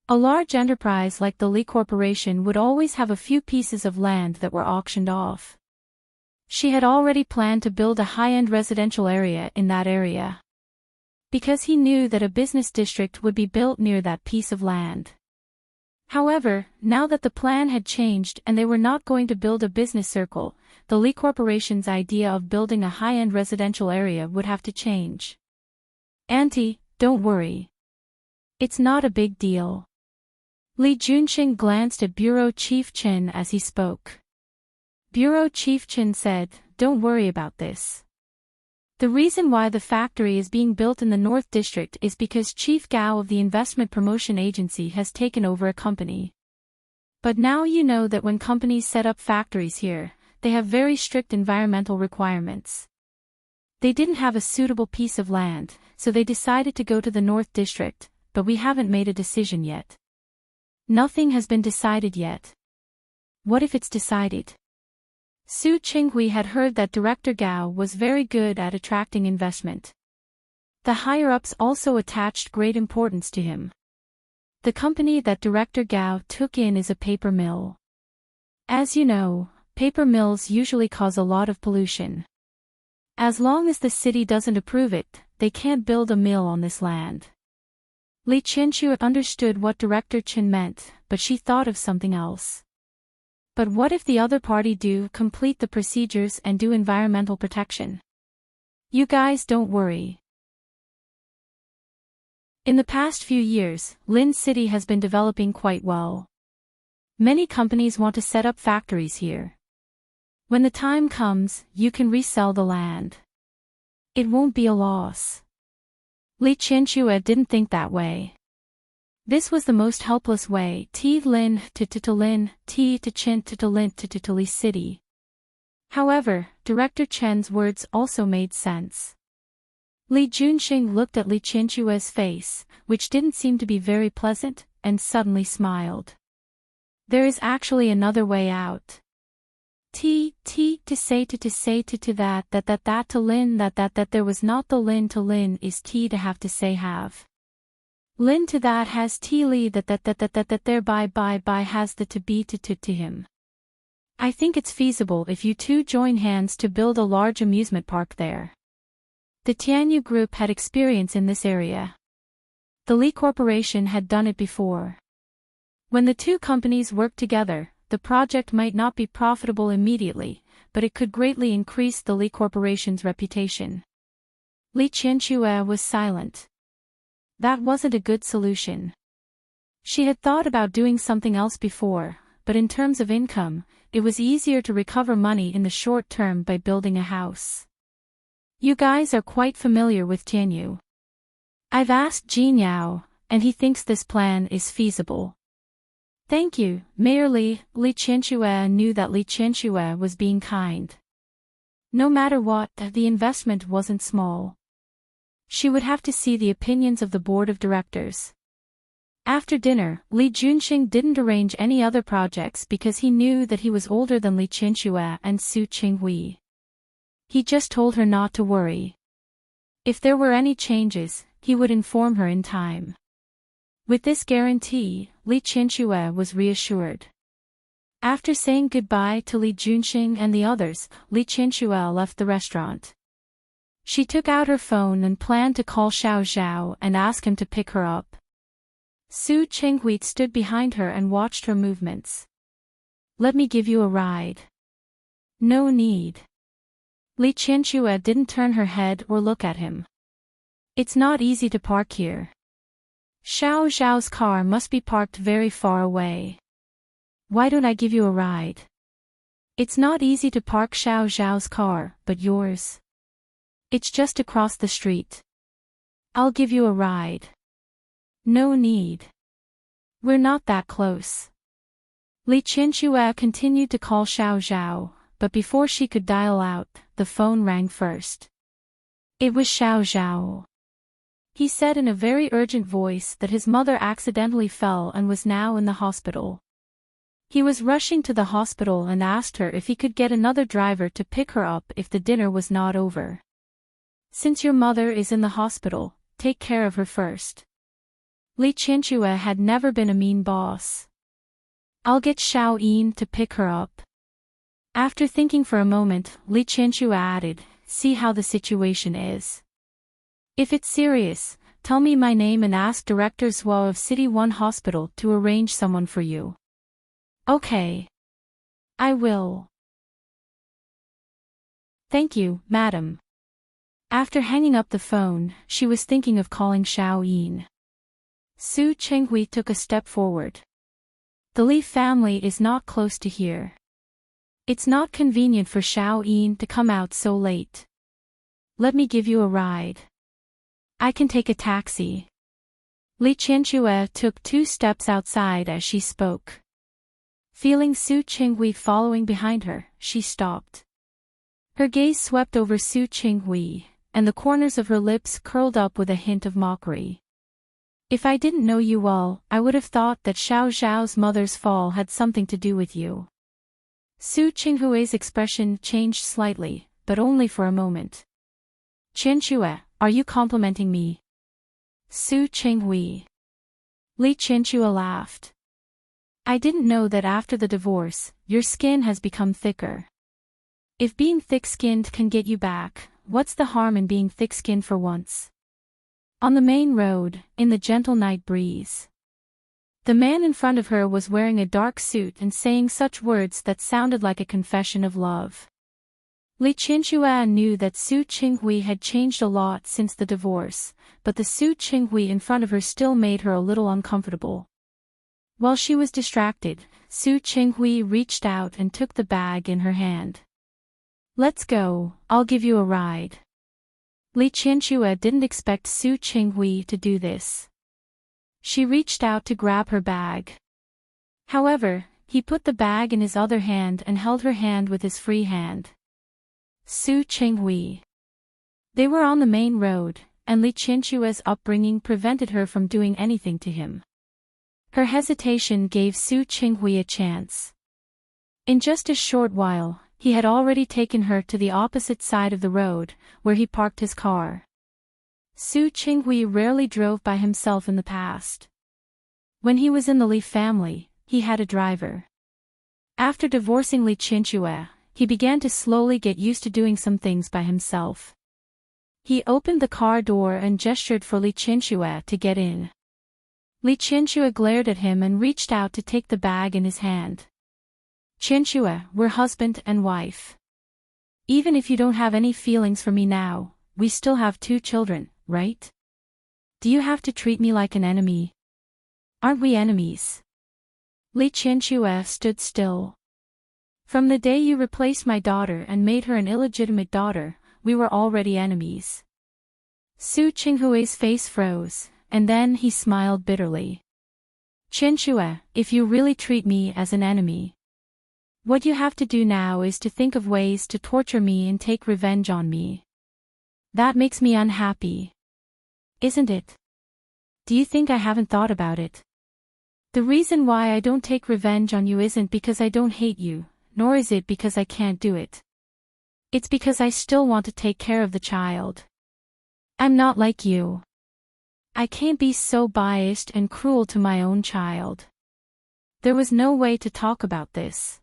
A large enterprise like the Li Corporation would always have a few pieces of land that were auctioned off. She had already planned to build a high-end residential area in that area, because he knew that a business district would be built near that piece of land. However, now that the plan had changed and they were not going to build a business circle, the Li Corporation's idea of building a high-end residential area would have to change. Auntie, don't worry. It's not a big deal. Li Junxing glanced at Bureau Chief Chen as he spoke. Bureau Chief Chen said, "Don't worry about this. The reason why the factory is being built in the North District is because Chief Gao of the Investment Promotion Agency has taken over a company. But now you know that when companies set up factories here, they have very strict environmental requirements. They didn't have a suitable piece of land, so they decided to go to the North District, but we haven't made a decision yet." Nothing has been decided yet. What if it's decided? Su Qinghui had heard that Director Gao was very good at attracting investment. The higher-ups also attached great importance to him. The company that Director Gao took in is a paper mill. As you know, paper mills usually cause a lot of pollution. As long as the city doesn't approve it, they can't build a mill on this land. Li Qianxue understood what Director Chen meant, but she thought of something else. But what if the other party do complete the procedures and do environmental protection? You guys don't worry. In the past few years, Lin City has been developing quite well. Many companies want to set up factories here. When the time comes, you can resell the land. It won't be a loss. Li Qianxue didn't think that way. This was the most helpless way, T Lin to Lin, T to Chin to Lin to Li City. However, Director Chen's words also made sense. Li Junxing looked at Li Qianchue's face, which didn't seem to be very pleasant, and suddenly smiled. There is actually another way out. To say to that to Lin that there was not the Lin to Lin is to have to say have. Lin to that has li that thereby by has the to be to him. I think it's feasible if you two join hands to build a large amusement park there. The Tianyu Group had experience in this area. The Li Corporation had done it before. When the two companies worked together, the project might not be profitable immediately, but it could greatly increase the Li Corporation's reputation. Li Qianchue was silent. That wasn't a good solution. She had thought about doing something else before, but in terms of income, it was easier to recover money in the short term by building a house. You guys are quite familiar with Tianyu. I've asked Jin Yao, and he thinks this plan is feasible. Thank you, Mayor Li. Li Qianchue knew that Li Qianchue was being kind. No matter what, the investment wasn't small. She would have to see the opinions of the board of directors. After dinner, Li Junxing didn't arrange any other projects because he knew that he was older than Li Qianchue and Su Qinghui. He just told her not to worry. If there were any changes, he would inform her in time. With this guarantee, Li Qianchue was reassured. After saying goodbye to Li Junxing and the others, Li Qianchue left the restaurant. She took out her phone and planned to call Xiao Zhao and ask him to pick her up. Su Qinghui stood behind her and watched her movements. Let me give you a ride. No need. Li Qianchue didn't turn her head or look at him. It's not easy to park here. Xiao Zhao's car must be parked very far away. Why don't I give you a ride? It's not easy to park Xiao Zhao's car, but yours. It's just across the street. I'll give you a ride. No need. We're not that close. Li Qianchue continued to call Xiao Zhao, but before she could dial out, the phone rang first. It was Xiao Zhao. He said in a very urgent voice that his mother accidentally fell and was now in the hospital. He was rushing to the hospital and asked her if he could get another driver to pick her up if the dinner was not over. Since your mother is in the hospital, take care of her first. Li Qianchue had never been a mean boss. I'll get Xiao Yin to pick her up. After thinking for a moment, Li Qianchue added, see how the situation is. If it's serious, tell me my name and ask Director Zhuo of City 1 Hospital to arrange someone for you. Okay. I will. Thank you, madam. After hanging up the phone, she was thinking of calling Xiao Yin. Su Qinghui took a step forward. The Li family is not close to here. It's not convenient for Xiao Yin to come out so late. Let me give you a ride. I can take a taxi. Li Qianchue took 2 steps outside as she spoke. Feeling Su Qinghui following behind her, she stopped. Her gaze swept over Su Qinghui, and the corners of her lips curled up with a hint of mockery. If I didn't know you well, I would have thought that Xiao Zhao's mother's fall had something to do with you. Su Qinghui's expression changed slightly, but only for a moment. Qianchue, are you complimenting me? Su Qinghui. Li Qianchue laughed. I didn't know that after the divorce, your skin has become thicker. If being thick-skinned can get you back, what's the harm in being thick-skinned for once? On the main road, in the gentle night breeze. The man in front of her was wearing a dark suit and saying such words that sounded like a confession of love. Li Qianchue knew that Su Qinghui had changed a lot since the divorce, but the Su Qinghui in front of her still made her a little uncomfortable. While she was distracted, Su Qinghui reached out and took the bag in her hand. Let's go, I'll give you a ride. Li Qianchue didn't expect Su Qinghui to do this. She reached out to grab her bag. However, he put the bag in his other hand and held her hand with his free hand. Su Qinghui. They were on the main road, and Li Qianxue's upbringing prevented her from doing anything to him. Her hesitation gave Su Qinghui a chance. In just a short while, he had already taken her to the opposite side of the road, where he parked his car. Su Qinghui rarely drove by himself in the past. When he was in the Li family, he had a driver. After divorcing Li Qianxue, he began to slowly get used to doing some things by himself. He opened the car door and gestured for Li Qianxue to get in. Li Qianxue glared at him and reached out to take the bag in his hand. Qianxue, we're husband and wife. Even if you don't have any feelings for me now, we still have 2 children, right? Do you have to treat me like an enemy? Aren't we enemies? Li Qianxue stood still. From the day you replaced my daughter and made her an illegitimate daughter, we were already enemies. Su Qinghui's face froze, and then he smiled bitterly. Qianxue, if you really treat me as an enemy, what you have to do now is to think of ways to torture me and take revenge on me. That makes me unhappy. Isn't it? Do you think I haven't thought about it? The reason why I don't take revenge on you isn't because I don't hate you, nor is it because I can't do it. It's because I still want to take care of the child. I'm not like you. I can't be so biased and cruel to my own child. There was no way to talk about this.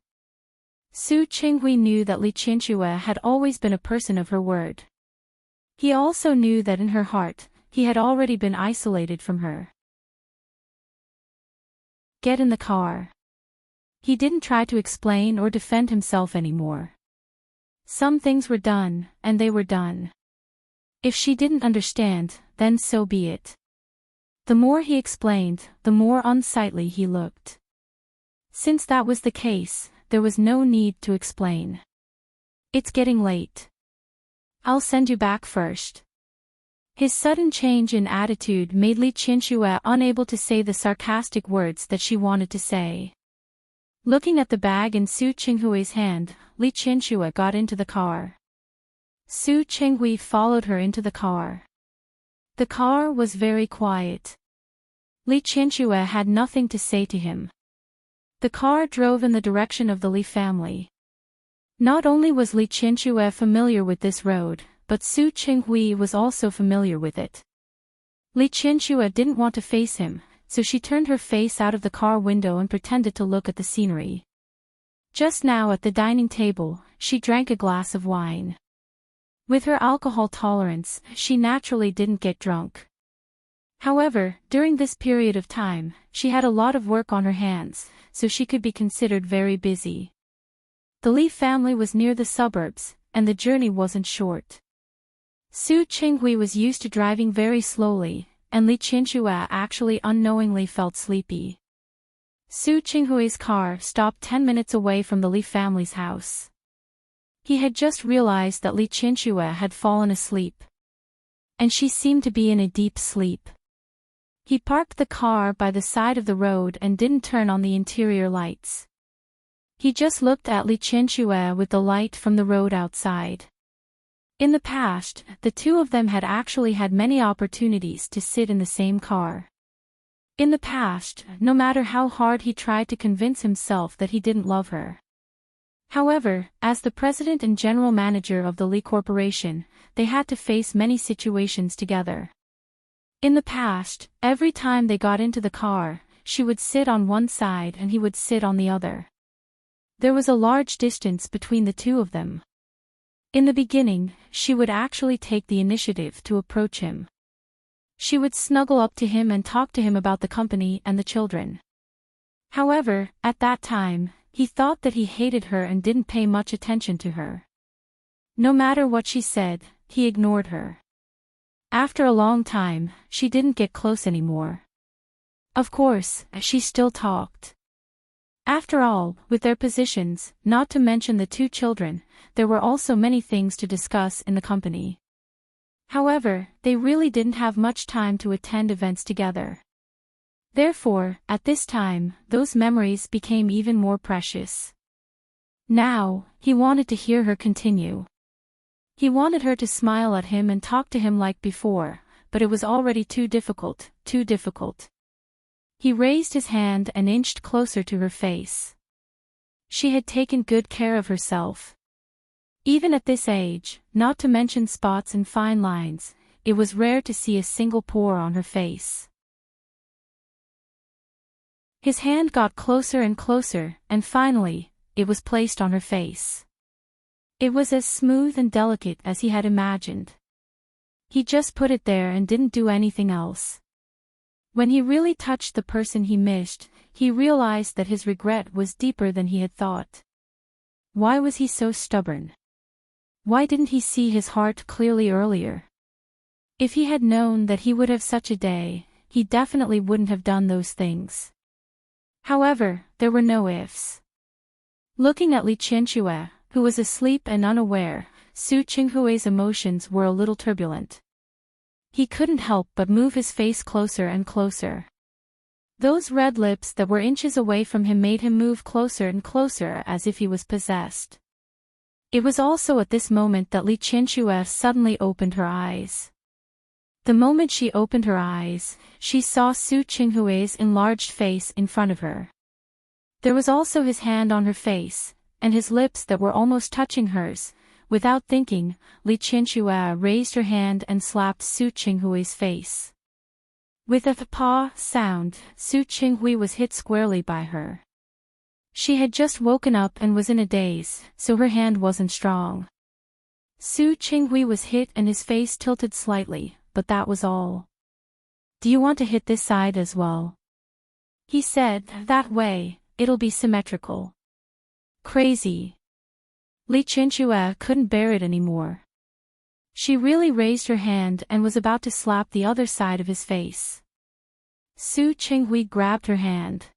Su Qinghui knew that Li Qianxue had always been a person of her word. He also knew that in her heart, he had already been isolated from her. Get in the car. He didn't try to explain or defend himself anymore. Some things were done, and they were done. If she didn't understand, then so be it. The more he explained, the more unsightly he looked. Since that was the case, there was no need to explain. It's getting late. I'll send you back first. His sudden change in attitude made Li Qianxue unable to say the sarcastic words that she wanted to say. Looking at the bag in Su Qinghui's hand, Li Qianxue got into the car. Su Qinghui followed her into the car. The car was very quiet. Li Qianxue had nothing to say to him. The car drove in the direction of the Li family. Not only was Li Qianxue familiar with this road, but Su Qinghui was also familiar with it. Li Qianxue didn't want to face him, so she turned her face out of the car window and pretended to look at the scenery. Just now at the dining table, she drank a glass of wine. With her alcohol tolerance, she naturally didn't get drunk. However, during this period of time, she had a lot of work on her hands, so she could be considered very busy. The Li family was near the suburbs, and the journey wasn't short. Su Qinghui was used to driving very slowly, and Li Qianxue actually unknowingly felt sleepy. Su Qinghui's car stopped 10 minutes away from the Li family's house. He had just realized that Li Qianxue had fallen asleep. And she seemed to be in a deep sleep. He parked the car by the side of the road and didn't turn on the interior lights. He just looked at Li Qianxue with the light from the road outside. In the past, the two of them had actually had many opportunities to sit in the same car. In the past, no matter how hard he tried to convince himself that he didn't love her. However, as the president and general manager of the Li Corporation, they had to face many situations together. In the past, every time they got into the car, she would sit on one side and he would sit on the other. There was a large distance between the two of them. In the beginning, she would actually take the initiative to approach him. She would snuggle up to him and talk to him about the company and the children. However, at that time, he thought that he hated her and didn't pay much attention to her. No matter what she said, he ignored her. After a long time, she didn't get close anymore. Of course, she still talked. After all, with their positions, not to mention the two children, there were also many things to discuss in the company. However, they really didn't have much time to attend events together. Therefore, at this time, those memories became even more precious. Now, he wanted to hear her continue. He wanted her to smile at him and talk to him like before, but it was already too difficult, too difficult. He raised his hand and inched closer to her face. She had taken good care of herself. Even at this age, not to mention spots and fine lines, it was rare to see a single pore on her face. His hand got closer and closer, and finally, it was placed on her face. It was as smooth and delicate as he had imagined. He just put it there and didn't do anything else. When he really touched the person he missed, he realized that his regret was deeper than he had thought. Why was he so stubborn? Why didn't he see his heart clearly earlier? If he had known that he would have such a day, he definitely wouldn't have done those things. However, there were no ifs. Looking at Li Qianxue, who was asleep and unaware, Su Qinghui's emotions were a little turbulent. He couldn't help but move his face closer and closer. Those red lips that were inches away from him made him move closer and closer as if he was possessed. It was also at this moment that Li Qianxue suddenly opened her eyes. The moment she opened her eyes, she saw Su Qinghui's enlarged face in front of her. There was also his hand on her face, and his lips that were almost touching hers. Without thinking, Li Qianxue raised her hand and slapped Su Qinghui's face. With a "pa" sound, Su Qinghui was hit squarely by her. She had just woken up and was in a daze, so her hand wasn't strong. Su Qinghui was hit and his face tilted slightly, but that was all. "Do you want to hit this side as well?" he said. "That way, it'll be symmetrical." Crazy. Li Qianxue couldn't bear it anymore. She really raised her hand and was about to slap the other side of his face. Su Qinghui grabbed her hand.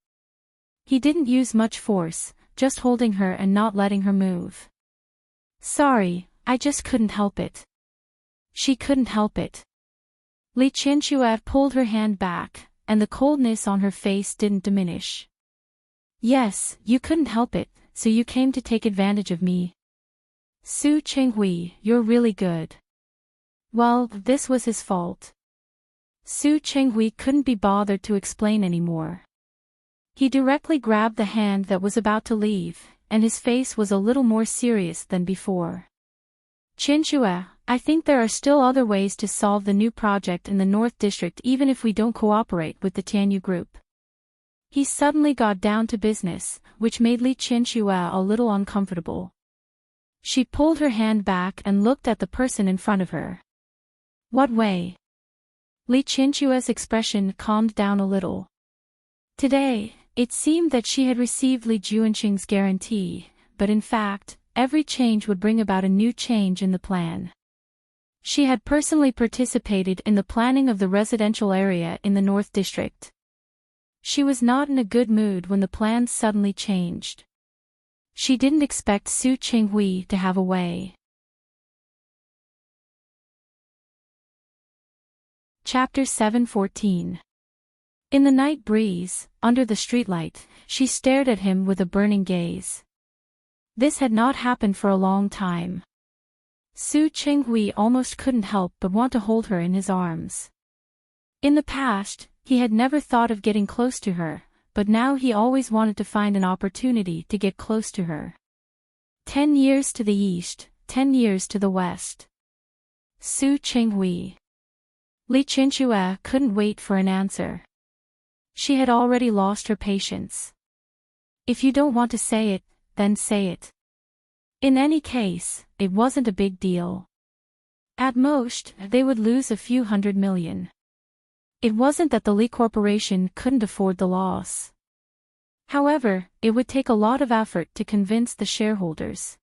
He didn't use much force, just holding her and not letting her move. "Sorry, I just couldn't help it." She couldn't help it. Li Qianxue pulled her hand back, and the coldness on her face didn't diminish. "Yes, you couldn't help it, so you came to take advantage of me. Su Qinghui, you're really good." Well, this was his fault. Su Qinghui couldn't be bothered to explain anymore. He directly grabbed the hand that was about to leave, and his face was a little more serious than before. "Qianxue, I think there are still other ways to solve the new project in the North District even if we don't cooperate with the Tianyu group." He suddenly got down to business, which made Li Qianxue a little uncomfortable. She pulled her hand back and looked at the person in front of her. "What way?" Li Qianxue's expression calmed down a little. Today, it seemed that she had received Li Juanqing's guarantee, but in fact, every change would bring about a new change in the plan. She had personally participated in the planning of the residential area in the North District. She was not in a good mood when the plans suddenly changed. She didn't expect Su Qinghui to have a way. Chapter 7:14. In the night breeze, under the streetlight, she stared at him with a burning gaze. This had not happened for a long time. Su Qinghui almost couldn't help but want to hold her in his arms. In the past, he had never thought of getting close to her, but now he always wanted to find an opportunity to get close to her. 10 years to the east, 10 years to the west. Su Qinghui. Li Qianxue couldn't wait for an answer. She had already lost her patience. If you don't want to say it, then say it. In any case, it wasn't a big deal. At most, they would lose a few $100 million. It wasn't that the Li Corporation couldn't afford the loss. However, it would take a lot of effort to convince the shareholders.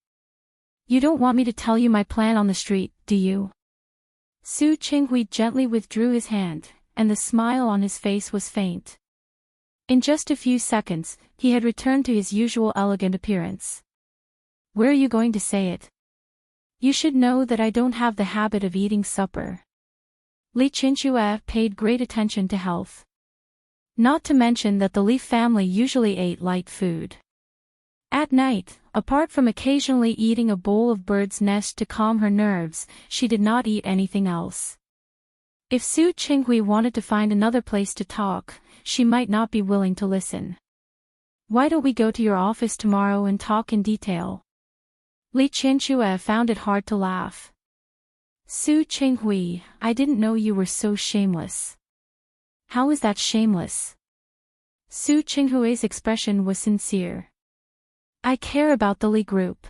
"You don't want me to tell you my plan on the street, do you?" Su Qinghui gently withdrew his hand, and the smile on his face was faint. In just a few seconds, he had returned to his usual elegant appearance. "Where are you going to say it? You should know that I don't have the habit of eating supper." Li Qianxue paid great attention to health. Not to mention that the Li family usually ate light food. At night, apart from occasionally eating a bowl of bird's nest to calm her nerves, she did not eat anything else. If Su Qinghui wanted to find another place to talk, she might not be willing to listen. Why don't we go to your office tomorrow and talk in detail? Li Qianxue found it hard to laugh. Su Qinghui, I didn't know you were so shameless. How is that shameless? Su Qinghui's expression was sincere. I care about the Li Group.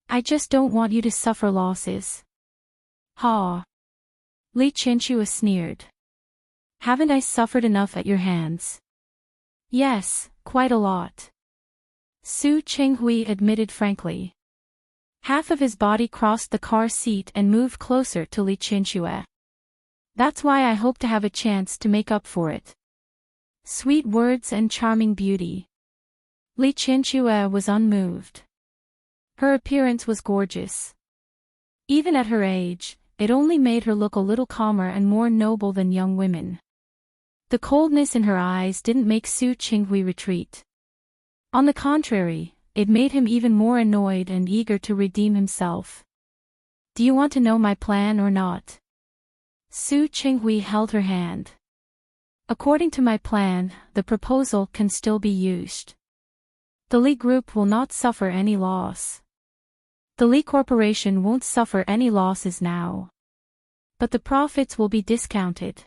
I just don't want you to suffer losses. Ha! Li Qianxue sneered. Haven't I suffered enough at your hands? Yes, quite a lot. Su Qinghui admitted frankly. Half of his body crossed the car seat and moved closer to Li Qianxue. That's why I hope to have a chance to make up for it. Sweet words and charming beauty. Li Qianxue was unmoved. Her appearance was gorgeous. Even at her age, it only made her look a little calmer and more noble than young women. The coldness in her eyes didn't make Su Qinghui retreat. On the contrary, it made him even more annoyed and eager to redeem himself. Do you want to know my plan or not? Su Qinghui held her hand. According to my plan, the proposal can still be used. The Li Group will not suffer any loss. The Li Corporation won't suffer any losses now. But the profits will be discounted.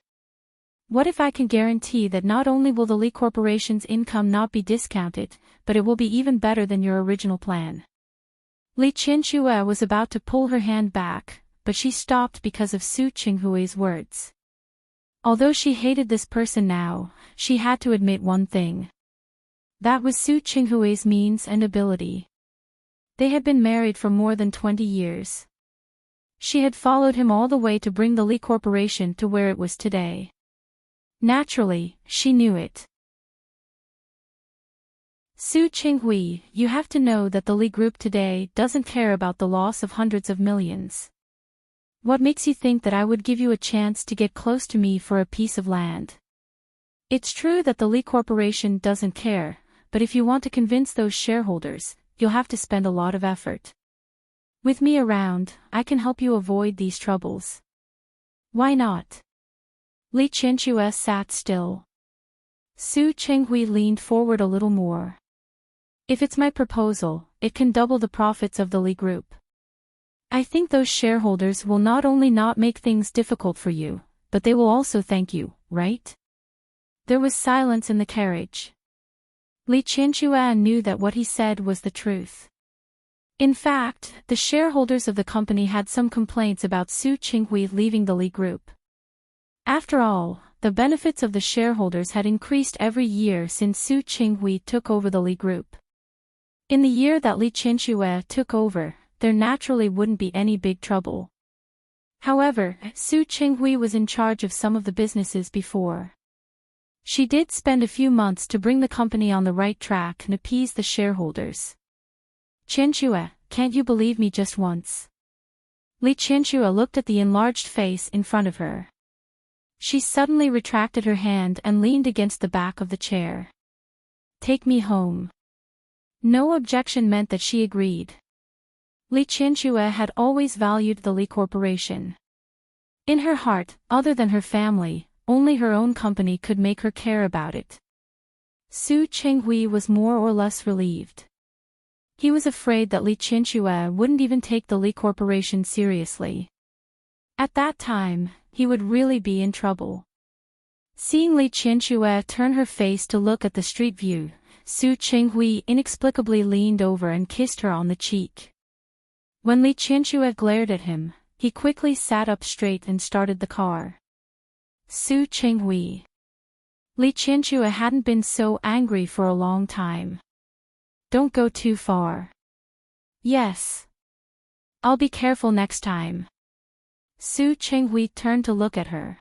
What if I can guarantee that not only will the Li Corporation's income not be discounted, but it will be even better than your original plan? Li Qianxue was about to pull her hand back, but she stopped because of Su Qinghui's words. Although she hated this person now, she had to admit one thing. That was Su Qinghui's means and ability. They had been married for more than 20 years. She had followed him all the way to bring the Li Corporation to where it was today. Naturally, she knew it. Su Qinghui, you have to know that the Li Group today doesn't care about the loss of hundreds of millions. What makes you think that I would give you a chance to get close to me for a piece of land? It's true that the Li Corporation doesn't care, but if you want to convince those shareholders, you'll have to spend a lot of effort. With me around, I can help you avoid these troubles. Why not? Li Qianxue sat still. Su Qinghui leaned forward a little more. If it's my proposal, it can double the profits of the Li Group. I think those shareholders will not only not make things difficult for you, but they will also thank you, right? There was silence in the carriage. Li Qianxue knew that what he said was the truth. In fact, the shareholders of the company had some complaints about Su Qinghui leaving the Li Group. After all, the benefits of the shareholders had increased every year since Su Qinghui took over the Li Group. In the year that Li Qianxue took over, there naturally wouldn't be any big trouble. However, Su Qinghui was in charge of some of the businesses before. She did spend a few months to bring the company on the right track and appease the shareholders. Qianxue, can't you believe me just once? Li Qianxue looked at the enlarged face in front of her. She suddenly retracted her hand and leaned against the back of the chair. Take me home. No objection meant that she agreed. Li Qianxue had always valued the Li Corporation. In her heart, other than her family, only her own company could make her care about it. Su Qinghui was more or less relieved. He was afraid that Li Qianxue wouldn't even take the Li Corporation seriously. At that time, he would really be in trouble. Seeing Li Qianxue turn her face to look at the street view, Su Qinghui inexplicably leaned over and kissed her on the cheek. When Li Qianxue glared at him, he quickly sat up straight and started the car. Su Qinghui. Li Qianxue hadn't been so angry for a long time. Don't go too far. Yes. I'll be careful next time. Su Qinghui turned to look at her.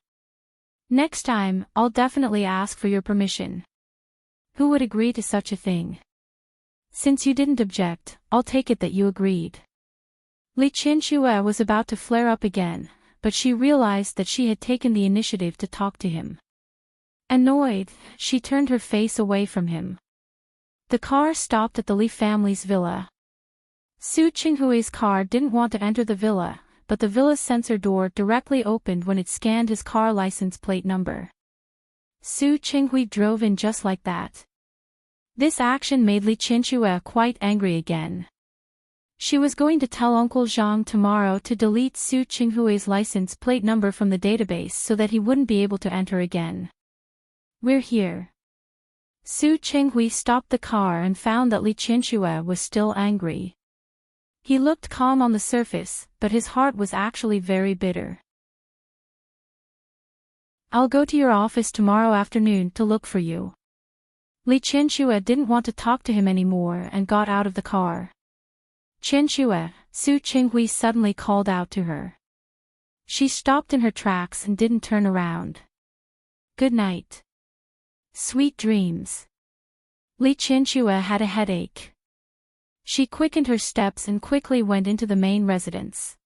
Next time, I'll definitely ask for your permission. Who would agree to such a thing? Since you didn't object, I'll take it that you agreed. Li Qianxue was about to flare up again, but she realized that she had taken the initiative to talk to him. Annoyed, she turned her face away from him. The car stopped at the Li family's villa. Su Qinghui's car didn't want to enter the villa, but the villa's sensor door directly opened when it scanned his car license plate number. Su Qinghui drove in just like that. This action made Li Qianxue quite angry again. She was going to tell Uncle Zhang tomorrow to delete Su Qinghui's license plate number from the database so that he wouldn't be able to enter again. "We're here." Su Qinghui stopped the car and found that Li Qianxue was still angry. He looked calm on the surface, but his heart was actually very bitter. "I'll go to your office tomorrow afternoon to look for you." Li Qianxue didn't want to talk to him anymore and got out of the car. "Qianxue," Su Qinghui suddenly called out to her. She stopped in her tracks and didn't turn around. "Good night. Sweet dreams." Li Qianxue had a headache. She quickened her steps and quickly went into the main residence.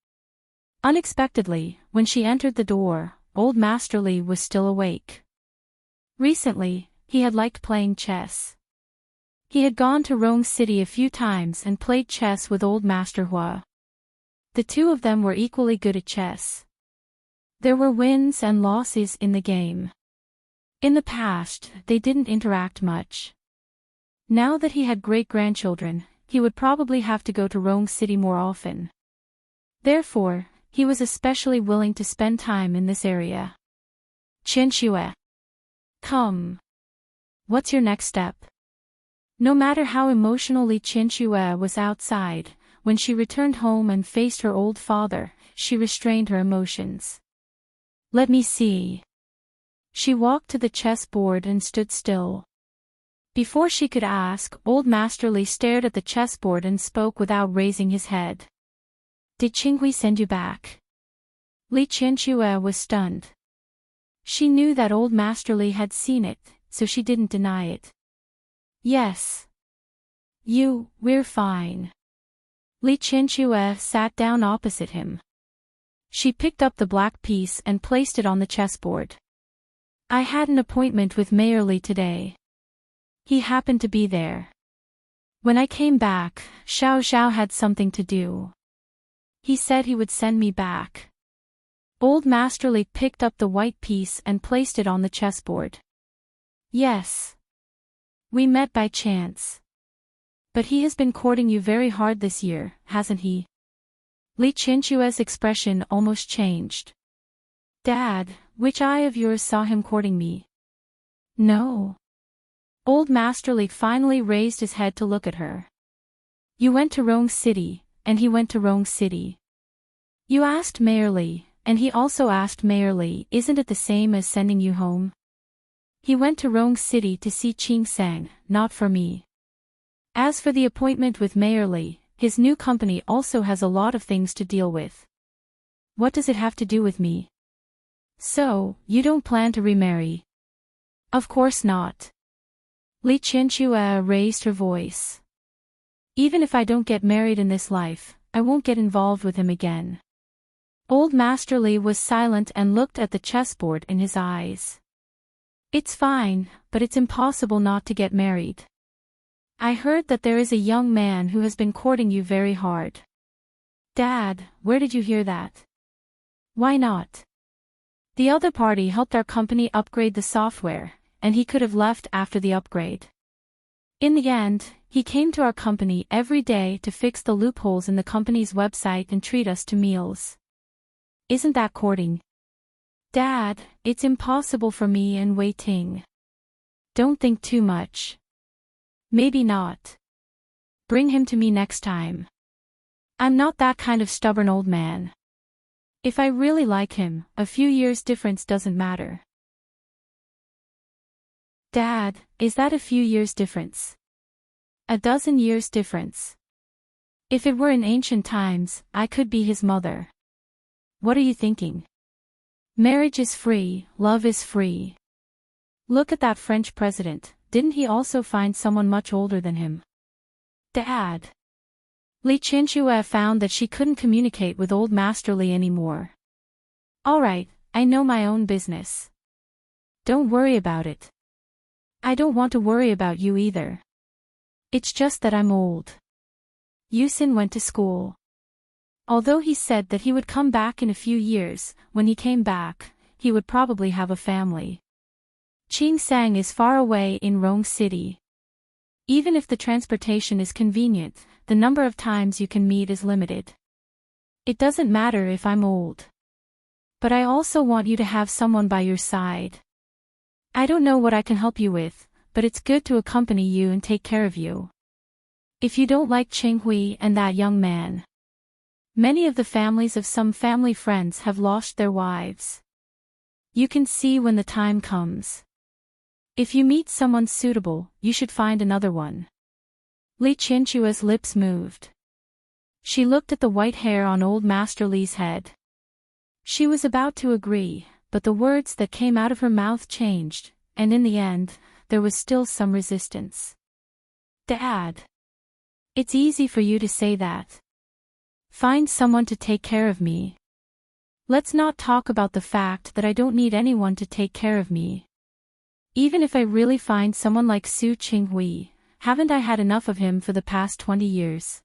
Unexpectedly, when she entered the door, old Master Li was still awake. Recently, he had liked playing chess. He had gone to Rong City a few times and played chess with old Master Hua. The two of them were equally good at chess. There were wins and losses in the game. In the past, they didn't interact much. Now that he had great-grandchildren, he would probably have to go to Rong City more often. Therefore, he was especially willing to spend time in this area. "Qianxue. Come. What's your next step?" No matter how emotional Li Qianxue was outside, when she returned home and faced her old father, she restrained her emotions. "Let me see." She walked to the chessboard and stood still. Before she could ask, old Master Li stared at the chessboard and spoke without raising his head. "Did Qinghui send you back?" Li Qianxue was stunned. She knew that old Master Li had seen it, so she didn't deny it. "Yes. We're fine." Li Qianxue sat down opposite him. She picked up the black piece and placed it on the chessboard. "I had an appointment with Mayor Li today. He happened to be there. When I came back, Xiao Xiao had something to do. He said he would send me back." Old Master Li picked up the white piece and placed it on the chessboard. "Yes. We met by chance. But he has been courting you very hard this year, hasn't he?" Li Qianxue's expression almost changed. "Dad, which eye of yours saw him courting me?" "No." Old Master Li finally raised his head to look at her. "You went to Rong City, and he went to Rong City. You asked Mayor Li, and he also asked Mayor Li. Isn't it the same as sending you home? He went to Rong City to see Qing Sang, not for me. As for the appointment with Mayor Li, his new company also has a lot of things to deal with. What does it have to do with me?" "So, you don't plan to remarry?" "Of course not." Li Qianxue raised her voice. "Even if I don't get married in this life, I won't get involved with him again." Old Master Li was silent and looked at the chessboard in his eyes. "It's fine, but it's impossible not to get married. I heard that there is a young man who has been courting you very hard." "Dad, where did you hear that?" "Why not? The other party helped our company upgrade the software, and he could have left after the upgrade. In the end, he came to our company every day to fix the loopholes in the company's website and treat us to meals. Isn't that courting?" "Dad, it's impossible for me and Wei Ting." "Don't think too much." "Maybe not. Bring him to me next time. I'm not that kind of stubborn old man. If I really like him, a few years difference doesn't matter." "Dad, is that a few years difference?" "A dozen years difference. If it were in ancient times, I could be his mother." "What are you thinking? Marriage is free, love is free. Look at that French president, didn't he also find someone much older than him?" "Dad." Li Qianxue found that she couldn't communicate with old Master Li anymore. "All right, I know my own business. Don't worry about it. I don't want to worry about you either." It's just that I'm old. Yusin went to school. Although he said that he would come back in a few years, when he came back, he would probably have a family. Chingsang is far away in Rong City. Even if the transportation is convenient, the number of times you can meet is limited. It doesn't matter if I'm old. But I also want you to have someone by your side. I don't know what I can help you with, but it's good to accompany you and take care of you. If you don't like Qinghui and that young man. Many of the families of some family friends have lost their wives. You can see when the time comes. If you meet someone suitable, you should find another one. Li Qianchua's lips moved. She looked at the white hair on old Master Li's head. She was about to agree, but the words that came out of her mouth changed, and in the end, there was still some resistance. Dad. It's easy for you to say that. Find someone to take care of me. Let's not talk about the fact that I don't need anyone to take care of me. Even if I really find someone like Su Qinghui, haven't I had enough of him for the past 20 years?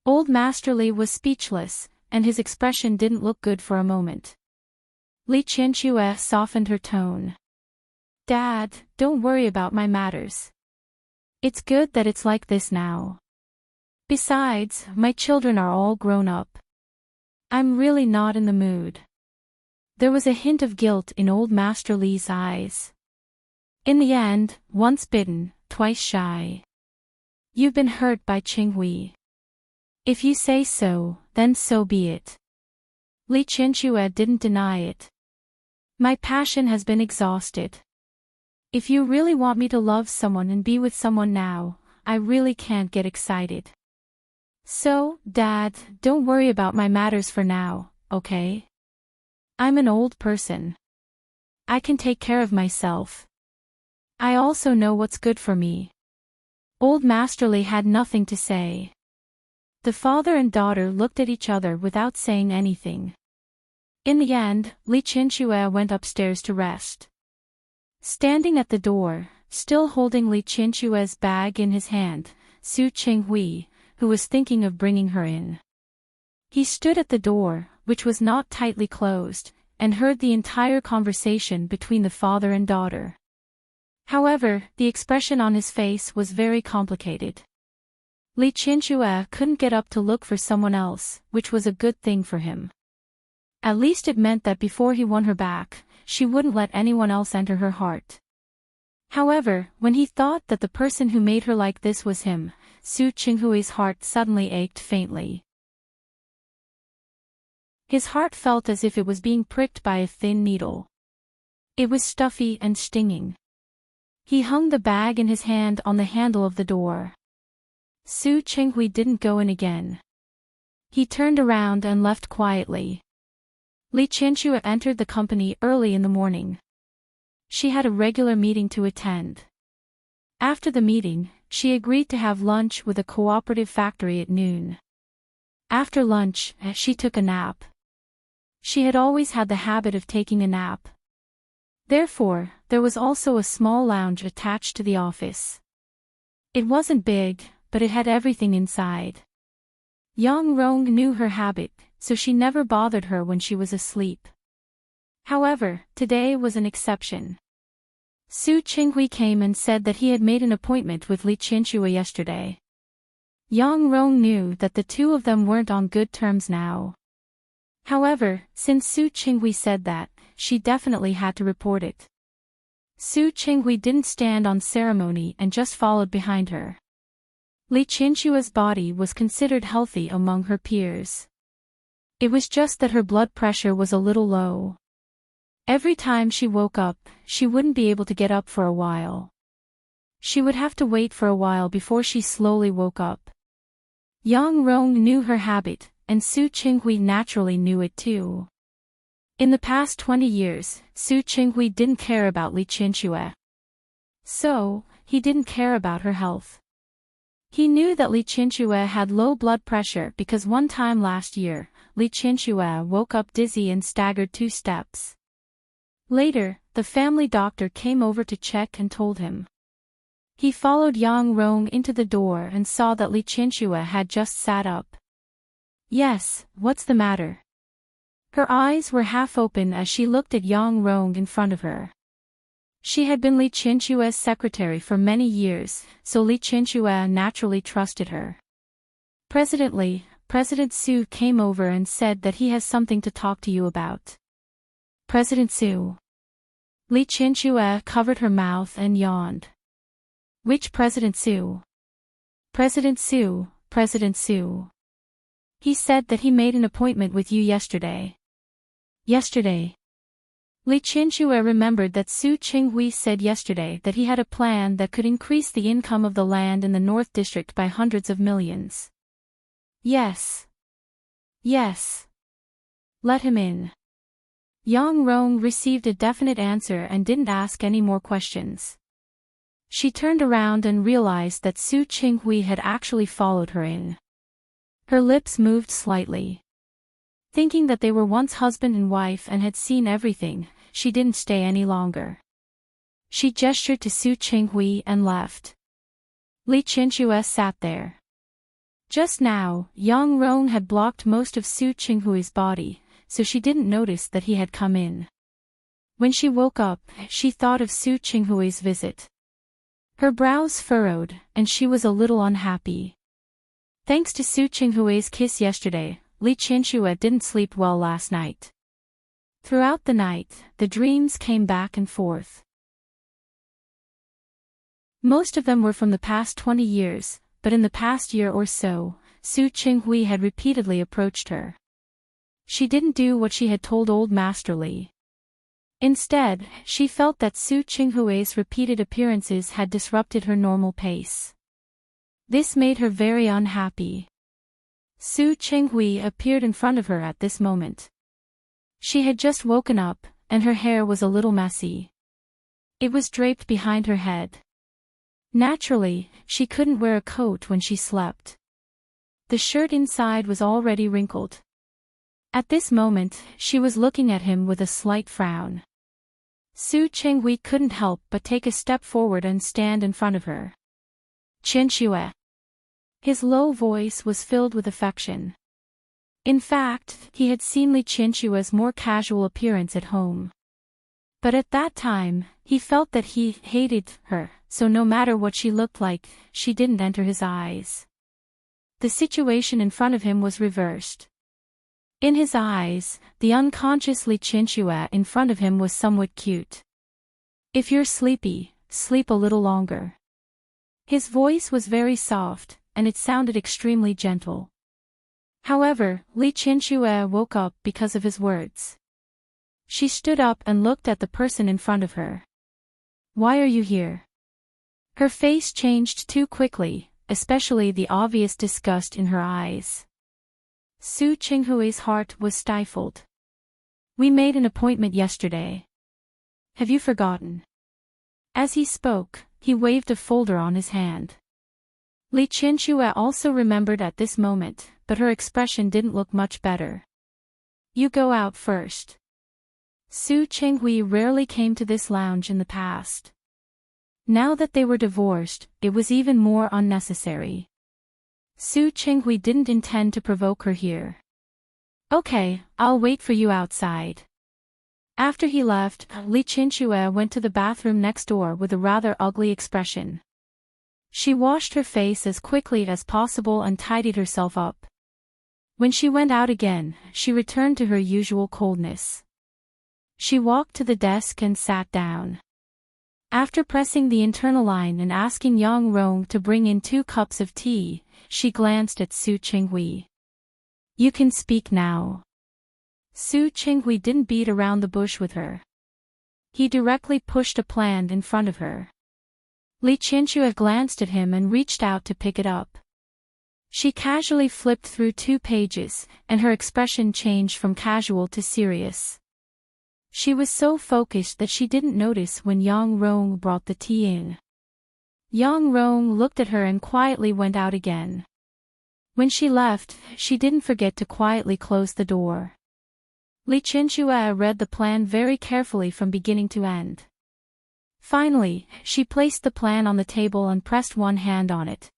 Old Master Li was speechless, and his expression didn't look good for a moment. Li Qianchue softened her tone. Dad, don't worry about my matters. It's good that it's like this now. Besides, my children are all grown up. I'm really not in the mood. There was a hint of guilt in old Master Li's eyes. In the end, once bitten, twice shy. You've been hurt by Qinghui. If you say so, then so be it. Li Qianchue didn't deny it. My passion has been exhausted. If you really want me to love someone and be with someone now, I really can't get excited. So, Dad, don't worry about my matters for now, okay? I'm an old person. I can take care of myself. I also know what's good for me. Old Master Li had nothing to say. The father and daughter looked at each other without saying anything. In the end, Li Qianchue went upstairs to rest. Standing at the door, still holding Li Qianchue's bag in his hand, Su Qinghui, who was thinking of bringing her in. He stood at the door, which was not tightly closed, and heard the entire conversation between the father and daughter. However, the expression on his face was very complicated. Li Qianchue couldn't get up to look for someone else, which was a good thing for him. At least it meant that before he won her back, she wouldn't let anyone else enter her heart. However, when he thought that the person who made her like this was him, Su Qinghui's heart suddenly ached faintly. His heart felt as if it was being pricked by a thin needle. It was stuffy and stinging. He hung the bag in his hand on the handle of the door. Su Qinghui didn't go in again. He turned around and left quietly. Li Qianchue entered the company early in the morning. She had a regular meeting to attend. After the meeting, she agreed to have lunch with a cooperative factory at noon. After lunch, she took a nap. She had always had the habit of taking a nap. Therefore, there was also a small lounge attached to the office. It wasn't big, but it had everything inside. Yang Rong knew her habit, so she never bothered her when she was asleep. However, today was an exception. Su Qinghui came and said that he had made an appointment with Li Qianchue yesterday. Yang Rong knew that the two of them weren't on good terms now. However, since Su Qinghui said that, she definitely had to report it. Su Qinghui didn't stand on ceremony and just followed behind her. Li Qianchue's body was considered healthy among her peers. It was just that her blood pressure was a little low. Every time she woke up, she wouldn't be able to get up for a while. She would have to wait for a while before she slowly woke up. Yang Rong knew her habit, and Su Qinghui naturally knew it too. In the past 20 years, Su Qinghui didn't care about Li Qianchue. So, he didn't care about her health. He knew that Li Qianchue had low blood pressure because one time last year, Li Qianchue woke up dizzy and staggered 2 steps. Later, the family doctor came over to check and told him. He followed Yang Rong into the door and saw that Li Qianxue had just sat up. Yes, what's the matter? Her eyes were half open as she looked at Yang Rong in front of her. She had been Li Qianxue's secretary for many years, so Li Qianxue naturally trusted her. Presently, President Su came over and said that he has something to talk to you about. President Su. Li Qianxue covered her mouth and yawned. Which President Su? President Su, President Su. He said that he made an appointment with you yesterday. Yesterday? Li Qianxue remembered that Su Qinghui said yesterday that he had a plan that could increase the income of the land in the North District by hundreds of millions. Yes. Yes. Let him in. Yang Rong received a definite answer and didn't ask any more questions. She turned around and realized that Su Qinghui had actually followed her in. Her lips moved slightly. Thinking that they were once husband and wife and had seen everything, she didn't stay any longer. She gestured to Su Qinghui and left. Li Qianxue sat there. Just now, Yang Rong had blocked most of Su Qinghui's body, so she didn't notice that he had come in. When she woke up, she thought of Su Qinghui's visit. Her brows furrowed, and she was a little unhappy. Thanks to Su Qinghui's kiss yesterday, Li Qianxue didn't sleep well last night. Throughout the night, the dreams came back and forth. Most of them were from the past 20 years, but in the past year or so, Su Qinghui had repeatedly approached her. She didn't do what she had told Old Master Li. Instead, she felt that Su Qinghui's repeated appearances had disrupted her normal pace. This made her very unhappy. Su Qinghui appeared in front of her at this moment. She had just woken up, and her hair was a little messy. It was draped behind her head. Naturally, she couldn't wear a coat when she slept. The shirt inside was already wrinkled. At this moment, she was looking at him with a slight frown. Su Qinghui couldn't help but take a step forward and stand in front of her. Qianxue. His low voice was filled with affection. In fact, he had seen Li Qianxue's more casual appearance at home. But at that time, he felt that he hated her, so no matter what she looked like, she didn't enter his eyes. The situation in front of him was reversed. In his eyes, the unconscious Li Qianxue in front of him was somewhat cute. If you're sleepy, sleep a little longer. His voice was very soft, and it sounded extremely gentle. However, Li Qianxue woke up because of his words. She stood up and looked at the person in front of her. Why are you here? Her face changed too quickly, especially the obvious disgust in her eyes. Su Qinghui's heart was stifled. We made an appointment yesterday. Have you forgotten? As he spoke, he waved a folder on his hand. Li Qianxue also remembered at this moment, but her expression didn't look much better. You go out first. Su Qinghui rarely came to this lounge in the past. Now that they were divorced, it was even more unnecessary. Su Qinghui didn't intend to provoke her here. Okay, I'll wait for you outside. After he left, Li Qianxue went to the bathroom next door with a rather ugly expression. She washed her face as quickly as possible and tidied herself up. When she went out again, she returned to her usual coldness. She walked to the desk and sat down. After pressing the internal line and asking Yang Rong to bring in 2 cups of tea, she glanced at Su Qinghui. You can speak now. Su Qinghui didn't beat around the bush with her. He directly pushed a plan in front of her. Li Qianxue glanced at him and reached out to pick it up. She casually flipped through 2 pages, and her expression changed from casual to serious. She was so focused that she didn't notice when Yang Rong brought the tea in. Yang Rong looked at her and quietly went out again. When she left, she didn't forget to quietly close the door. Li Qianxue read the plan very carefully from beginning to end. Finally, she placed the plan on the table and pressed one hand on it.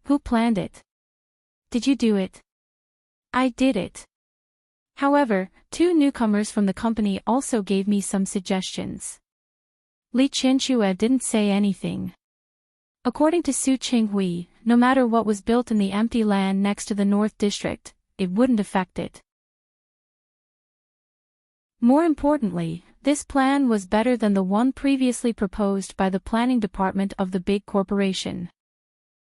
Who planned it? Did you do it? I did it. However, two newcomers from the company also gave me some suggestions. Li Qianxue didn't say anything. According to Su Qinghui, no matter what was built in the empty land next to the North District, it wouldn't affect it. More importantly, this plan was better than the one previously proposed by the planning department of the big corporation.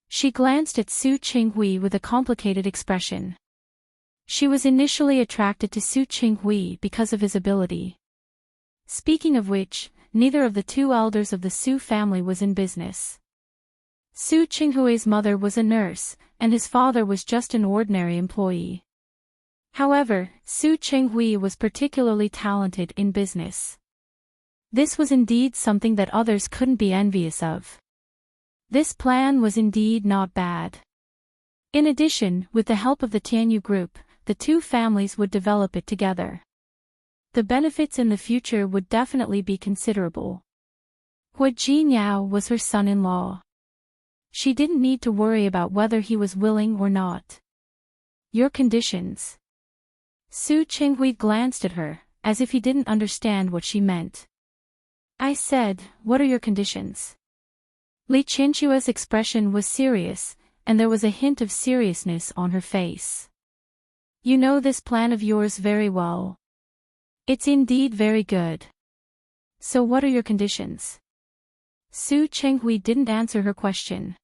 She glanced at Su Qinghui with a complicated expression. She was initially attracted to Su Qinghui because of his ability. Speaking of which, neither of the two elders of the Su family was in business. Su Qinghui's mother was a nurse, and his father was just an ordinary employee. However, Su Qinghui was particularly talented in business. This was indeed something that others couldn't be envious of. This plan was indeed not bad. In addition, with the help of the Tianyu group, the two families would develop it together. The benefits in the future would definitely be considerable. Hua Jinyao was her son-in-law. She didn't need to worry about whether he was willing or not. Your conditions. Su Qinghui glanced at her, as if he didn't understand what she meant. I said, what are your conditions? Li Qianxue's expression was serious, and there was a hint of seriousness on her face. You know this plan of yours very well. It's indeed very good. So what are your conditions? Su Qinghui didn't answer her question.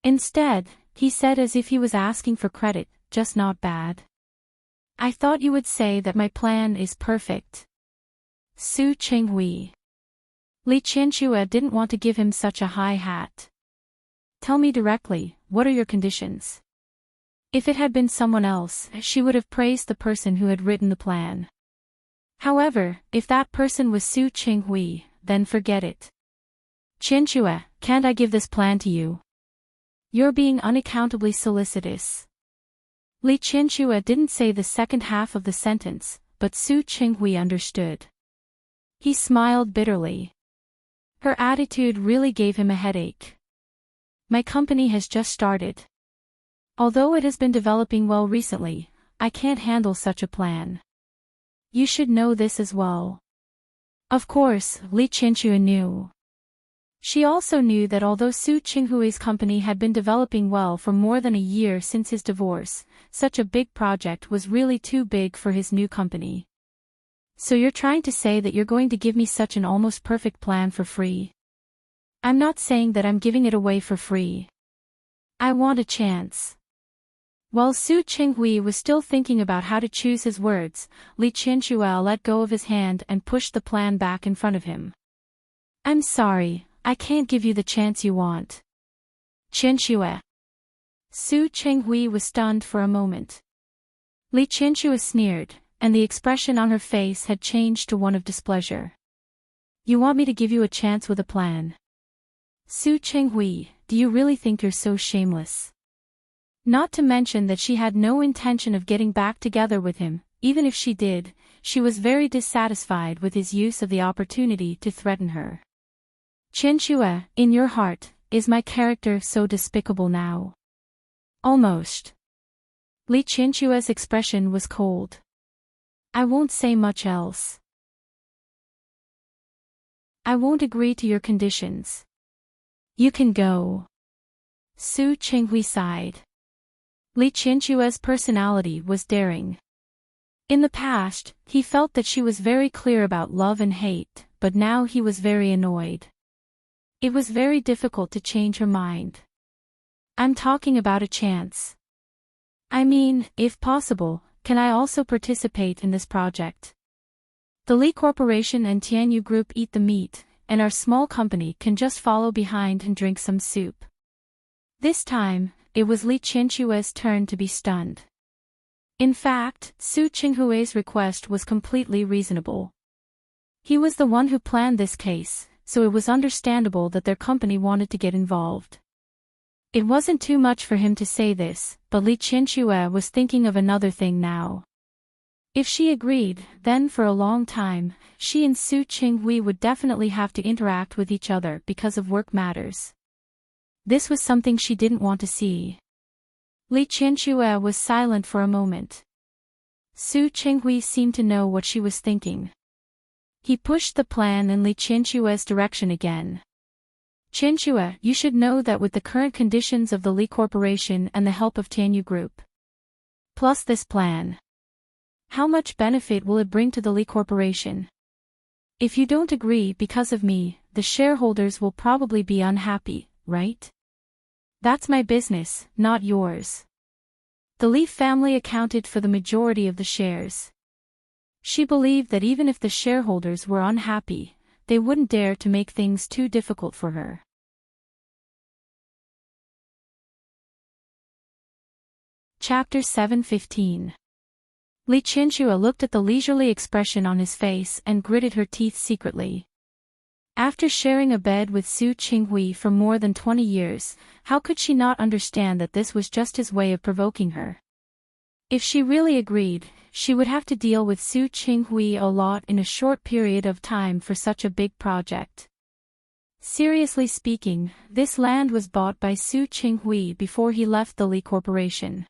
Instead, he said as if he was asking for credit, just not bad. I thought you would say that my plan is perfect. Su Qinghui. Li Qianxue didn't want to give him such a high hat. Tell me directly, what are your conditions? If it had been someone else, she would have praised the person who had written the plan. However, if that person was Su Qinghui, then forget it. Qianxue, can't I give this plan to you? You're being unaccountably solicitous. Li Qianxue didn't say the second half of the sentence, but Su Qinghui understood. He smiled bitterly. Her attitude really gave him a headache. My company has just started. Although it has been developing well recently, I can't handle such a plan. You should know this as well. Of course, Li Qianxue knew. She also knew that although Su Qinghui's company had been developing well for more than a year since his divorce, such a big project was really too big for his new company. So you're trying to say that you're going to give me such an almost perfect plan for free? I'm not saying that I'm giving it away for free. I want a chance. While Su Qinghui was still thinking about how to choose his words, Li Qianxue let go of his hand and pushed the plan back in front of him. I'm sorry, I can't give you the chance you want. Qianxue. Su Qinghui was stunned for a moment. Li Qianxue sneered, and the expression on her face had changed to one of displeasure. You want me to give you a chance with a plan? Su Qinghui, do you really think you're so shameless? Not to mention that she had no intention of getting back together with him, even if she did, she was very dissatisfied with his use of the opportunity to threaten her. Qianxue, in your heart, is my character so despicable now? Almost. Li Qianxue's expression was cold. I won't say much else. I won't agree to your conditions. You can go. Su Qinghui sighed. Li Qianxue's personality was daring. In the past, he felt that she was very clear about love and hate, but now he was very annoyed. It was very difficult to change her mind. I'm talking about a chance. I mean, if possible, can I also participate in this project? The Li Corporation and Tianyu Group eat the meat, and our small company can just follow behind and drink some soup. This time, it was Li Qianxue's turn to be stunned. In fact, Su Qinghui's request was completely reasonable. He was the one who planned this case, so it was understandable that their company wanted to get involved. It wasn't too much for him to say this, but Li Qianxue was thinking of another thing now. If she agreed, then for a long time, she and Su Qinghui would definitely have to interact with each other because of work matters. This was something she didn't want to see. Li Qianxue was silent for a moment. Su Qinghui seemed to know what she was thinking. He pushed the plan in Li Qianxue's direction again. Qianxue, you should know that with the current conditions of the Li Corporation and the help of Tianyu Group, plus this plan, how much benefit will it bring to the Li Corporation? If you don't agree because of me, the shareholders will probably be unhappy, right? That's my business, not yours. The Li family accounted for the majority of the shares. She believed that even if the shareholders were unhappy, they wouldn't dare to make things too difficult for her. Chapter 7:15. Li Qianxue looked at the leisurely expression on his face and gritted her teeth secretly. After sharing a bed with Su Qinghui for more than 20 years, how could she not understand that this was just his way of provoking her? If she really agreed, she would have to deal with Su Qinghui a lot in a short period of time for such a big project. Seriously speaking, this land was bought by Su Qinghui before he left the Li Corporation.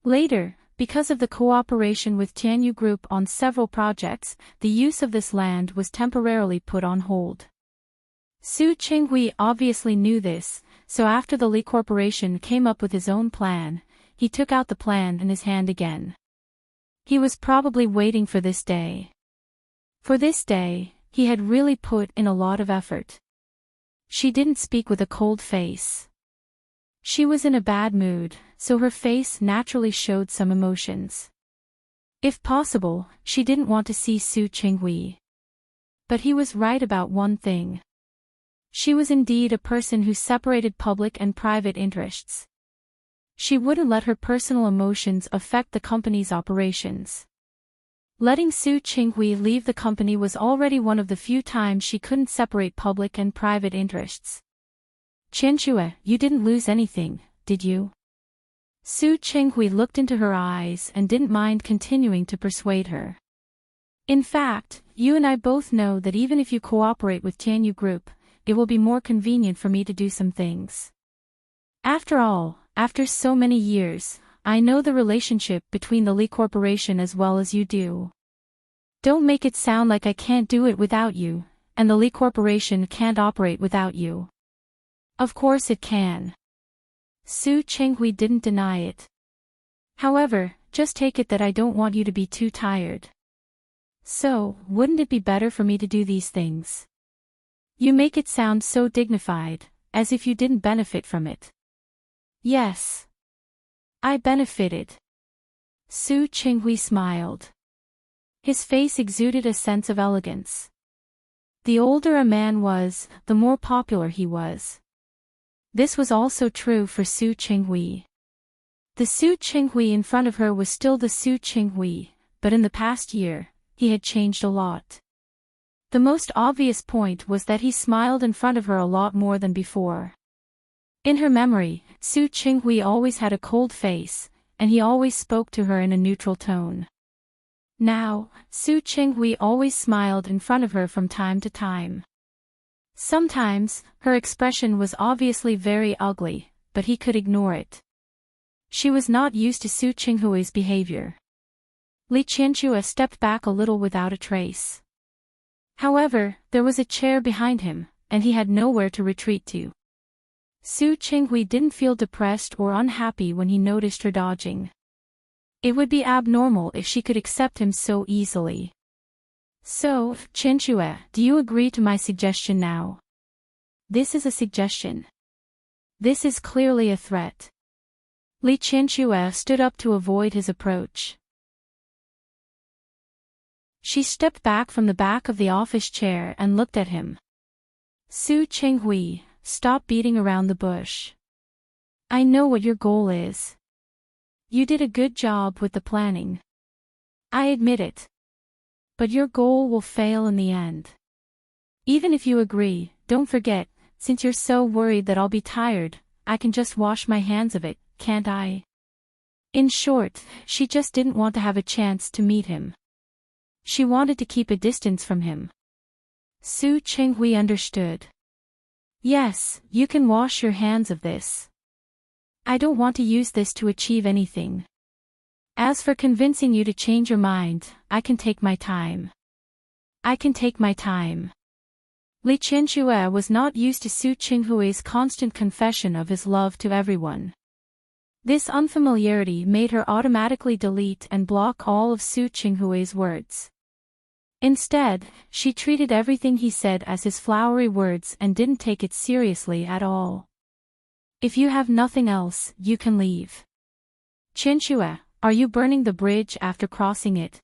Later, because of the cooperation with Tianyu Group on several projects, the use of this land was temporarily put on hold. Su Qinghui obviously knew this, so after the Li Corporation came up with his own plan, he took out the plan in his hand again. He was probably waiting for this day. For this day, he had really put in a lot of effort. She didn't speak with a cold face. She was in a bad mood, so her face naturally showed some emotions. If possible, she didn't want to see Su Qinghui. But he was right about one thing. She was indeed a person who separated public and private interests. She wouldn't let her personal emotions affect the company's operations. Letting Su Qinghui leave the company was already one of the few times she couldn't separate public and private interests. Qianxue, you didn't lose anything, did you? Su Qinghui looked into her eyes and didn't mind continuing to persuade her. In fact, you and I both know that even if you cooperate with Tianyu Group, it will be more convenient for me to do some things. After all, after so many years, I know the relationship between the Li Corporation as well as you do. Don't make it sound like I can't do it without you, and the Li Corporation can't operate without you. Of course it can. Su Qinghui didn't deny it. However, just take it that I don't want you to be too tired. So, wouldn't it be better for me to do these things? You make it sound so dignified, as if you didn't benefit from it. Yes. I benefited. Su Qinghui smiled. His face exuded a sense of elegance. The older a man was, the more popular he was. This was also true for Su Qinghui. The Su Qinghui in front of her was still the Su Qinghui, but in the past year, he had changed a lot. The most obvious point was that he smiled in front of her a lot more than before. In her memory, Su Qinghui always had a cold face, and he always spoke to her in a neutral tone. Now, Su Qinghui always smiled in front of her from time to time. Sometimes, her expression was obviously very ugly, but he could ignore it. She was not used to Su Qinghui's behavior. Li Qianxue stepped back a little without a trace. However, there was a chair behind him, and he had nowhere to retreat to. Su Qinghui didn't feel depressed or unhappy when he noticed her dodging. It would be abnormal if she could accept him so easily. So, Qianxue, do you agree to my suggestion now? This is a suggestion. This is clearly a threat. Li Qianxue stood up to avoid his approach. She stepped back from the back of the office chair and looked at him. Su Qinghui, stop beating around the bush. I know what your goal is. You did a good job with the planning. I admit it. But your goal will fail in the end. Even if you agree, don't forget, since you're so worried that I'll be tired, I can just wash my hands of it, can't I? In short, she just didn't want to have a chance to meet him. She wanted to keep a distance from him. Su Chenghui understood. Yes, you can wash your hands of this. I don't want to use this to achieve anything. As for convincing you to change your mind, I can take my time. I can take my time. Li Qianxue was not used to Su Chenghui's constant confession of his love to everyone. This unfamiliarity made her automatically delete and block all of Su Chenghui's words. Instead, she treated everything he said as his flowery words and didn't take it seriously at all. If you have nothing else, you can leave. Qianxue, are you burning the bridge after crossing it?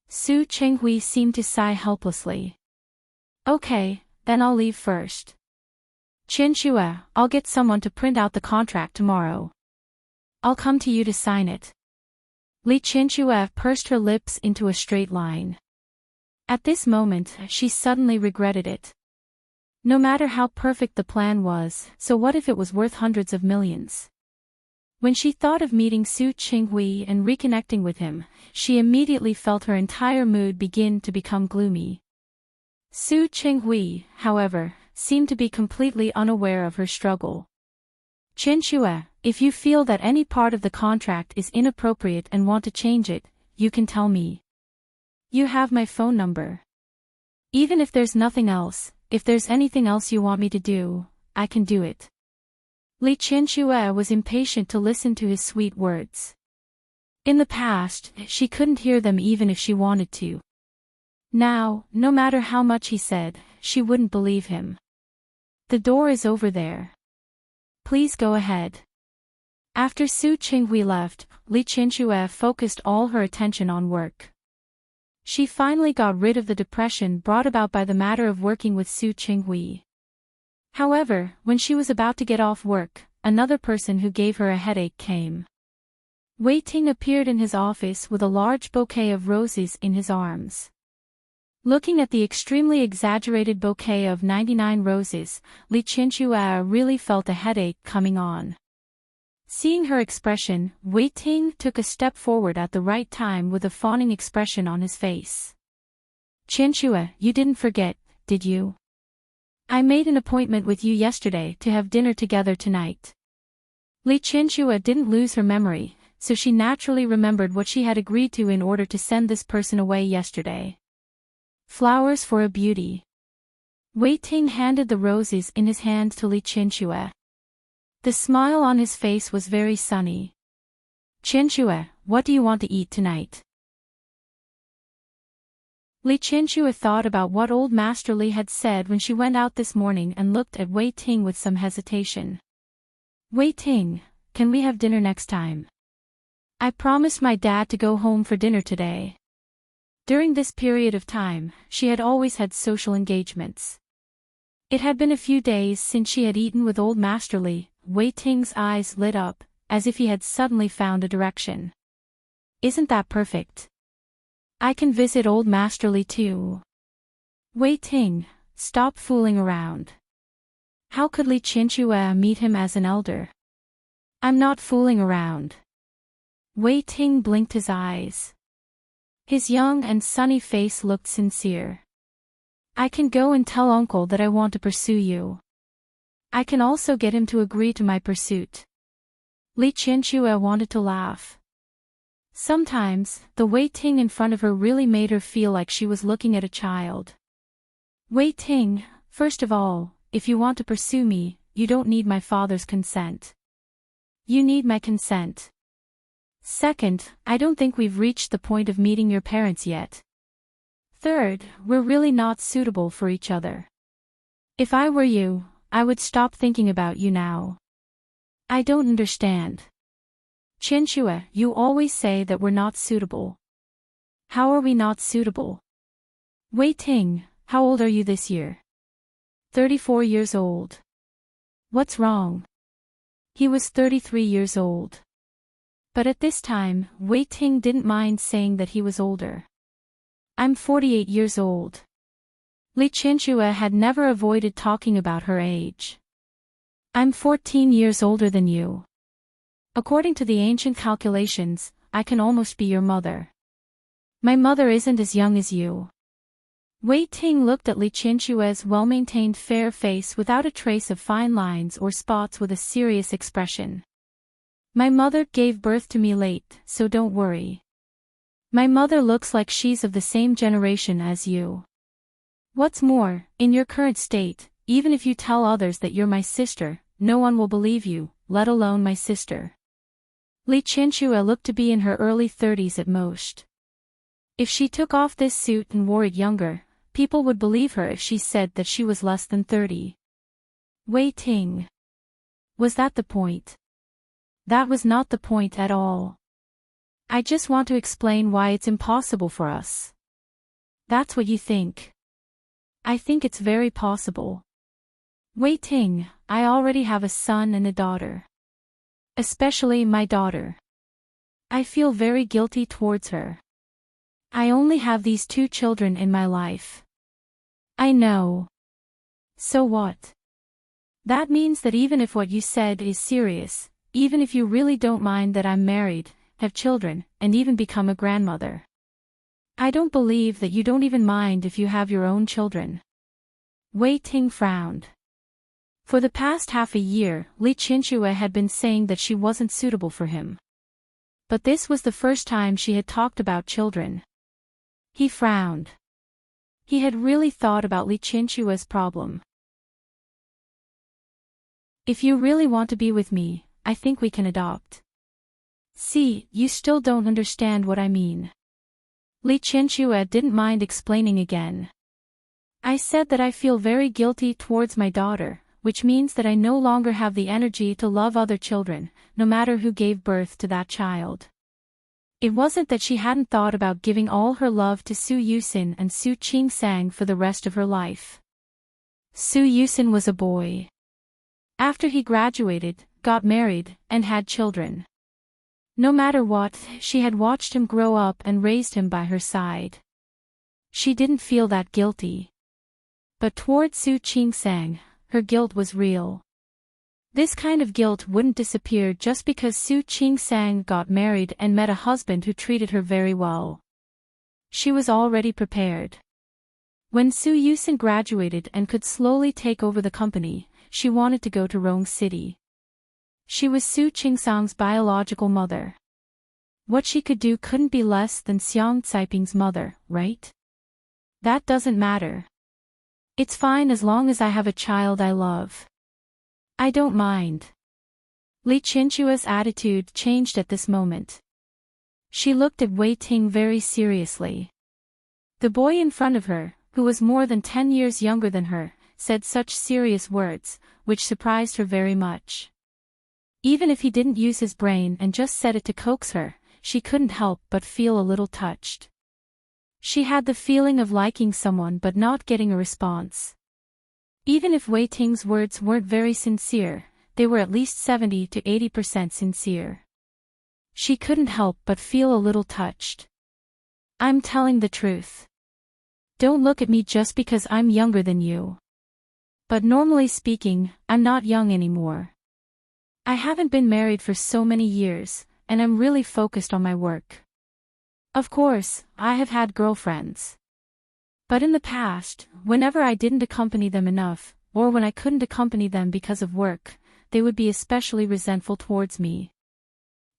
Su Chenghui seemed to sigh helplessly. Okay, then I'll leave first. Qianxue, I'll get someone to print out the contract tomorrow. I'll come to you to sign it. Li Qianxue pursed her lips into a straight line. At this moment, she suddenly regretted it. No matter how perfect the plan was, so what if it was worth hundreds of millions? When she thought of meeting Su Chenghui and reconnecting with him, she immediately felt her entire mood begin to become gloomy. Su Chenghui, however, seemed to be completely unaware of her struggle. Qianxue, if you feel that any part of the contract is inappropriate and want to change it, you can tell me. You have my phone number. Even if there's nothing else, if there's anything else you want me to do, I can do it. Li Qianxue was impatient to listen to his sweet words. In the past, she couldn't hear them even if she wanted to. Now, no matter how much he said, she wouldn't believe him. The door is over there. Please go ahead. After Su Chenghui left, Li Qianxue focused all her attention on work. She finally got rid of the depression brought about by the matter of working with Su Chenghui. However, when she was about to get off work, another person who gave her a headache came. Wei Ting appeared in his office with a large bouquet of roses in his arms. Looking at the extremely exaggerated bouquet of 99 roses, Li Qianxue really felt a headache coming on. Seeing her expression, Wei Ting took a step forward at the right time with a fawning expression on his face. Qianxue, you didn't forget, did you? I made an appointment with you yesterday to have dinner together tonight. Li Qianxue didn't lose her memory, so she naturally remembered what she had agreed to in order to send this person away yesterday. Flowers for a beauty. Wei Ting handed the roses in his hand to Li Qianxue. The smile on his face was very sunny. Qianxue, what do you want to eat tonight? Li Qianxue thought about what old Master Li had said when she went out this morning and looked at Wei Ting with some hesitation. Wei Ting, can we have dinner next time? I promised my dad to go home for dinner today. During this period of time, she had always had social engagements. It had been a few days since she had eaten with old Master Li. Wei Ting's eyes lit up, as if he had suddenly found a direction. Isn't that perfect? I can visit old Master Li too. Wei Ting, stop fooling around. How could Li Qianxue meet him as an elder? I'm not fooling around. Wei Ting blinked his eyes. His young and sunny face looked sincere. I can go and tell uncle that I want to pursue you. I can also get him to agree to my pursuit. Li Qianxue wanted to laugh. Sometimes, the Wei Ting in front of her really made her feel like she was looking at a child. Wei Ting, first of all, if you want to pursue me, you don't need my father's consent. You need my consent. Second, I don't think we've reached the point of meeting your parents yet. Third, we're really not suitable for each other. If I were you, I would stop thinking about you now. I don't understand. Qianxue, you always say that we're not suitable. How are we not suitable? Wei Ting, how old are you this year? 34 years old. What's wrong? He was 33 years old. But at this time, Wei Ting didn't mind saying that he was older. I'm 48 years old. Li Qianxue had never avoided talking about her age. I'm 14 years older than you. According to the ancient calculations, I can almost be your mother. My mother isn't as young as you. Wei Ting looked at Li Qinshue's well-maintained fair face without a trace of fine lines or spots with a serious expression. My mother gave birth to me late, so don't worry. My mother looks like she's of the same generation as you. What's more, in your current state, even if you tell others that you're my sister, no one will believe you, let alone my sister. Li Qinshu looked to be in her early 30s at most. If she took off this suit and wore it younger, people would believe her if she said that she was less than 30. Wei Ting. Was that the point? That was not the point at all. I just want to explain why it's impossible for us. That's what you think. I think it's very possible. Wei Ting, I already have a son and a daughter. Especially my daughter. I feel very guilty towards her. I only have these 2 children in my life. I know. So what? That means that even if what you said is serious, even if you really don't mind that I'm married, have children, and even become a grandmother. I don't believe that you don't even mind if you have your own children. Wei Ting frowned. For the past half a year, Li Qinshu had been saying that she wasn't suitable for him. But this was the first time she had talked about children. He frowned. He had really thought about Li Qinshu's problem. If you really want to be with me, I think we can adopt. See, you still don't understand what I mean. Li Qinshu didn't mind explaining again. I said that I feel very guilty towards my daughter, which means that I no longer have the energy to love other children, no matter who gave birth to that child. It wasn't that she hadn't thought about giving all her love to Su Yusin and Su Qingsang for the rest of her life. Su Yusin was a boy. After he graduated, got married, and had children. No matter what, she had watched him grow up and raised him by her side. She didn't feel that guilty. But toward Su Qingsang, her guilt was real. This kind of guilt wouldn't disappear just because Su Qingsang got married and met a husband who treated her very well. She was already prepared. When Su Yusin graduated and could slowly take over the company, she wanted to go to Rong City. She was Su Qingsang's biological mother. What she could do couldn't be less than Xiang Caiping's mother, right? That doesn't matter. It's fine as long as I have a child I love. I don't mind. Li Qinshu's attitude changed at this moment. She looked at Wei Ting very seriously. The boy in front of her, who was more than 10 years younger than her, said such serious words, which surprised her very much. Even if he didn't use his brain and just said it to coax her, she couldn't help but feel a little touched. She had the feeling of liking someone but not getting a response. Even if Wei Ting's words weren't very sincere, they were at least 70 to 80% sincere. She couldn't help but feel a little touched. I'm telling the truth. Don't look at me just because I'm younger than you. But normally speaking, I'm not young anymore. I haven't been married for so many years, and I'm really focused on my work. Of course, I have had girlfriends. But in the past, whenever I didn't accompany them enough, or when I couldn't accompany them because of work, they would be especially resentful towards me.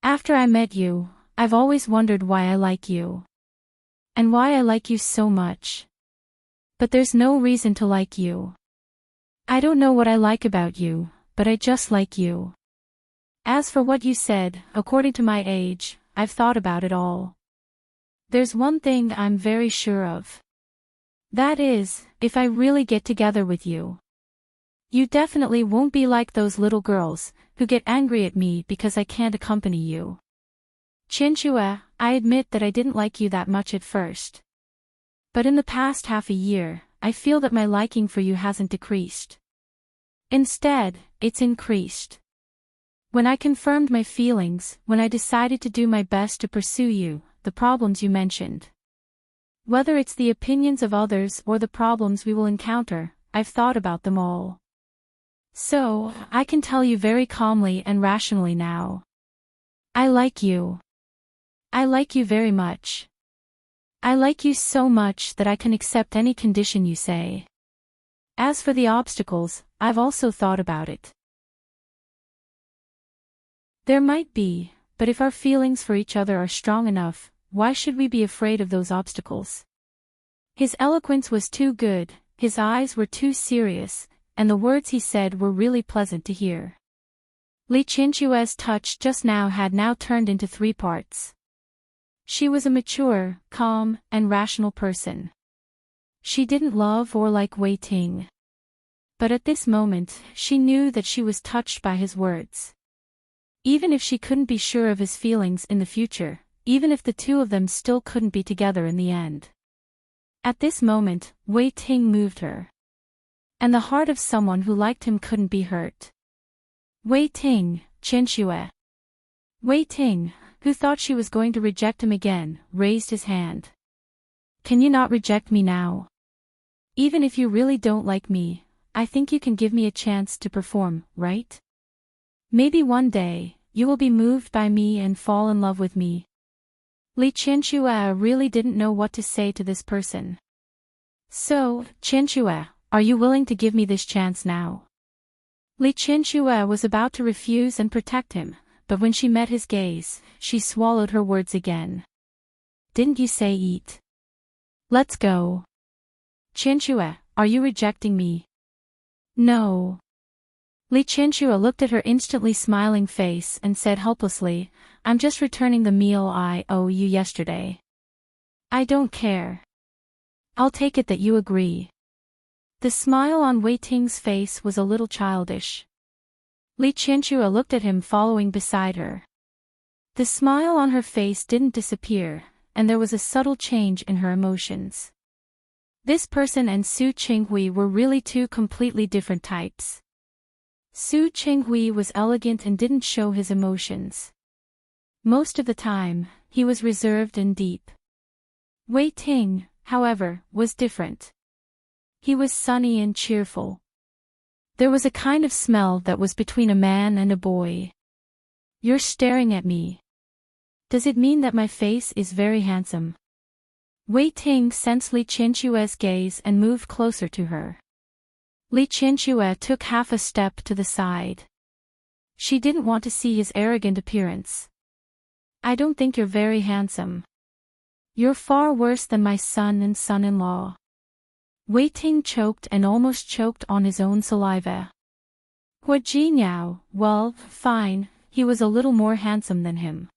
After I met you, I've always wondered why I like you. And why I like you so much. But there's no reason to like you. I don't know what I like about you, but I just like you. As for what you said, according to my age, I've thought about it all. There's one thing I'm very sure of. That is, if I really get together with you. You definitely won't be like those little girls, who get angry at me because I can't accompany you. Qinshu, I admit that I didn't like you that much at first. But in the past half a year, I feel that my liking for you hasn't decreased. Instead, it's increased. When I confirmed my feelings, when I decided to do my best to pursue you, the problems you mentioned. Whether it's the opinions of others or the problems we will encounter, I've thought about them all. So, I can tell you very calmly and rationally now. I like you. I like you very much. I like you so much that I can accept any condition you say. As for the obstacles, I've also thought about it. There might be, but if our feelings for each other are strong enough, why should we be afraid of those obstacles? His eloquence was too good, his eyes were too serious, and the words he said were really pleasant to hear. Li Qianque's touch just now had now turned into 3 parts. She was a mature, calm, and rational person. She didn't love or like Wei Ting. But at this moment, she knew that she was touched by his words. Even if she couldn't be sure of his feelings in the future, even if the two of them still couldn't be together in the end. At this moment, Wei Ting moved her. And the heart of someone who liked him couldn't be hurt. Wei Ting, Qianque. Wei Ting, who thought she was going to reject him again, raised his hand. Can you not reject me now? Even if you really don't like me, I think you can give me a chance to perform, right? Maybe one day, you will be moved by me and fall in love with me. Li Qianque really didn't know what to say to this person. So, Qianque, are you willing to give me this chance now? Li Qianque was about to refuse and protect him, but when she met his gaze, she swallowed her words again. Didn't you say eat? Let's go. Qianque, are you rejecting me? No. Li Qianque looked at her instantly smiling face and said helplessly, I'm just returning the meal I owe you yesterday. I don't care. I'll take it that you agree. The smile on Wei Ting's face was a little childish. Li Qianque looked at him following beside her. The smile on her face didn't disappear, and there was a subtle change in her emotions. This person and Su Qinghui were really 2 completely different types. Su Qinghui was elegant and didn't show his emotions. Most of the time, he was reserved and deep. Wei Ting, however, was different. He was sunny and cheerful. There was a kind of smell that was between a man and a boy. You're staring at me. Does it mean that my face is very handsome? Wei Ting sensed Li Qianque's gaze and moved closer to her. Li Qianque took half a step to the side. She didn't want to see his arrogant appearance. I don't think you're very handsome. You're far worse than my son and son-in-law. Wei Ting choked and almost choked on his own saliva. Hua Jinyao, well, fine, he was a little more handsome than him.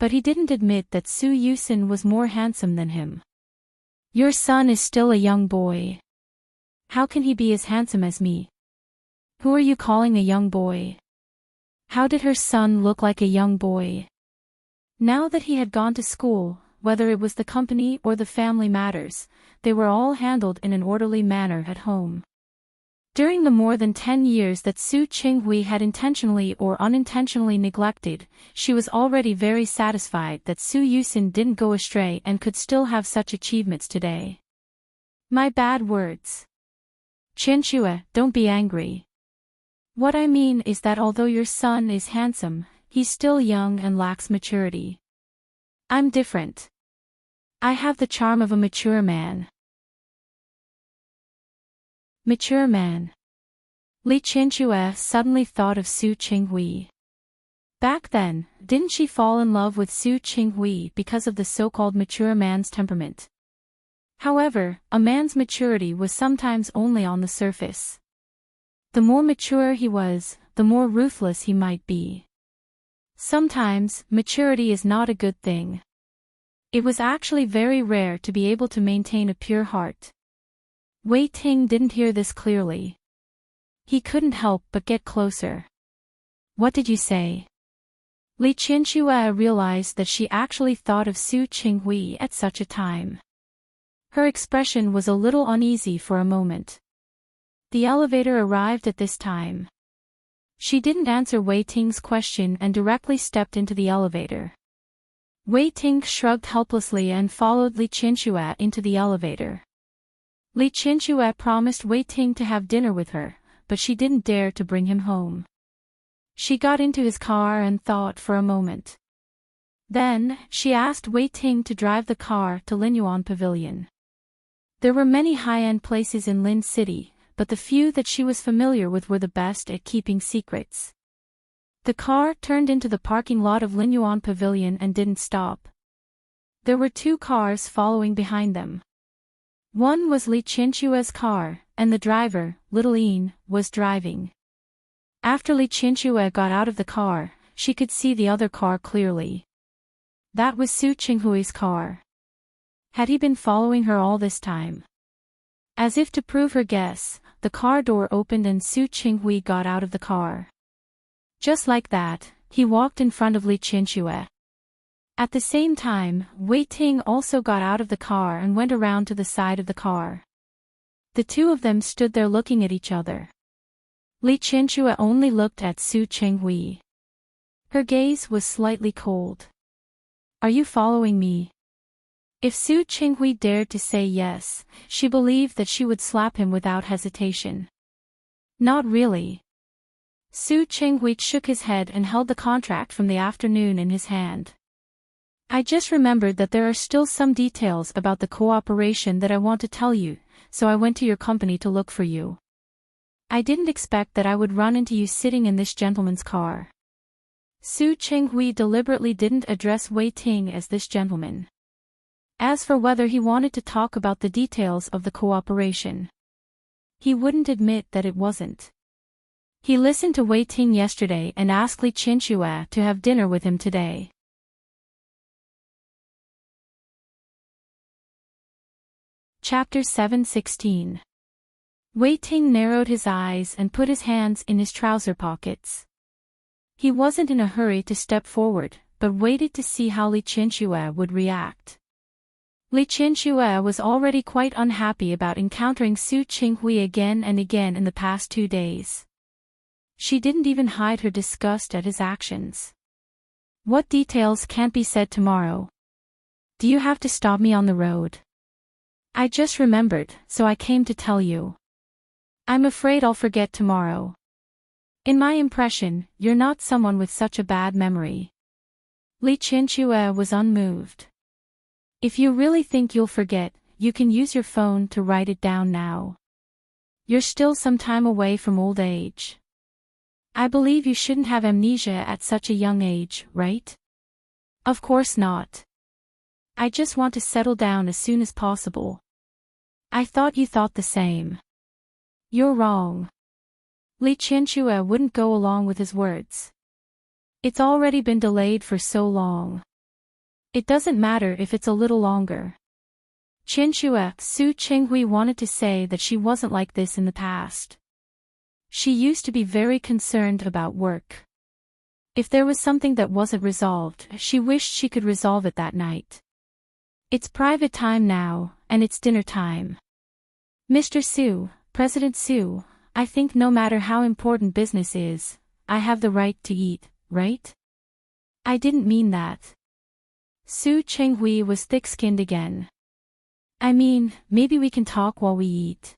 But he didn't admit that Su Yusin was more handsome than him. Your son is still a young boy. How can he be as handsome as me? Who are you calling a young boy? How did her son look like a young boy? Now that he had gone to school, whether it was the company or the family matters, they were all handled in an orderly manner at home. During the more than 10 years that Su Qinghui had intentionally or unintentionally neglected, she was already very satisfied that Su Yusin didn't go astray and could still have such achievements today. My bad words. Qianque, don't be angry. What I mean is that although your son is handsome, he's still young and lacks maturity. I'm different. I have the charm of a mature man. Mature man. Li Qianque suddenly thought of Su Qinghui. Back then, didn't she fall in love with Su Qinghui because of the so-called mature man's temperament? However, a man's maturity was sometimes only on the surface. The more mature he was, the more ruthless he might be. Sometimes, maturity is not a good thing. It was actually very rare to be able to maintain a pure heart. Wei Ting didn't hear this clearly. He couldn't help but get closer. What did you say? Li Qianque realized that she actually thought of Su Qinghui at such a time. Her expression was a little uneasy for a moment. The elevator arrived at this time. She didn't answer Wei Ting's question and directly stepped into the elevator. Wei Ting shrugged helplessly and followed Li Qianque into the elevator. Li Qianque promised Wei Ting to have dinner with her, but she didn't dare to bring him home. She got into his car and thought for a moment. Then, she asked Wei Ting to drive the car to Linyuan Pavilion. There were many high-end places in Lin City, but the few that she was familiar with were the best at keeping secrets. The car turned into the parking lot of Linyuan Pavilion and didn't stop. There were 2 cars following behind them. One was Li Qianxue's car, and the driver, Little Ian, was driving. After Li Qianxue got out of the car, she could see the other car clearly. That was Su Qinghui's car. Had he been following her all this time? As if to prove her guess, the car door opened and Su Qinghui got out of the car. Just like that, he walked in front of Li Qianxue. At the same time, Wei Ting also got out of the car and went around to the side of the car. The 2 of them stood there looking at each other. Li Qianxue only looked at Su Qinghui. Her gaze was slightly cold. Are you following me? If Su Qinghui dared to say yes, she believed that she would slap him without hesitation. Not really. Su Qinghui shook his head and held the contract from the afternoon in his hand. I just remembered that there are still some details about the cooperation that I want to tell you, so I went to your company to look for you. I didn't expect that I would run into you sitting in this gentleman's car. Su Qinghui deliberately didn't address Wei Ting as this gentleman. As for whether he wanted to talk about the details of the cooperation, he wouldn't admit that it wasn't. He listened to Wei Ting yesterday and asked Li Qianxue to have dinner with him today. Chapter 7:16. Wei Ting narrowed his eyes and put his hands in his trouser pockets. He wasn't in a hurry to step forward, but waited to see how Li Qianxue would react. Li Qianxue was already quite unhappy about encountering Su Qinghui again and again in the past 2 days. She didn't even hide her disgust at his actions. What details can't be said tomorrow? Do you have to stop me on the road? I just remembered, so I came to tell you. I'm afraid I'll forget tomorrow. In my impression, you're not someone with such a bad memory. Li Qianxue was unmoved. If you really think you'll forget, you can use your phone to write it down now. You're still some time away from old age. I believe you shouldn't have amnesia at such a young age, right? Of course not. I just want to settle down as soon as possible. I thought you thought the same. You're wrong. Li Qianxue wouldn't go along with his words. It's already been delayed for so long. It doesn't matter if it's a little longer. Qianxue, Su Qinghui wanted to say that she wasn't like this in the past. She used to be very concerned about work. If there was something that wasn't resolved, she wished she could resolve it that night. It's private time now, and it's dinner time. Mr. Su, President Su, I think no matter how important business is, I have the right to eat, right? I didn't mean that. Su Qinghui was thick-skinned again. I mean, maybe we can talk while we eat.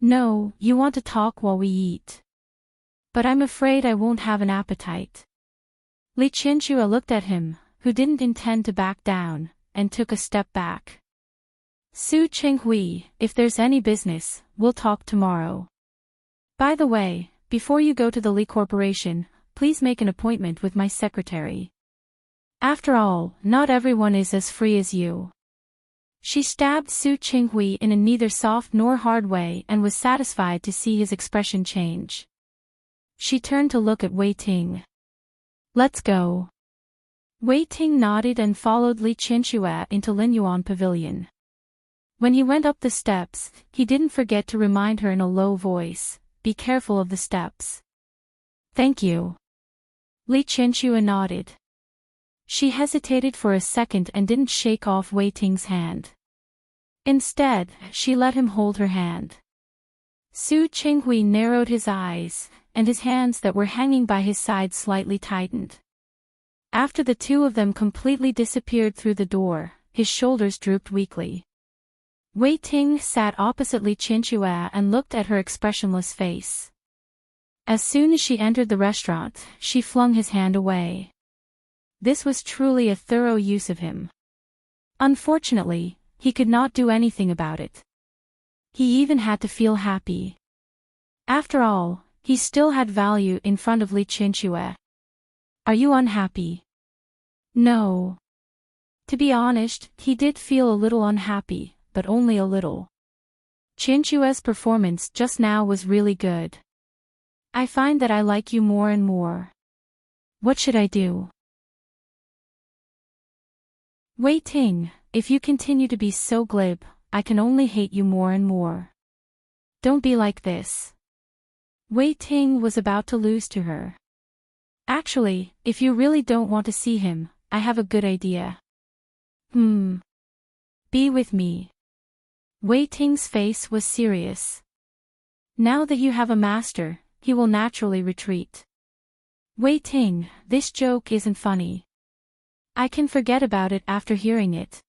No, you want to talk while we eat. But I'm afraid I won't have an appetite. Li Qianxue looked at him, who didn't intend to back down, and took a step back. Su Qinghui, if there's any business, we'll talk tomorrow. By the way, before you go to the Li Corporation, please make an appointment with my secretary. After all, not everyone is as free as you. She stabbed Su Qinghui in a neither soft nor hard way and was satisfied to see his expression change. She turned to look at Wei Ting. Let's go. Wei Ting nodded and followed Li Qianxue into Linyuan Pavilion. When he went up the steps, he didn't forget to remind her in a low voice, be careful of the steps. Thank you. Li Qianxue nodded. She hesitated for a second and didn't shake off Wei Ting's hand. Instead, she let him hold her hand. Su Qinghui narrowed his eyes, and his hands that were hanging by his side slightly tightened. After the 2 of them completely disappeared through the door, his shoulders drooped weakly. Wei Ting sat opposite Li Qianxue and looked at her expressionless face. As soon as she entered the restaurant, she flung his hand away. This was truly a thorough use of him. Unfortunately, he could not do anything about it. He even had to feel happy. After all, he still had value in front of Li Qianxue. Are you unhappy? No. To be honest, he did feel a little unhappy, but only a little. Qianxue's performance just now was really good. I find that I like you more and more. What should I do? Wei Ting, if you continue to be so glib, I can only hate you more and more. Don't be like this. Wei Ting was about to lose to her. Actually, if you really don't want to see him, I have a good idea. Be with me. Wei Ting's face was serious. Now that you have a master, he will naturally retreat. Wei Ting, this joke isn't funny. I can forget about it after hearing it.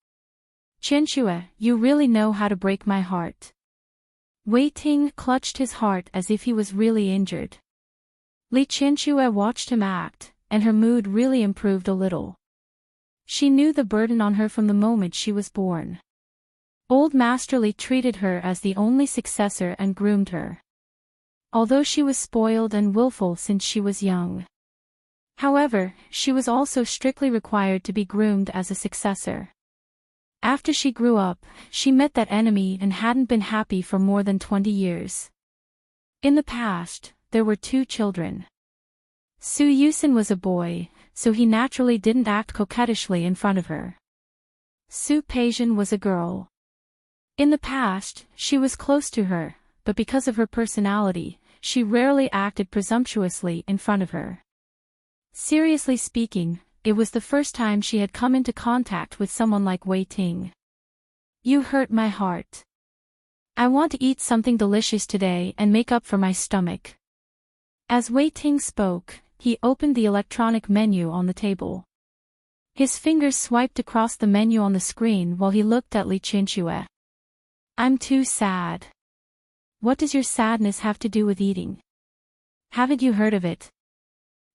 Qianxue, you really know how to break my heart. Wei Ting clutched his heart as if he was really injured. Li Qianxue watched him act, and her mood really improved a little. She knew the burden on her from the moment she was born. Old Master Li treated her as the only successor and groomed her. Although she was spoiled and willful since she was young. However, she was also strictly required to be groomed as a successor. After she grew up, she met that enemy and hadn't been happy for more than 20 years. In the past, there were 2 children. Su Yusin was a boy, so he naturally didn't act coquettishly in front of her. Su Peijian was a girl. In the past, she was close to her, but because of her personality, she rarely acted presumptuously in front of her. Seriously speaking, it was the first time she had come into contact with someone like Wei Ting. You hurt my heart. I want to eat something delicious today and make up for my stomach. As Wei Ting spoke, he opened the electronic menu on the table. His fingers swiped across the menu on the screen while he looked at Li Qianxue. I'm too sad. What does your sadness have to do with eating? Haven't you heard of it?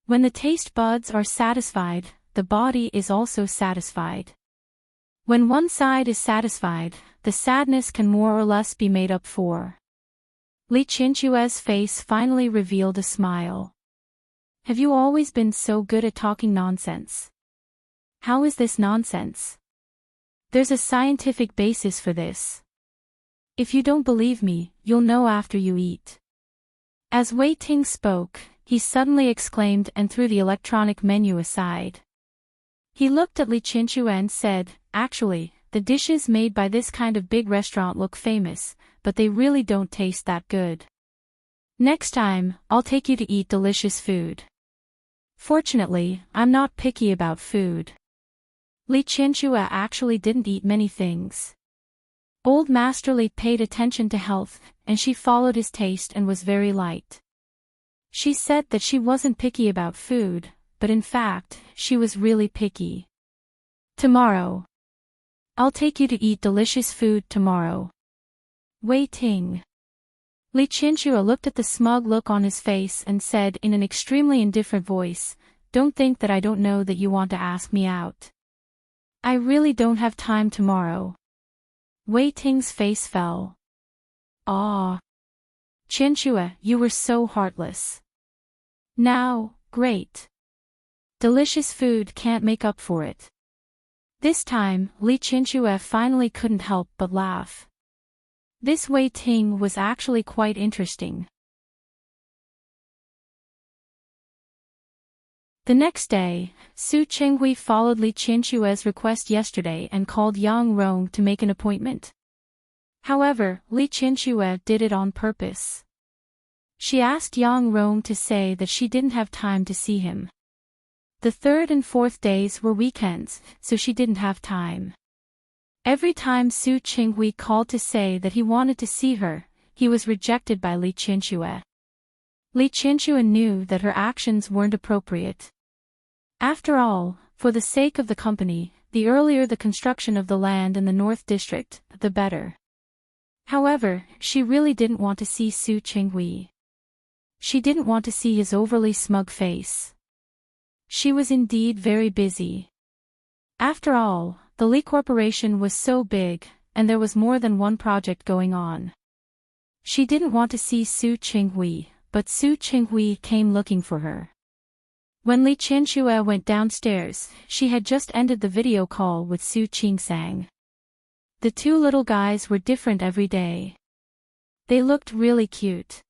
When the taste buds are satisfied, the body is also satisfied. When one side is satisfied, the sadness can more or less be made up for. Li Qianxue's face finally revealed a smile. Have you always been so good at talking nonsense? How is this nonsense? There's a scientific basis for this. If you don't believe me, you'll know after you eat. As Wei Ting spoke, he suddenly exclaimed and threw the electronic menu aside. He looked at Li Qianxue and said, actually, the dishes made by this kind of big restaurant look famous, but they really don't taste that good. Next time, I'll take you to eat delicious food. Fortunately, I'm not picky about food. Li Qianxue actually didn't eat many things. Old Master Li paid attention to health, and she followed his taste and was very light. She said that she wasn't picky about food, but in fact, she was really picky. Tomorrow. I'll take you to eat delicious food tomorrow. Wei Ting. Li Qianxue looked at the smug look on his face and said in an extremely indifferent voice, don't think that I don't know that you want to ask me out. I really don't have time tomorrow. Wei Ting's face fell. Ah. Qianxue, you were so heartless. Now, great. Delicious food can't make up for it. This time, Li Qianxue finally couldn't help but laugh. This Wei Ting was actually quite interesting. The next day, Su Chenghui followed Li Qianxue's request yesterday and called Yang Rong to make an appointment. However, Li Qianxue did it on purpose. She asked Yang Rong to say that she didn't have time to see him. The 3rd and 4th days were weekends, so she didn't have time. Every time Su Chenghui called to say that he wanted to see her, he was rejected by Li Qianxue. Li Qianxue knew that her actions weren't appropriate. After all, for the sake of the company, the earlier the construction of the land in the North District, the better. However, she really didn't want to see Su Chenghui. She didn't want to see his overly smug face. She was indeed very busy. After all, the Li Corporation was so big, and there was more than one project going on. She didn't want to see Su Qinghui, but Su Qinghui came looking for her. When Li Qianxue went downstairs, she had just ended the video call with Su Qingsang. The two little guys were different every day. They looked really cute.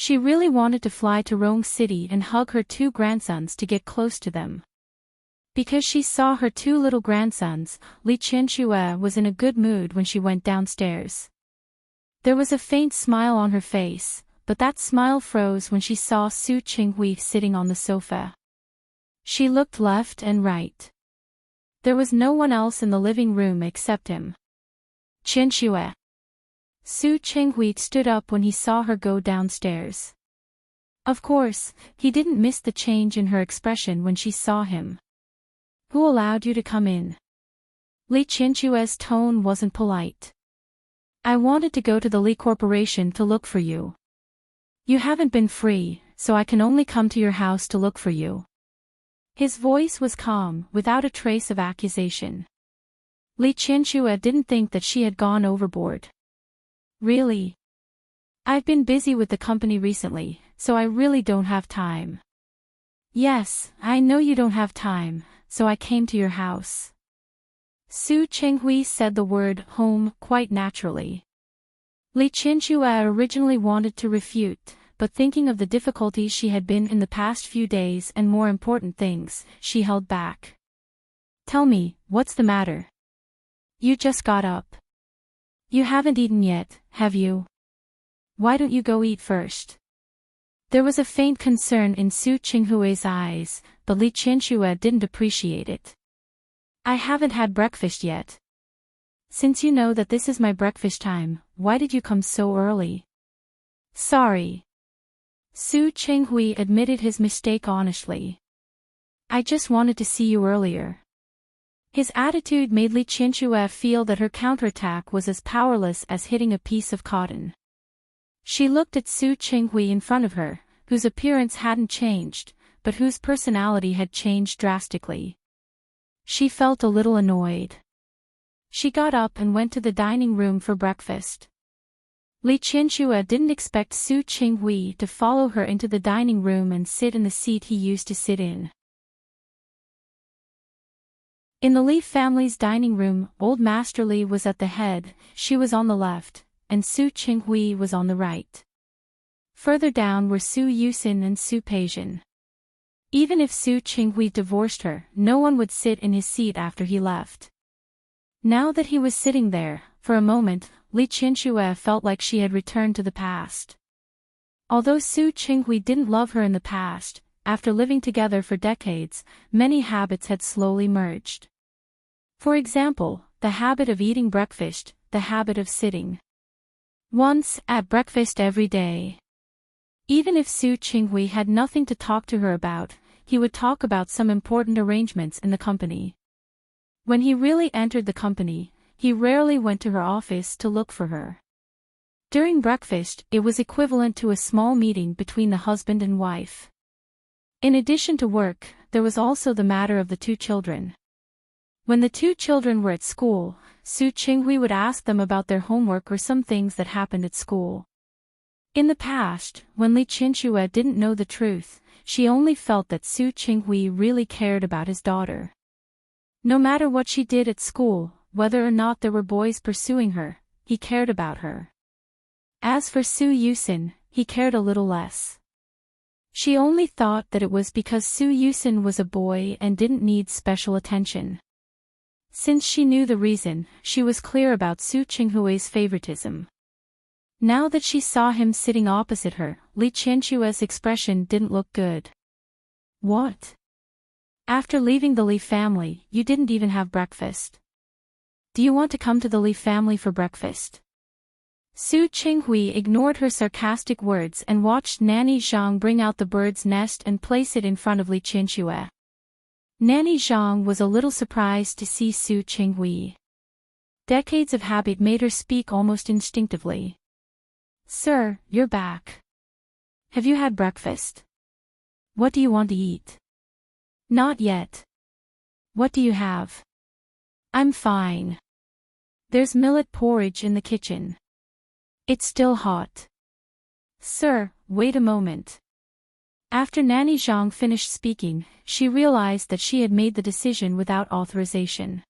She really wanted to fly to Rong City and hug her two grandsons to get close to them. Because she saw her two little grandsons, Li Qianxue was in a good mood when she went downstairs. There was a faint smile on her face, but that smile froze when she saw Su Qinghui sitting on the sofa. She looked left and right. There was no one else in the living room except him. Qianxue. Su Qinghui stood up when he saw her go downstairs. Of course, he didn't miss the change in her expression when she saw him. Who allowed you to come in? Li Qianxue's tone wasn't polite. I wanted to go to the Li Corporation to look for you. You haven't been free, so I can only come to your house to look for you. His voice was calm, without a trace of accusation. Li Qianxue didn't think that she had gone overboard. Really? I've been busy with the company recently, so I really don't have time. Yes, I know you don't have time, so I came to your house. Su Qinghui said the word home quite naturally. Li Qianxue originally wanted to refute, but thinking of the difficulties she had been in the past few days and more important things, she held back. Tell me, what's the matter? You just got up. You haven't eaten yet, have you? Why don't you go eat first? There was a faint concern in Su Qinghui's eyes, but Li Qianxue didn't appreciate it. I haven't had breakfast yet. Since you know that this is my breakfast time, why did you come so early? Sorry. Su Qinghui admitted his mistake honestly. I just wanted to see you earlier. His attitude made Li Qianxue feel that her counterattack was as powerless as hitting a piece of cotton. She looked at Su Qinghui in front of her, whose appearance hadn't changed, but whose personality had changed drastically. She felt a little annoyed. She got up and went to the dining room for breakfast. Li Qianxue didn't expect Su Qinghui to follow her into the dining room and sit in the seat he used to sit in. In the Li family's dining room, old Master Li was at the head, she was on the left, and Su Qinghui was on the right. Further down were Su Yusin and Su Peijian. Even if Su Qinghui divorced her, no one would sit in his seat after he left. Now that he was sitting there, for a moment, Li Qianxue felt like she had returned to the past. Although Su Qinghui didn't love her in the past, after living together for decades, many habits had slowly merged. For example, the habit of eating breakfast, the habit of sitting once at breakfast every day. Even if Su Qinghui had nothing to talk to her about, he would talk about some important arrangements in the company. When he really entered the company, he rarely went to her office to look for her. During breakfast, it was equivalent to a small meeting between the husband and wife. In addition to work, there was also the matter of the two children. When the two children were at school, Su Qinghui would ask them about their homework or some things that happened at school. In the past, when Li Qianxue didn't know the truth, she only felt that Su Qinghui really cared about his daughter. No matter what she did at school, whether or not there were boys pursuing her, he cared about her. As for Su Yusin, he cared a little less. She only thought that it was because Su Yusin was a boy and didn't need special attention. Since she knew the reason, she was clear about Su Qinghui's favoritism. Now that she saw him sitting opposite her, Li Qianxue's expression didn't look good. What? After leaving the Li family, you didn't even have breakfast. Do you want to come to the Li family for breakfast? Su Qinghui ignored her sarcastic words and watched Nanny Zhang bring out the bird's nest and place it in front of Li Qianxue. Nanny Zhang was a little surprised to see Su Qinghui. Decades of habit made her speak almost instinctively. Sir, you're back. Have you had breakfast? What do you want to eat? Not yet. What do you have? I'm fine. There's millet porridge in the kitchen. It's still hot. Sir, wait a moment. After Nanny Zhang finished speaking, she realized that she had made the decision without authorization.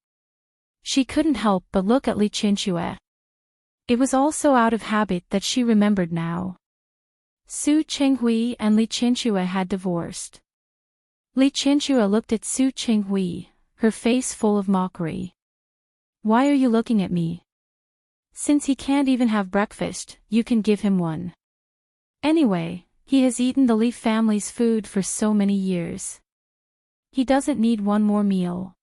She couldn't help but look at Li Qianxue. It was also out of habit that she remembered now. Su Qinghui and Li Qianxue had divorced. Li Qianxue looked at Su Qinghui, her face full of mockery. Why are you looking at me? Since he can't even have breakfast, you can give him one. Anyway, he has eaten the Li family's food for so many years. He doesn't need one more meal.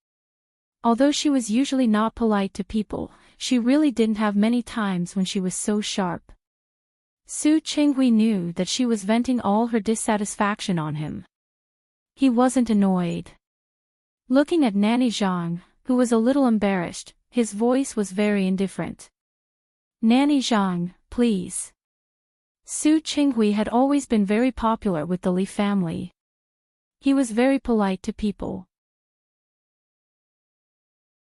Although she was usually not polite to people, she really didn't have many times when she was so sharp. Su Qinghui knew that she was venting all her dissatisfaction on him. He wasn't annoyed. Looking at Nanny Zhang, who was a little embarrassed, his voice was very indifferent. Nanny Zhang, please. Su Qinghui had always been very popular with the Li family. He was very polite to people.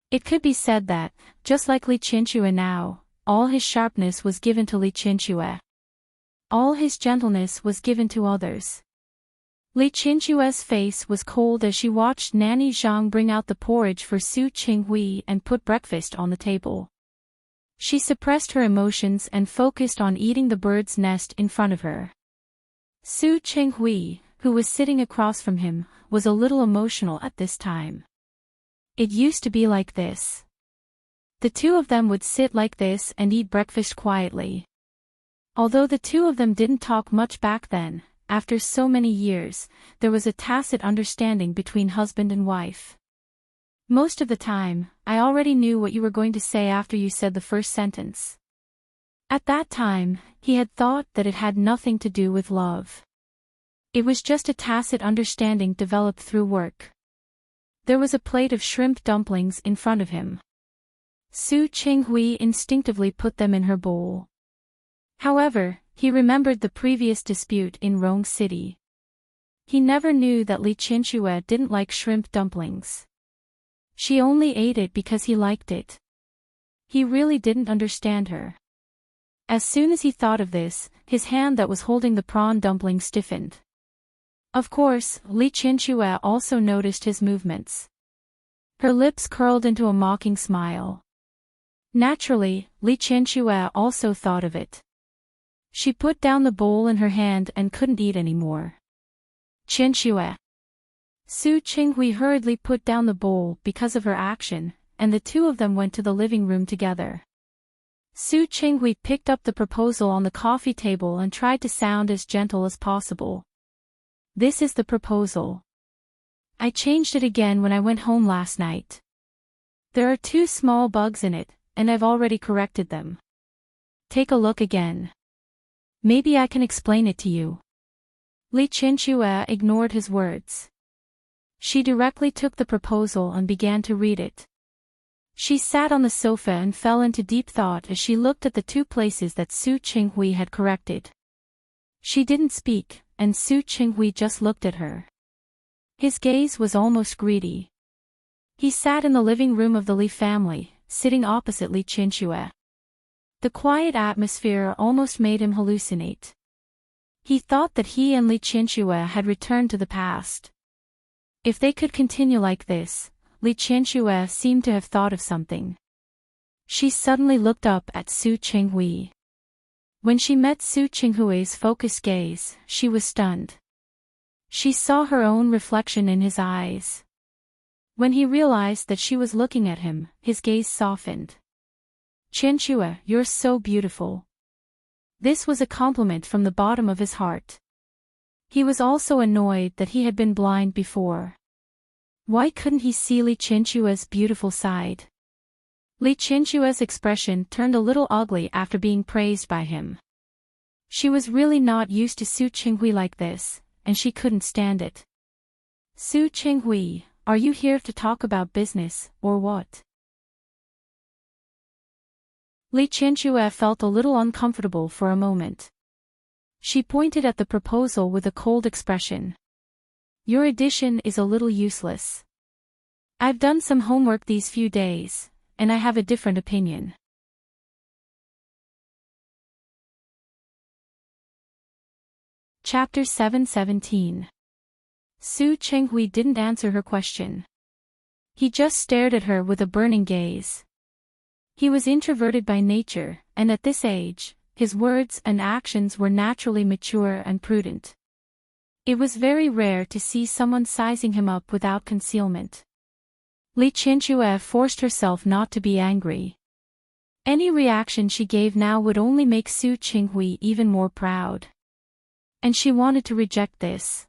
It could be said that, just like Li Qianxue now, all his sharpness was given to Li Qianxue. All his gentleness was given to others. Li Qianxue's face was cold as she watched Nanny Zhang bring out the porridge for Su Qinghui and put breakfast on the table. She suppressed her emotions and focused on eating the bird's nest in front of her. Su Qinghui, who was sitting across from him, was a little emotional at this time. It used to be like this. The two of them would sit like this and eat breakfast quietly. Although the two of them didn't talk much back then, after so many years, there was a tacit understanding between husband and wife. Most of the time, I already knew what you were going to say after you said the first sentence. At that time, he had thought that it had nothing to do with love. It was just a tacit understanding developed through work. There was a plate of shrimp dumplings in front of him. Su Qinghui instinctively put them in her bowl. However, he remembered the previous dispute in Rong City. He never knew that Li Qianxue didn't like shrimp dumplings. She only ate it because he liked it. He really didn't understand her. As soon as he thought of this, his hand that was holding the prawn dumpling stiffened. Of course, Li Qianxue also noticed his movements. Her lips curled into a mocking smile. Naturally, Li Qianxue also thought of it. She put down the bowl in her hand and couldn't eat anymore. Qianxue. Su Qinghui hurriedly put down the bowl because of her action, and the two of them went to the living room together. Su Qinghui picked up the proposal on the coffee table and tried to sound as gentle as possible. This is the proposal. I changed it again when I went home last night. There are 2 small bugs in it, and I've already corrected them. Take a look again. Maybe I can explain it to you. Li Qianxue ignored his words. She directly took the proposal and began to read it. She sat on the sofa and fell into deep thought as she looked at the 2 places that Su Qinghui had corrected. She didn't speak, and Su Qinghui just looked at her. His gaze was almost greedy. He sat in the living room of the Li family, sitting opposite Li Qianxue. The quiet atmosphere almost made him hallucinate. He thought that he and Li Qianxue had returned to the past. If they could continue like this, Li Qianxue seemed to have thought of something. She suddenly looked up at Su Qinghui. When she met Su Qinghui's focused gaze, she was stunned. She saw her own reflection in his eyes. When he realized that she was looking at him, his gaze softened. Qianxue, you're so beautiful. This was a compliment from the bottom of his heart. He was also annoyed that he had been blind before. Why couldn't he see Li Qianxue's beautiful side? Li Qianxue's expression turned a little ugly after being praised by him. She was really not used to Su Qinghui like this, and she couldn't stand it. Su Qinghui, are you here to talk about business, or what? Li Qianxue felt a little uncomfortable for a moment. She pointed at the proposal with a cold expression. Your addition is a little useless. I've done some homework these few days, and I have a different opinion. Chapter 7:17. Su Chenghui didn't answer her question. He just stared at her with a burning gaze. He was introverted by nature, and at this age, his words and actions were naturally mature and prudent. It was very rare to see someone sizing him up without concealment. Li Qianxue forced herself not to be angry. Any reaction she gave now would only make Su Chenghui even more proud. And she wanted to reject this.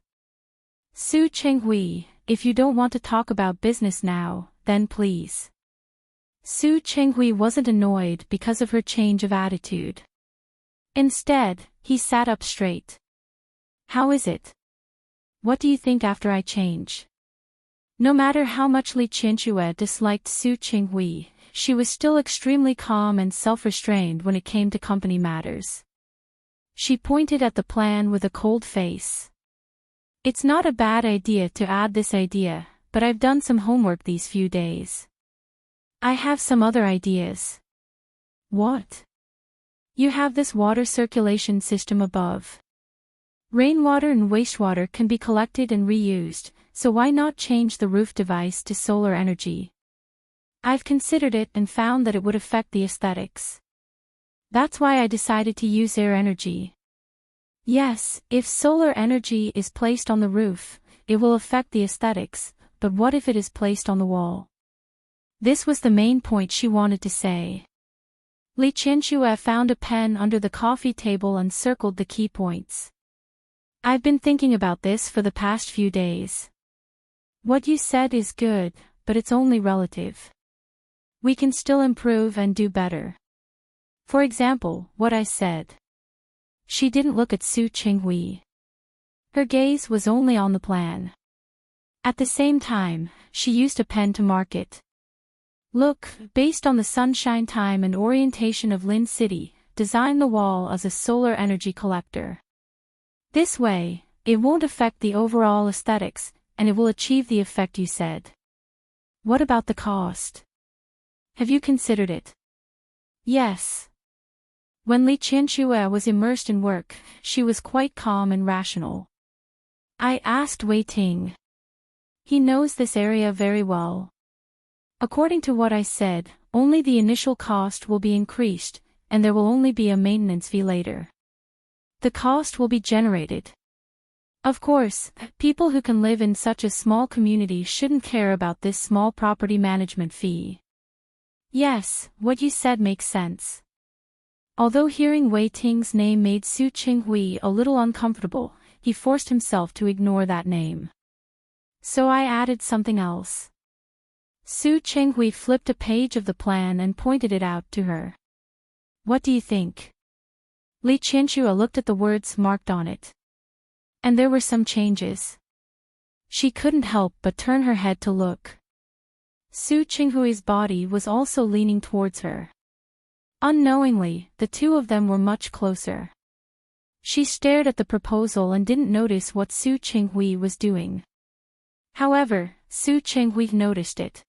Su Chenghui, if you don't want to talk about business now, then please. Su Chenghui wasn't annoyed because of her change of attitude. Instead, he sat up straight. How is it? What do you think after I change? No matter how much Li Qianxue disliked Su Chenghui, she was still extremely calm and self-restrained when it came to company matters. She pointed at the plan with a cold face. It's not a bad idea to add this idea, but I've done some homework these few days. I have some other ideas. What? You have this water circulation system above. Rainwater and wastewater can be collected and reused, so why not change the roof device to solar energy? I've considered it and found that it would affect the aesthetics. That's why I decided to use air energy. Yes, if solar energy is placed on the roof, it will affect the aesthetics, but what if it is placed on the wall? This was the main point she wanted to say. Li Qianxue found a pen under the coffee table and circled the key points. I've been thinking about this for the past few days. What you said is good, but it's only relative. We can still improve and do better. For example, what I said. She didn't look at Su Chenghui. Her gaze was only on the plan. At the same time, she used a pen to mark it. Look, based on the sunshine time and orientation of Lin City, design the wall as a solar energy collector. This way, it won't affect the overall aesthetics, and it will achieve the effect you said. What about the cost? Have you considered it? Yes. When Li Qianxue was immersed in work, she was quite calm and rational. I asked Wei Ting. He knows this area very well. According to what I said, only the initial cost will be increased, and there will only be a maintenance fee later. The cost will be generated. Of course, people who can live in such a small community shouldn't care about this small property management fee. Yes, what you said makes sense. Although hearing Wei Ting's name made Su Chenghui a little uncomfortable, he forced himself to ignore that name. So I added something else. Su Chenghui flipped a page of the plan and pointed it out to her. What do you think? Li Qianxue looked at the words marked on it. And there were some changes. She couldn't help but turn her head to look. Su Chenghui's body was also leaning towards her. Unknowingly, the two of them were much closer. She stared at the proposal and didn't notice what Su Chenghui was doing. However, Su Chenghui noticed it.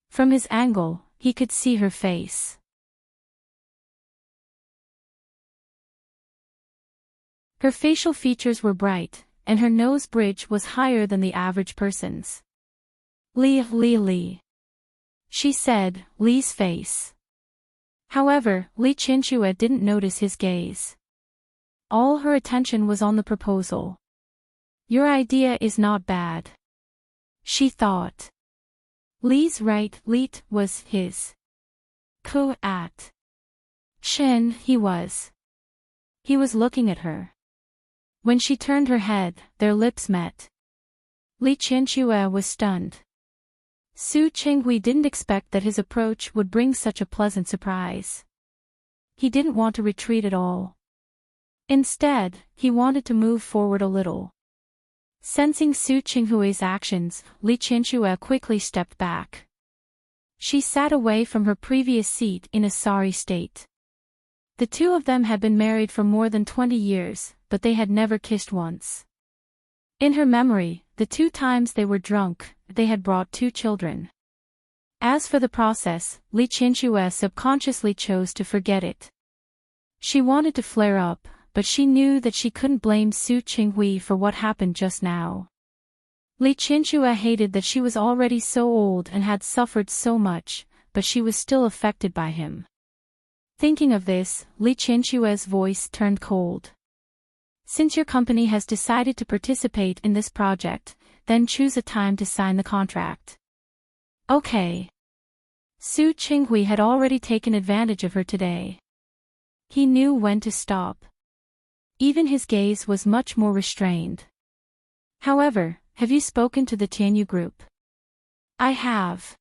From his angle, he could see her face. Her facial features were bright, and her nose bridge was higher than the average person's. Li. She said, Li's face. However, Li Qianxue didn't notice his gaze. All her attention was on the proposal. Your idea is not bad. She thought. Li's right, Lit was his. Ku at. Shen, he was. He was looking at her. When she turned her head, their lips met. Li Qianxue was stunned. Su Chenghui didn't expect that his approach would bring such a pleasant surprise. He didn't want to retreat at all. Instead, he wanted to move forward a little. Sensing Su Chenghui's actions, Li Qianxue quickly stepped back. She sat away from her previous seat in a sorry state. The two of them had been married for more than 20 years, but they had never kissed once. In her memory, the 2 times they were drunk, they had brought 2 children. As for the process, Li Qianxue subconsciously chose to forget it. She wanted to flare up, but she knew that she couldn't blame Su Qinghui for what happened just now. Li Qianxue hated that she was already so old and had suffered so much, but she was still affected by him. Thinking of this, Li Qianxue's voice turned cold. Since your company has decided to participate in this project, then choose a time to sign the contract. Okay. Su Qinghui had already taken advantage of her today. He knew when to stop. Even his gaze was much more restrained. However, have you spoken to the Tianyu group? I have.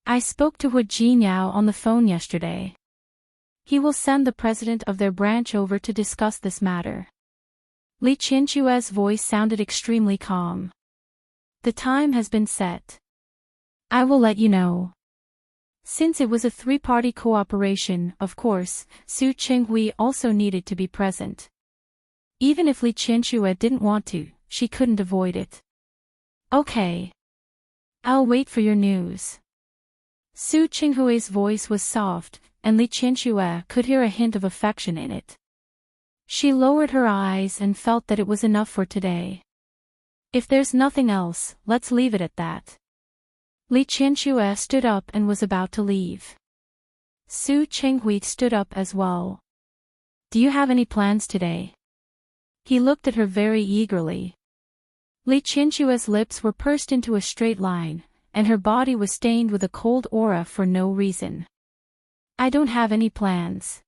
I spoke to Hu Jinyao on the phone yesterday. He will send the president of their branch over to discuss this matter. Li Qianxue's voice sounded extremely calm. The time has been set. I will let you know. Since it was a 3-party cooperation, of course, Su Qinghui also needed to be present. Even if Li Qianxue didn't want to, she couldn't avoid it. Okay. I'll wait for your news. Su Qinghui's voice was soft, and Li Qianxue could hear a hint of affection in it. She lowered her eyes and felt that it was enough for today. If there's nothing else, let's leave it at that. Li Qianxue stood up and was about to leave. Su Qinghui stood up as well. Do you have any plans today? He looked at her very eagerly. Li Qianxue's lips were pursed into a straight line, and her body was stained with a cold aura for no reason. I don't have any plans.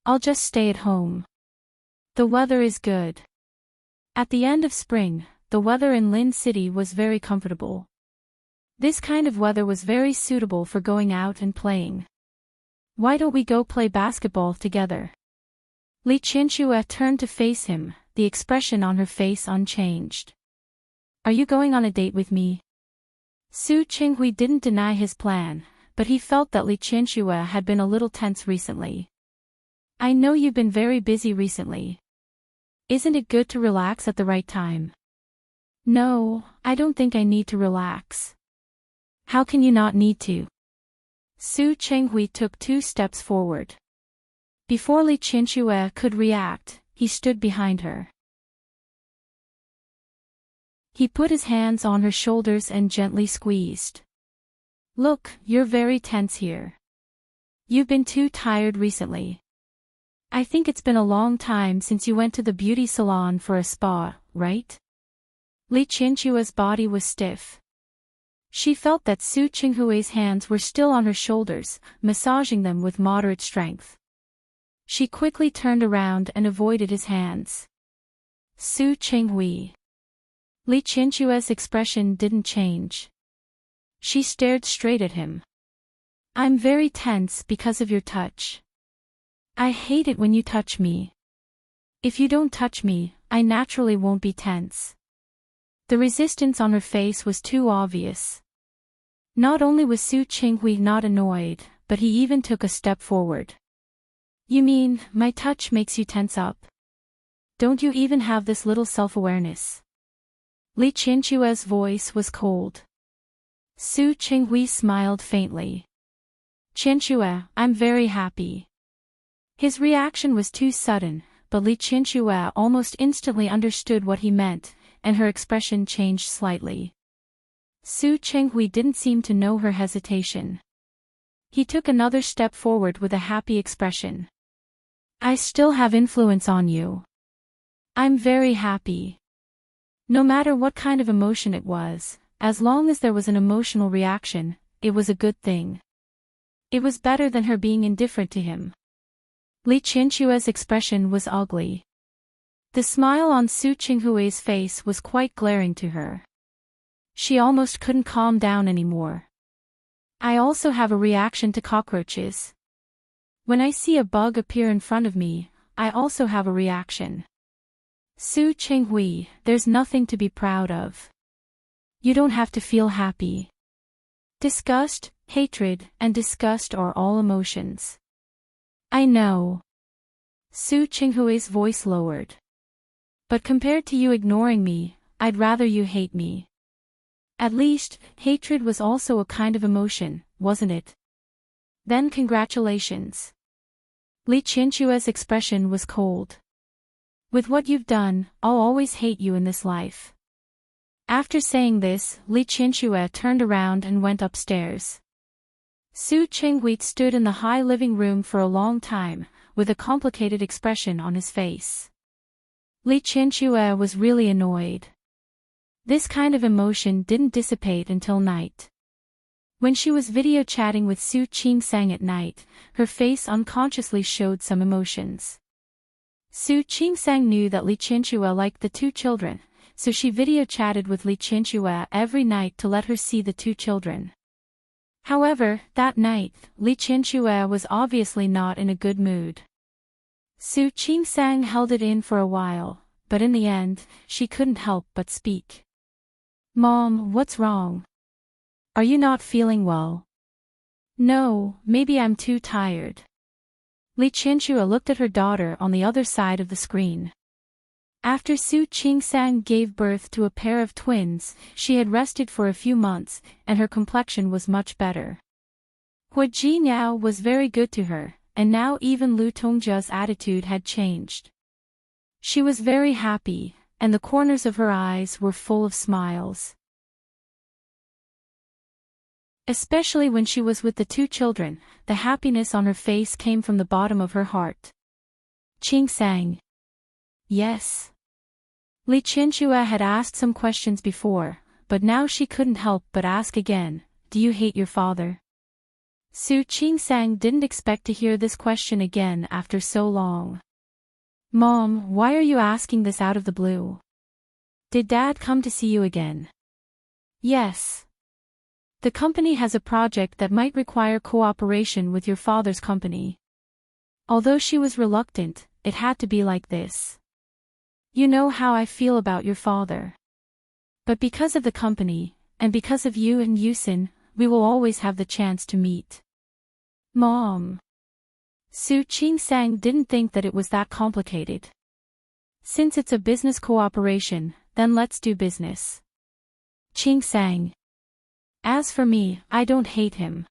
I'll just stay at home. The weather is good. At the end of spring, the weather in Lin City was very comfortable. This kind of weather was very suitable for going out and playing. Why don't we go play basketball together? Li Qianxue turned to face him, the expression on her face unchanged. Are you going on a date with me? Su Qinghui didn't deny his plan, but he felt that Li Qianxue had been a little tense recently. I know you've been very busy recently. Isn't it good to relax at the right time? No, I don't think I need to relax. How can you not need to? Su Qinghui took 2 steps forward. Before Li Qianxue could react, he stood behind her. He put his hands on her shoulders and gently squeezed. Look, you're very tense here. You've been too tired recently. I think it's been a long time since you went to the beauty salon for a spa, right? Li Qianxue's body was stiff. She felt that Su Qinghui's hands were still on her shoulders, massaging them with moderate strength. She quickly turned around and avoided his hands. Su Qinghui. Li Qianxue's expression didn't change. She stared straight at him. I'm very tense because of your touch. I hate it when you touch me. If you don't touch me, I naturally won't be tense. The resistance on her face was too obvious. Not only was Su Qinghui not annoyed, but he even took a step forward. You mean, my touch makes you tense up? Don't you even have this little self-awareness? Li Qianxue's voice was cold. Su Qinghui smiled faintly. Qianxue, I'm very happy. His reaction was too sudden, but Li Qianxue almost instantly understood what he meant, and her expression changed slightly. Su Qinghui didn't seem to know her hesitation. He took another step forward with a happy expression. I still have influence on you. I'm very happy. No matter what kind of emotion it was, as long as there was an emotional reaction, it was a good thing. It was better than her being indifferent to him. Li Qianxue's expression was ugly. The smile on Su Qinghui's face was quite glaring to her. She almost couldn't calm down anymore. I also have a reaction to cockroaches. When I see a bug appear in front of me, I also have a reaction. Su Qinghui, there's nothing to be proud of. You don't have to feel happy. Disgust, hatred, and disgust are all emotions. I know. Su Qinghui's voice lowered. But compared to you ignoring me, I'd rather you hate me. At least, hatred was also a kind of emotion, wasn't it? Then congratulations. Li Qianxue's expression was cold. With what you've done, I'll always hate you in this life. After saying this, Li Qianxue turned around and went upstairs. Su Qinghui stood in the high living room for a long time, with a complicated expression on his face. Li Qianxue was really annoyed. This kind of emotion didn't dissipate until night. When she was video chatting with Su Qingsang at night, her face unconsciously showed some emotions. Su Qingsang knew that Li Qianxue liked the two children, so she video chatted with Li Qianxue every night to let her see the two children. However, that night, Li Qianxue was obviously not in a good mood. Su Qingsang held it in for a while, but in the end, she couldn't help but speak. Mom, what's wrong? Are you not feeling well? No, maybe I'm too tired. Li Qianxue looked at her daughter on the other side of the screen. After Su Qingsang gave birth to a pair of twins, she had rested for a few months, and her complexion was much better. Hua Jinyao was very good to her, and now even Lu Tongjia's attitude had changed. She was very happy, and the corners of her eyes were full of smiles. Especially when she was with the two children, the happiness on her face came from the bottom of her heart. Qingsang. Yes. Li Qianxue had asked some questions before, but now she couldn't help but ask again, do you hate your father? Su Qingsang didn't expect to hear this question again after so long. Mom, why are you asking this out of the blue? Did Dad come to see you again? Yes. The company has a project that might require cooperation with your father's company. Although she was reluctant, it had to be like this. You know how I feel about your father. But because of the company, and because of you and Yusin, we will always have the chance to meet. Mom. Su Qingsang didn't think that it was that complicated. Since it's a business cooperation, then let's do business. Qingsang. As for me, I don't hate him.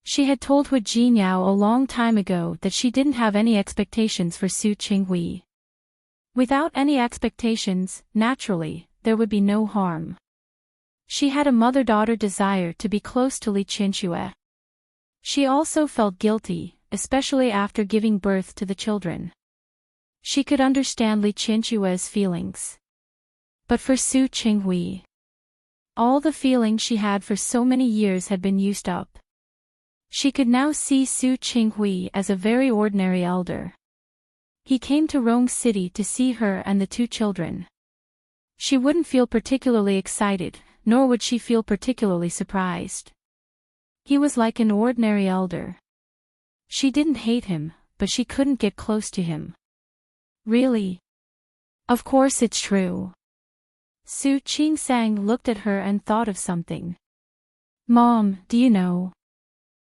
She had told Hua Jinyao a long time ago that she didn't have any expectations for Su Qinghui. Without any expectations, naturally, there would be no harm. She had a mother-daughter desire to be close to Li Qianxue. She also felt guilty, especially after giving birth to the children. She could understand Li Qianxue's feelings. But for Su Qinghui, all the feeling she had for so many years had been used up. She could now see Su Qinghui as a very ordinary elder. He came to Rong City to see her and the two children. She wouldn't feel particularly excited, nor would she feel particularly surprised. He was like an ordinary elder. She didn't hate him, but she couldn't get close to him. Really? Of course it's true. Su Qingsang looked at her and thought of something. Mom, do you know?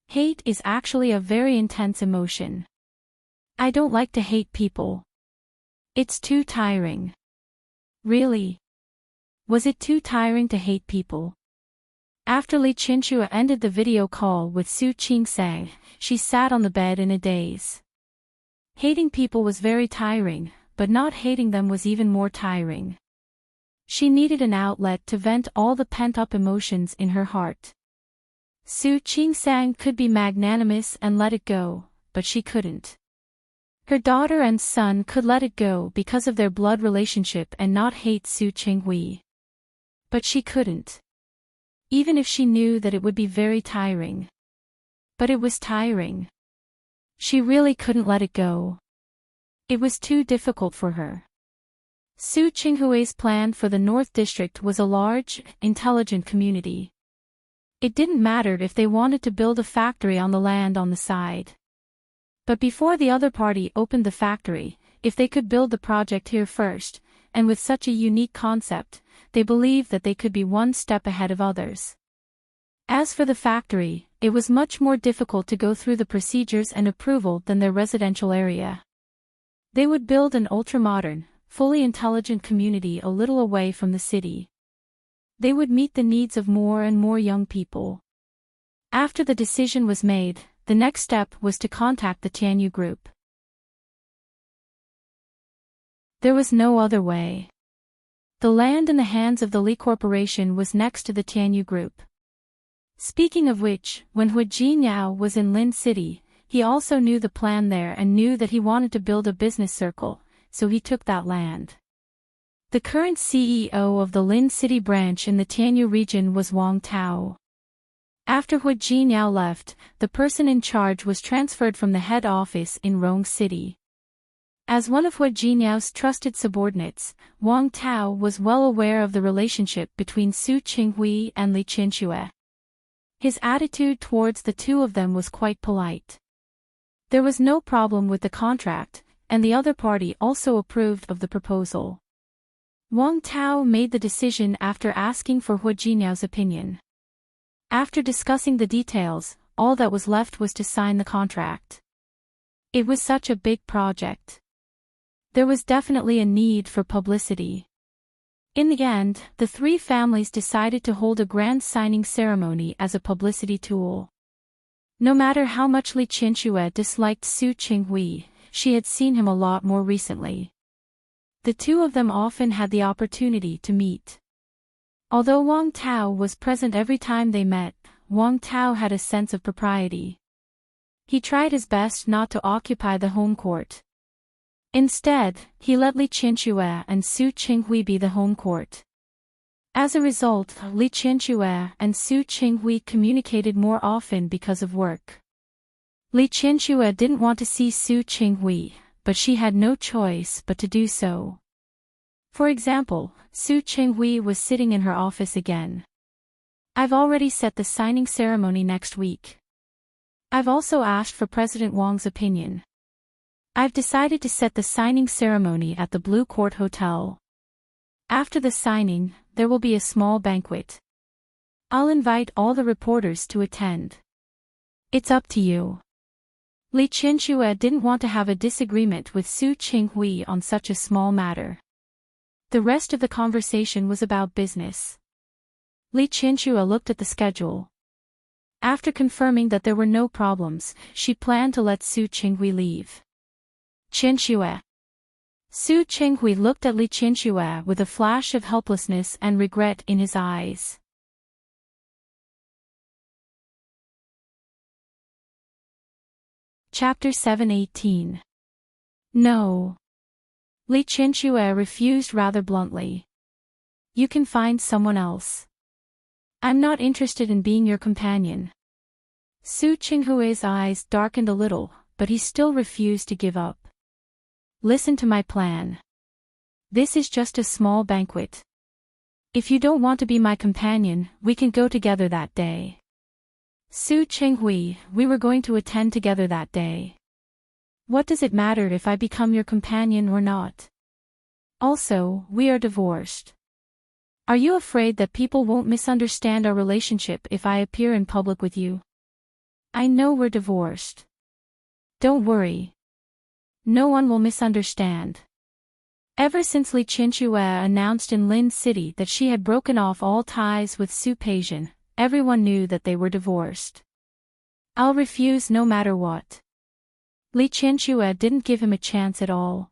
Hate is actually a very intense emotion. I don't like to hate people. It's too tiring. Really? Was it too tiring to hate people? After Li Qianxue ended the video call with Su Qingsang, she sat on the bed in a daze. Hating people was very tiring, but not hating them was even more tiring. She needed an outlet to vent all the pent-up emotions in her heart. Su Qingsang could be magnanimous and let it go, but she couldn't. Her daughter and son could let it go because of their blood relationship and not hate Su Qinghui. But she couldn't. Even if she knew that it would be very tiring. But it was tiring. She really couldn't let it go. It was too difficult for her. Su Qinghui's plan for the North District was a large, intelligent community. It didn't matter if they wanted to build a factory on the land on the side. But before the other party opened the factory, if they could build the project here first, and with such a unique concept, they believed that they could be one step ahead of others. As for the factory, it was much more difficult to go through the procedures and approval than their residential area. They would build an ultra-modern, fully intelligent community a little away from the city. They would meet the needs of more and more young people. After the decision was made, the next step was to contact the Tianyu group. There was no other way. The land in the hands of the Li Corporation was next to the Tianyu group. Speaking of which, when Hu Jinyao was in Lin City, he also knew the plan there and knew that he wanted to build a business circle, so he took that land. The current CEO of the Lin City branch in the Tianyu region was Wang Tao. After Hu Jinyao left, the person in charge was transferred from the head office in Rong City. As one of Hu Jinyao's trusted subordinates, Wang Tao was well aware of the relationship between Su Qinghui and Li Qianxue. His attitude towards the two of them was quite polite. There was no problem with the contract, and the other party also approved of the proposal. Wang Tao made the decision after asking for Hu Jinyao's opinion. After discussing the details, all that was left was to sign the contract. It was such a big project. There was definitely a need for publicity. In the end, the three families decided to hold a grand signing ceremony as a publicity tool. No matter how much Li Qianxue disliked Su Qinghui, she had seen him a lot more recently. The two of them often had the opportunity to meet. Although Wang Tao was present every time they met, Wang Tao had a sense of propriety. He tried his best not to occupy the home court. Instead, he let Li Qianxue and Su Qinghui be the home court. As a result, Li Qianxue and Su Qinghui communicated more often because of work. Li Qianxue didn't want to see Su Qinghui, but she had no choice but to do so. For example, Su Qinghui was sitting in her office again. I've already set the signing ceremony next week. I've also asked for President Wang's opinion. I've decided to set the signing ceremony at the Blue Court Hotel. After the signing, there will be a small banquet. I'll invite all the reporters to attend. It's up to you. Li Qianxue didn't want to have a disagreement with Su Qinghui on such a small matter. The rest of the conversation was about business. Li Qianxue looked at the schedule. After confirming that there were no problems, she planned to let Su Qinghui leave. Qianxue. Su Qinghui looked at Li Qianxue with a flash of helplessness and regret in his eyes. Chapter 7:18. No. Li Qianxue refused rather bluntly. You can find someone else. I'm not interested in being your companion. Su Qinghui's eyes darkened a little, but he still refused to give up. Listen to my plan. This is just a small banquet. If you don't want to be my companion, we can go together that day. Su Qinghui, we were going to attend together that day. What does it matter if I become your companion or not? Also, we are divorced. Are you afraid that people won't misunderstand our relationship if I appear in public with you? I know we're divorced. Don't worry. No one will misunderstand. Ever since Li Qianxue announced in Lin City that she had broken off all ties with Su Peijian, everyone knew that they were divorced. I'll refuse no matter what. Li Qianxue didn't give him a chance at all.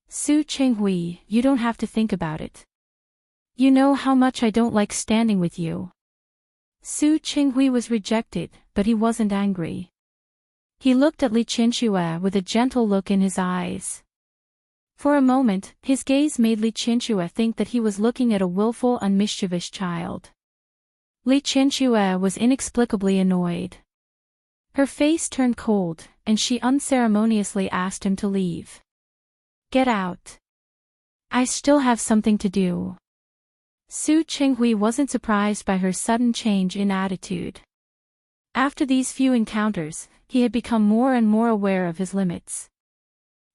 Su Qinghui, you don't have to think about it. You know how much I don't like standing with you. Su Qinghui was rejected, but he wasn't angry. He looked at Li Qianxue with a gentle look in his eyes. For a moment, his gaze made Li Qianxue think that he was looking at a willful and mischievous child. Li Qianxue was inexplicably annoyed. Her face turned cold, and she unceremoniously asked him to leave. Get out. I still have something to do. Su Qinghui wasn't surprised by her sudden change in attitude. After these few encounters, he had become more and more aware of his limits.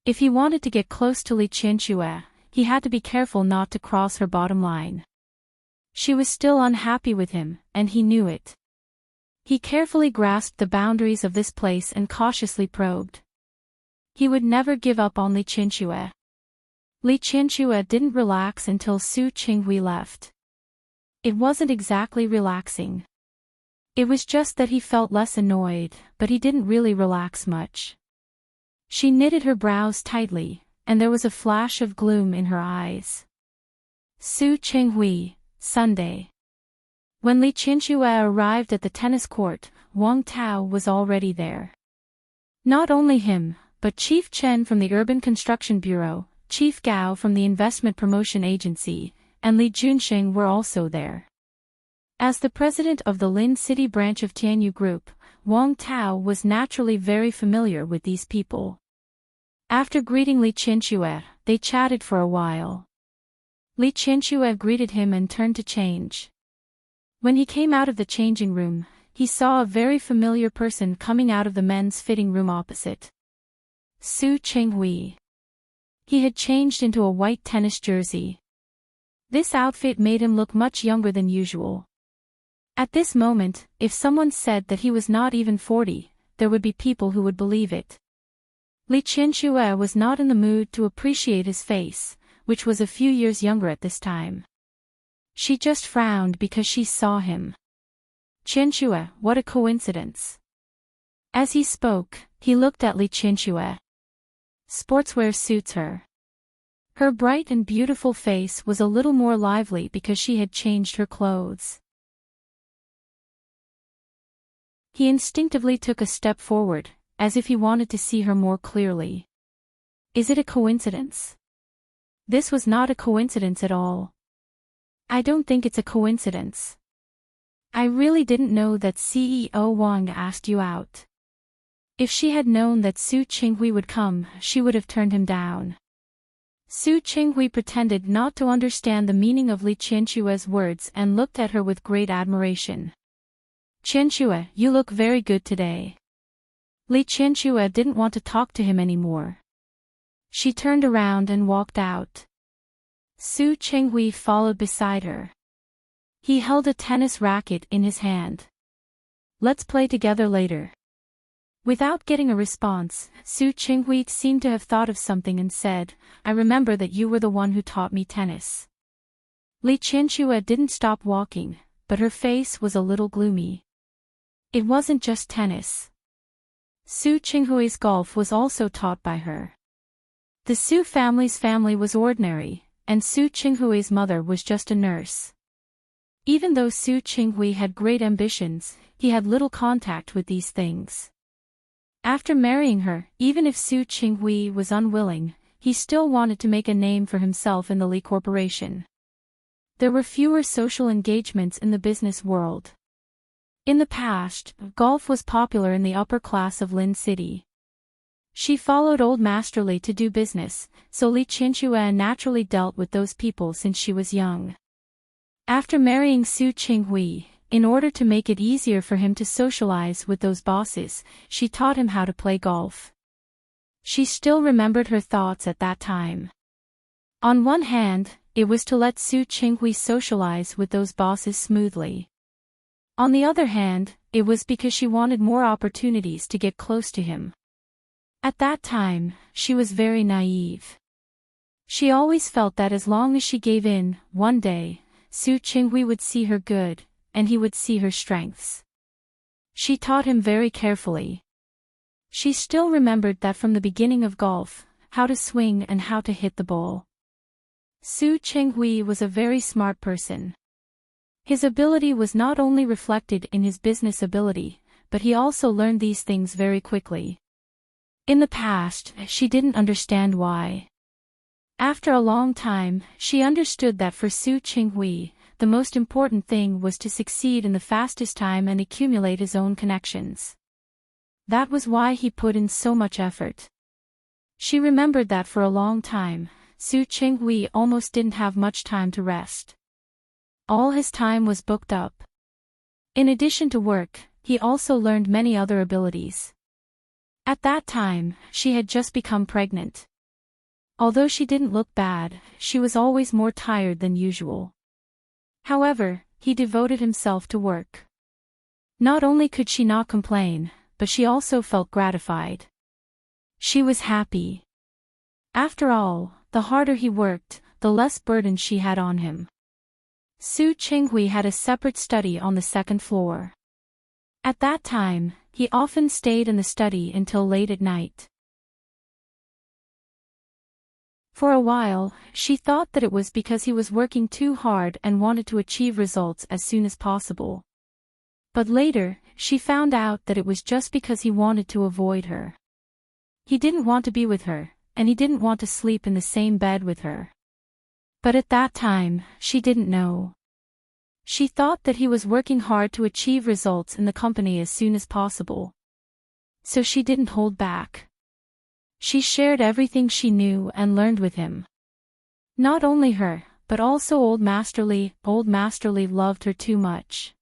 If he wanted to get close to Li Qianxue, he had to be careful not to cross her bottom line. She was still unhappy with him, and he knew it. He carefully grasped the boundaries of this place and cautiously probed. He would never give up on Li Qianxue. Li Qianxue didn't relax until Su Qinghui left. It wasn't exactly relaxing. It was just that he felt less annoyed, but he didn't really relax much. She knitted her brows tightly, and there was a flash of gloom in her eyes. Su Qinghui, Sunday. When Li Qianxue arrived at the tennis court, Wang Tao was already there. Not only him, but Chief Chen from the Urban Construction Bureau, Chief Gao from the Investment Promotion Agency, and Li Junxing were also there. As the president of the Lin City branch of Tianyu Group, Wang Tao was naturally very familiar with these people. After greeting Li Qianxue, they chatted for a while. Li Qianxue greeted him and turned to change. When he came out of the changing room, he saw a very familiar person coming out of the men's fitting room opposite. Su Qinghui. He had changed into a white tennis jersey. This outfit made him look much younger than usual. At this moment, if someone said that he was not even 40, there would be people who would believe it. Li Qianxue was not in the mood to appreciate his face, which was a few years younger at this time. She just frowned because she saw him. Qianxue, what a coincidence. As he spoke, he looked at Li Qianxue. Sportswear suits her. Her bright and beautiful face was a little more lively because she had changed her clothes. He instinctively took a step forward, as if he wanted to see her more clearly. Is it a coincidence? This was not a coincidence at all. I don't think it's a coincidence. I really didn't know that CEO Wang asked you out. If she had known that Su Qinghui would come, she would have turned him down. Su Qinghui pretended not to understand the meaning of Li Qianxue's words and looked at her with great admiration. Qianxue, you look very good today. Li Qianxue didn't want to talk to him anymore. She turned around and walked out. Su Qinghui followed beside her. He held a tennis racket in his hand. Let's play together later. Without getting a response, Su Qinghui seemed to have thought of something and said, I remember that you were the one who taught me tennis. Li Qianxue didn't stop walking, but her face was a little gloomy. It wasn't just tennis. Su Qinghui's golf was also taught by her. The Su family's family was ordinary, and Su Qinghui's mother was just a nurse. Even though Su Qinghui had great ambitions, he had little contact with these things. After marrying her, even if Su Qinghui was unwilling, he still wanted to make a name for himself in the Li Corporation. There were fewer social engagements in the business world. In the past, golf was popular in the upper class of Lin City. She followed Old Master Li to do business, so Li Qianxue naturally dealt with those people since she was young. After marrying Su Qinghui, in order to make it easier for him to socialize with those bosses, she taught him how to play golf. She still remembered her thoughts at that time. On one hand, it was to let Su Qinghui socialize with those bosses smoothly. On the other hand, it was because she wanted more opportunities to get close to him. At that time, she was very naive. She always felt that as long as she gave in, one day, Su Qinghui would see her good, and he would see her strengths. She taught him very carefully. She still remembered that from the beginning of golf, how to swing and how to hit the ball. Su Qinghui was a very smart person. His ability was not only reflected in his business ability, but he also learned these things very quickly. In the past, she didn't understand why. After a long time, she understood that for Su Qinghui, the most important thing was to succeed in the fastest time and accumulate his own connections. That was why he put in so much effort. She remembered that for a long time, Su Qinghui almost didn't have much time to rest. All his time was booked up. In addition to work, he also learned many other abilities. At that time, she had just become pregnant. Although she didn't look bad, she was always more tired than usual. However, he devoted himself to work. Not only could she not complain, but she also felt gratified. She was happy. After all, the harder he worked, the less burden she had on him. Su Qinghui had a separate study on the second floor. At that time, he often stayed in the study until late at night. For a while, she thought that it was because he was working too hard and wanted to achieve results as soon as possible. But later, she found out that it was just because he wanted to avoid her. He didn't want to be with her, and he didn't want to sleep in the same bed with her. But at that time, she didn't know. She thought that he was working hard to achieve results in the company as soon as possible. So she didn't hold back. She shared everything she knew and learned with him. Not only her, but also Old Master Li. Old Master Li loved her too much.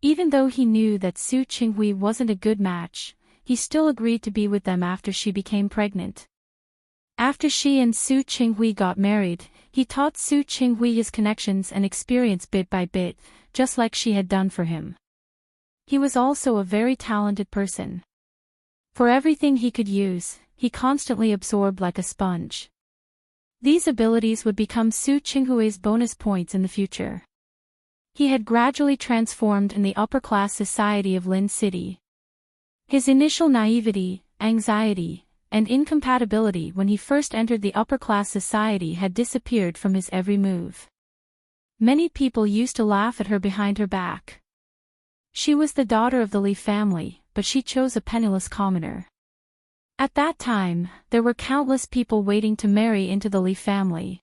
Even though he knew that Su Qinghui wasn't a good match, he still agreed to be with them after she became pregnant. After she and Su Qinghui got married, he taught Su Qinghui his connections and experience bit by bit, just like she had done for him. He was also a very talented person. For everything he could use, he constantly absorbed like a sponge. These abilities would become Su Qinghui's bonus points in the future. He had gradually transformed in the upper-class society of Lin City. His initial naivety, anxiety, and incompatibility when he first entered the upper-class society had disappeared from his every move. Many people used to laugh at her behind her back. She was the daughter of the Li family, but she chose a penniless commoner. At that time, there were countless people waiting to marry into the Li family.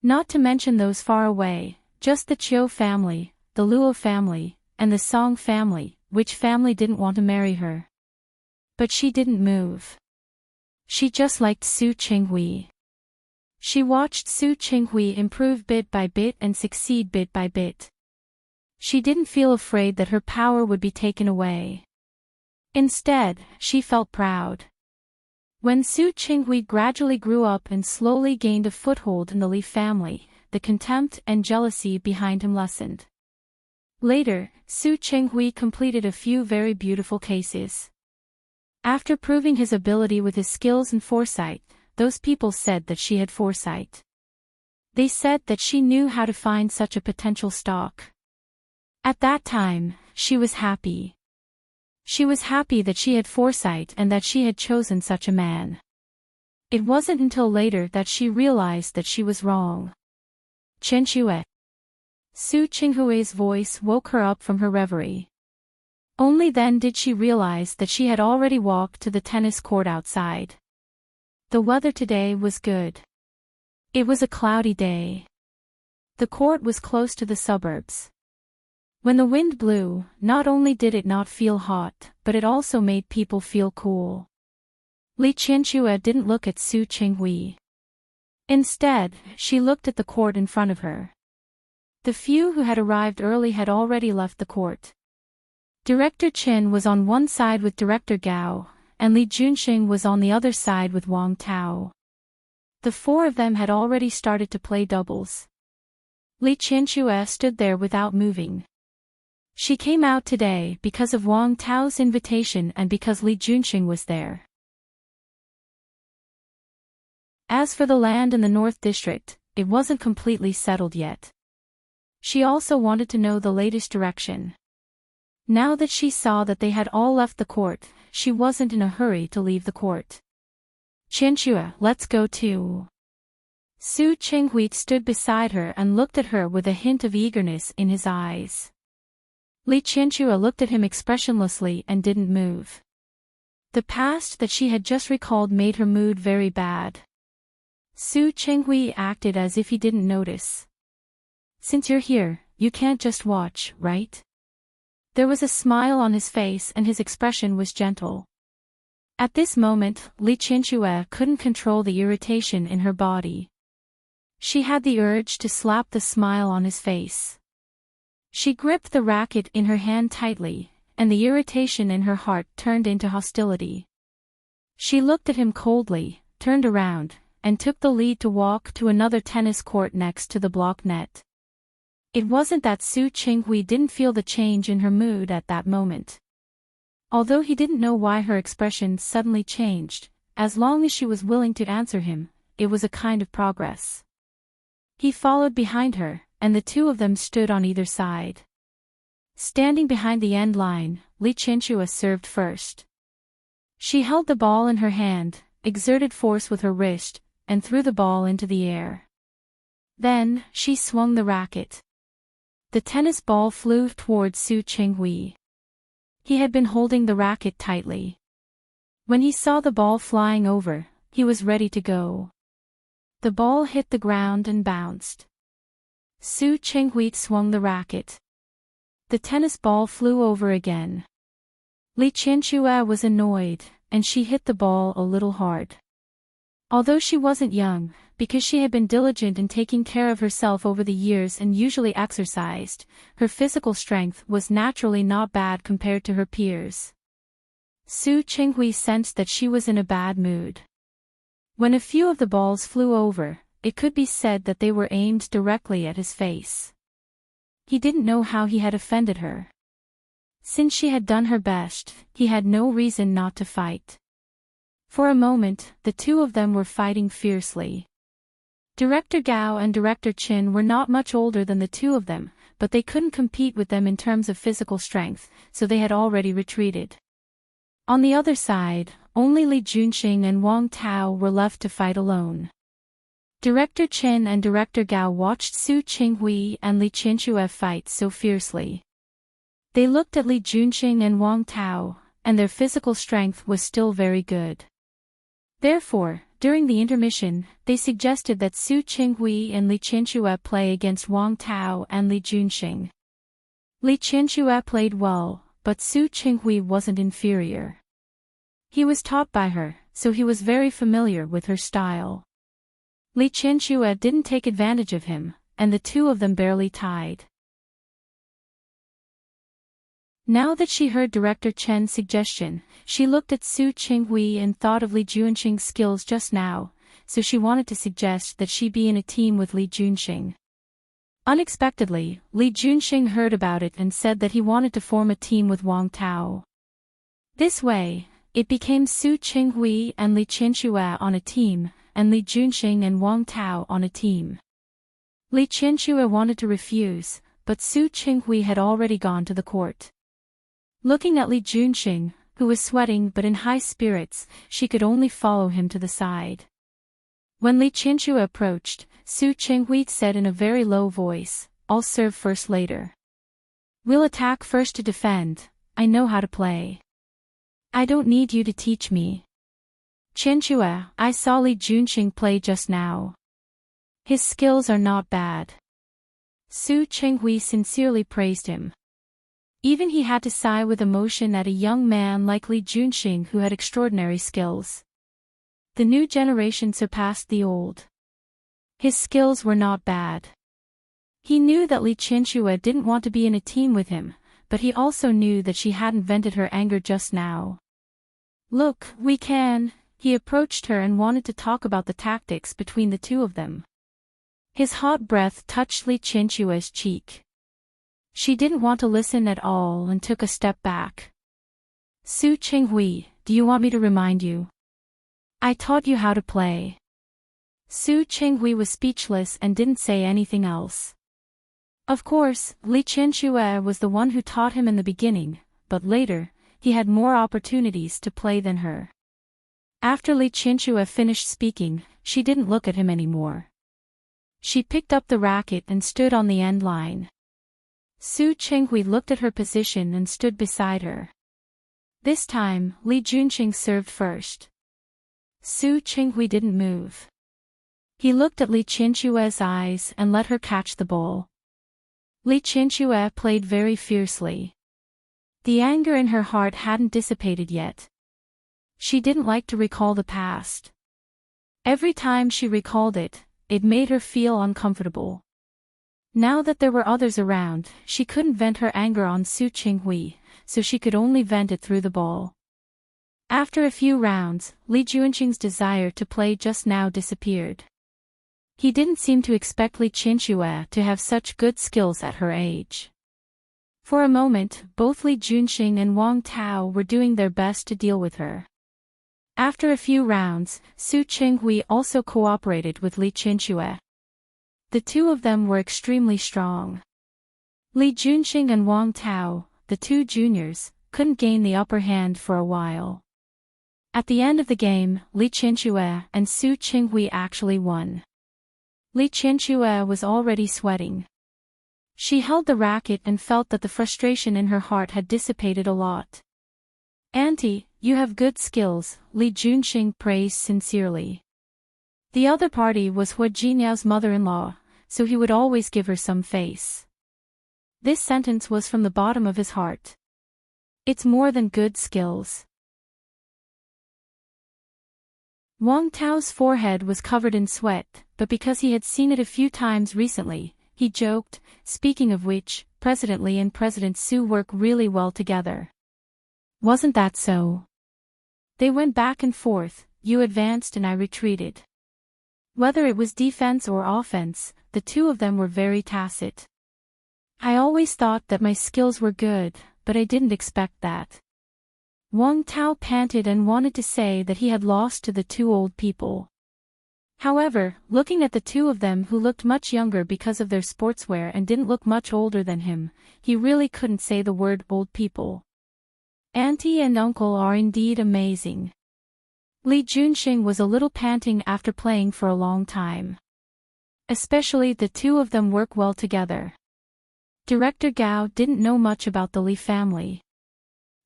Not to mention those far away, just the Chiu family, the Luo family, and the Song family, which family didn't want to marry her. But she didn't move. She just liked Su Qinghui. She watched Su Qinghui improve bit by bit and succeed bit by bit. She didn't feel afraid that her power would be taken away. Instead, she felt proud. When Su Qinghui gradually grew up and slowly gained a foothold in the Li family, the contempt and jealousy behind him lessened. Later, Su Qinghui completed a few very beautiful cases. After proving his ability with his skills and foresight, those people said that she had foresight. They said that she knew how to find such a potential stock. At that time, she was happy. She was happy that she had foresight and that she had chosen such a man. It wasn't until later that she realized that she was wrong. Qianxue. Su Qinghui's voice woke her up from her reverie. Only then did she realize that she had already walked to the tennis court outside. The weather today was good. It was a cloudy day. The court was close to the suburbs. When the wind blew, not only did it not feel hot, but it also made people feel cool. Li Qianxue didn't look at Su Qinghui. Instead, she looked at the court in front of her. The few who had arrived early had already left the court. Director Qin was on one side with Director Gao, and Li Junxing was on the other side with Wang Tao. The four of them had already started to play doubles. Li Qianxue stood there without moving. She came out today because of Wang Tao's invitation and because Li Junxing was there. As for the land in the North District, it wasn't completely settled yet. She also wanted to know the latest direction. Now that she saw that they had all left the court, she wasn't in a hurry to leave the court. Qianxue, let's go too. Su Qinghui stood beside her and looked at her with a hint of eagerness in his eyes. Li Qianxue looked at him expressionlessly and didn't move. The past that she had just recalled made her mood very bad. Su Qinghui acted as if he didn't notice. Since you're here, you can't just watch, right? There was a smile on his face and his expression was gentle. At this moment, Li Qianxue couldn't control the irritation in her body. She had the urge to slap the smile on his face. She gripped the racket in her hand tightly, and the irritation in her heart turned into hostility. She looked at him coldly, turned around, and took the lead to walk to another tennis court next to the block net. It wasn't that Su Qinghui didn't feel the change in her mood at that moment. Although he didn't know why her expression suddenly changed, as long as she was willing to answer him, it was a kind of progress. He followed behind her, and the two of them stood on either side. Standing behind the end line, Li Qianxue served first. She held the ball in her hand, exerted force with her wrist, and threw the ball into the air. Then, she swung the racket. The tennis ball flew towards Su Qinghui. He had been holding the racket tightly. When he saw the ball flying over, he was ready to go. The ball hit the ground and bounced. Su Qinghui swung the racket. The tennis ball flew over again. Li Qianxue was annoyed, and she hit the ball a little hard. Although she wasn't young, because she had been diligent in taking care of herself over the years and usually exercised, her physical strength was naturally not bad compared to her peers. Su Qinghui sensed that she was in a bad mood. When a few of the balls flew over, it could be said that they were aimed directly at his face. He didn't know how he had offended her. Since she had done her best, he had no reason not to fight. For a moment, the two of them were fighting fiercely. Director Gao and Director Qin were not much older than the two of them, but they couldn't compete with them in terms of physical strength, so they had already retreated. On the other side, only Li Junxing and Wang Tao were left to fight alone. Director Qin and Director Gao watched Su Qinghui and Li Qianxue fight so fiercely. They looked at Li Junxing and Wang Tao, and their physical strength was still very good. Therefore, during the intermission, they suggested that Su Qinghui and Li Qianxue play against Wang Tao and Li Junxing. Li Qianxue played well, but Su Qinghui wasn't inferior. He was taught by her, so he was very familiar with her style. Li Qianxue didn't take advantage of him, and the two of them barely tied. Now that she heard Director Chen's suggestion, she looked at Su Qinghui and thought of Li Junxing's skills just now, so she wanted to suggest that she be in a team with Li Junxing. Unexpectedly, Li Junxing heard about it and said that he wanted to form a team with Wang Tao. This way, it became Su Qinghui and Li Qianxue on a team, and Li Junxing and Wang Tao on a team. Li Qianxue wanted to refuse, but Su Qinghui had already gone to the court. Looking at Li Junxing, who was sweating but in high spirits, she could only follow him to the side. When Li Qianxue approached, Su Qinghui said in a very low voice, "I'll serve first later. We'll attack first to defend, I know how to play. I don't need you to teach me." "Qianxue, I saw Li Junxing play just now. His skills are not bad." Su Qinghui sincerely praised him. Even he had to sigh with emotion at a young man like Li Junxing who had extraordinary skills. The new generation surpassed the old. His skills were not bad. He knew that Li Qianxue didn't want to be in a team with him, but he also knew that she hadn't vented her anger just now. "Look, we can." He approached her and wanted to talk about the tactics between the two of them. His hot breath touched Li Qianxue's cheek. She didn't want to listen at all and took a step back. "Su Qinghui, do you want me to remind you? I taught you how to play." Su Qinghui was speechless and didn't say anything else. Of course, Li Qianxue was the one who taught him in the beginning, but later, he had more opportunities to play than her. After Li Qianxue finished speaking, she didn't look at him anymore. She picked up the racket and stood on the end line. Su Qinghui looked at her position and stood beside her. This time, Li Junxing served first. Su Qinghui didn't move. He looked at Li Qianxue's eyes and let her catch the ball. Li Qianxue played very fiercely. The anger in her heart hadn't dissipated yet. She didn't like to recall the past. Every time she recalled it, it made her feel uncomfortable. Now that there were others around, she couldn't vent her anger on Su Qinghui, so she could only vent it through the ball. After a few rounds, Li Junxing's desire to play just now disappeared. He didn't seem to expect Li Qianxue to have such good skills at her age. For a moment, both Li Junxing and Wang Tao were doing their best to deal with her. After a few rounds, Su Qinghui also cooperated with Li Qinxue. The two of them were extremely strong. Li Junxing and Wang Tao, the two juniors, couldn't gain the upper hand for a while. At the end of the game, Li Qinxue and Su Qinghui actually won. Li Qinxue was already sweating. She held the racket and felt that the frustration in her heart had dissipated a lot. "Auntie, you have good skills," Li Junxing praised sincerely. The other party was Hua Jiniao's mother-in-law, so he would always give her some face. This sentence was from the bottom of his heart. It's more than good skills. Wang Tao's forehead was covered in sweat, but because he had seen it a few times recently, he joked, "Speaking of which, President Li and President Su work really well together. Wasn't that so?" They went back and forth, you advanced and I retreated. Whether it was defense or offense, the two of them were very tacit. I always thought that my skills were good, but I didn't expect that. Wang Tao panted and wanted to say that he had lost to the two old people. However, looking at the two of them who looked much younger because of their sportswear and didn't look much older than him, he really couldn't say the word old people. Auntie and uncle are indeed amazing. Li Junxing was a little panting after playing for a long time. Especially the two of them work well together. Director Gao didn't know much about the Li family.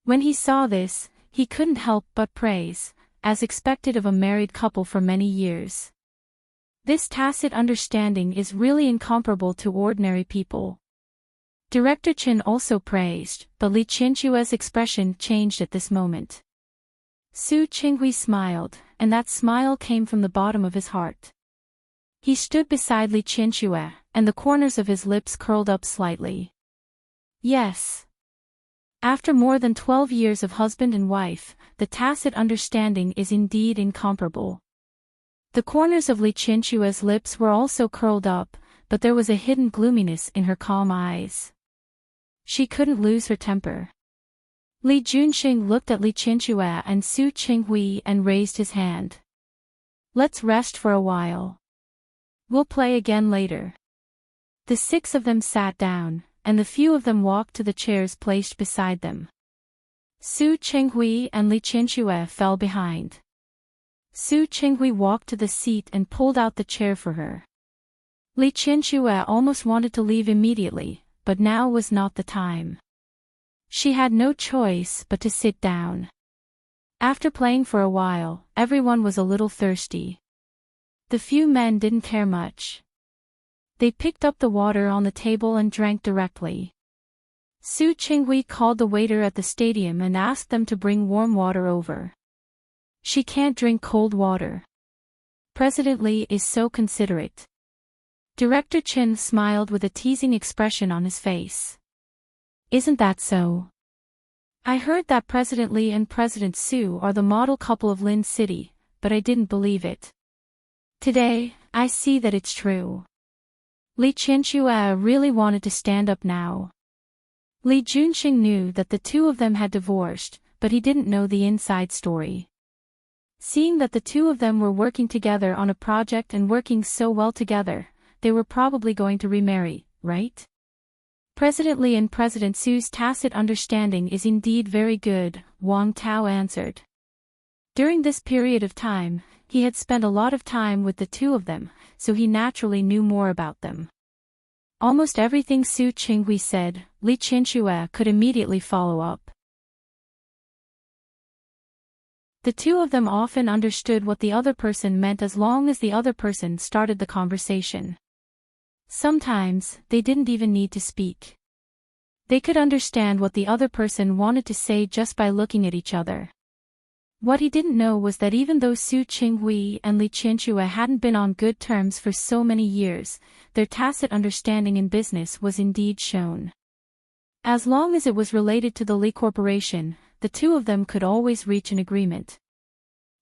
When he saw this, he couldn't help but praise, as expected of a married couple for many years. This tacit understanding is really incomparable to ordinary people. Director Chen also praised, but Li Qinxue's expression changed at this moment. Su Qinghui smiled, and that smile came from the bottom of his heart. He stood beside Li Qinxue, and the corners of his lips curled up slightly. Yes. After more than 12 years of husband and wife, the tacit understanding is indeed incomparable. The corners of Li Qinxue's lips were also curled up, but there was a hidden gloominess in her calm eyes. She couldn't lose her temper. Li Junxing looked at Li Qinxue and Su Qinghui and raised his hand. "Let's rest for a while. We'll play again later." The six of them sat down, and the few of them walked to the chairs placed beside them. Su Qinghui and Li Qinxue fell behind. Su Qinghui walked to the seat and pulled out the chair for her. Li Qinxue almost wanted to leave immediately, but now was not the time. She had no choice but to sit down. After playing for a while, everyone was a little thirsty. The few men didn't care much. They picked up the water on the table and drank directly. Su Qinghui called the waiter at the stadium and asked them to bring warm water over. She can't drink cold water. President Li is so considerate. Director Chen smiled with a teasing expression on his face. Isn't that so? I heard that President Li and President Su are the model couple of Lin City, but I didn't believe it. Today, I see that it's true. Li Qinxue really wanted to stand up now. Li Junxing knew that the two of them had divorced, but he didn't know the inside story. Seeing that the two of them were working together on a project and working so well together, they were probably going to remarry, right? President Li and President Su's tacit understanding is indeed very good, Wang Tao answered. During this period of time, he had spent a lot of time with the two of them, so he naturally knew more about them. Almost everything Su Qinghui said, Li Qinxue could immediately follow up. The two of them often understood what the other person meant as long as the other person started the conversation. Sometimes, they didn't even need to speak. They could understand what the other person wanted to say just by looking at each other. What he didn't know was that even though Su Qinghui and Li Qinxue hadn't been on good terms for so many years, their tacit understanding in business was indeed shown. As long as it was related to the Li Corporation, the two of them could always reach an agreement.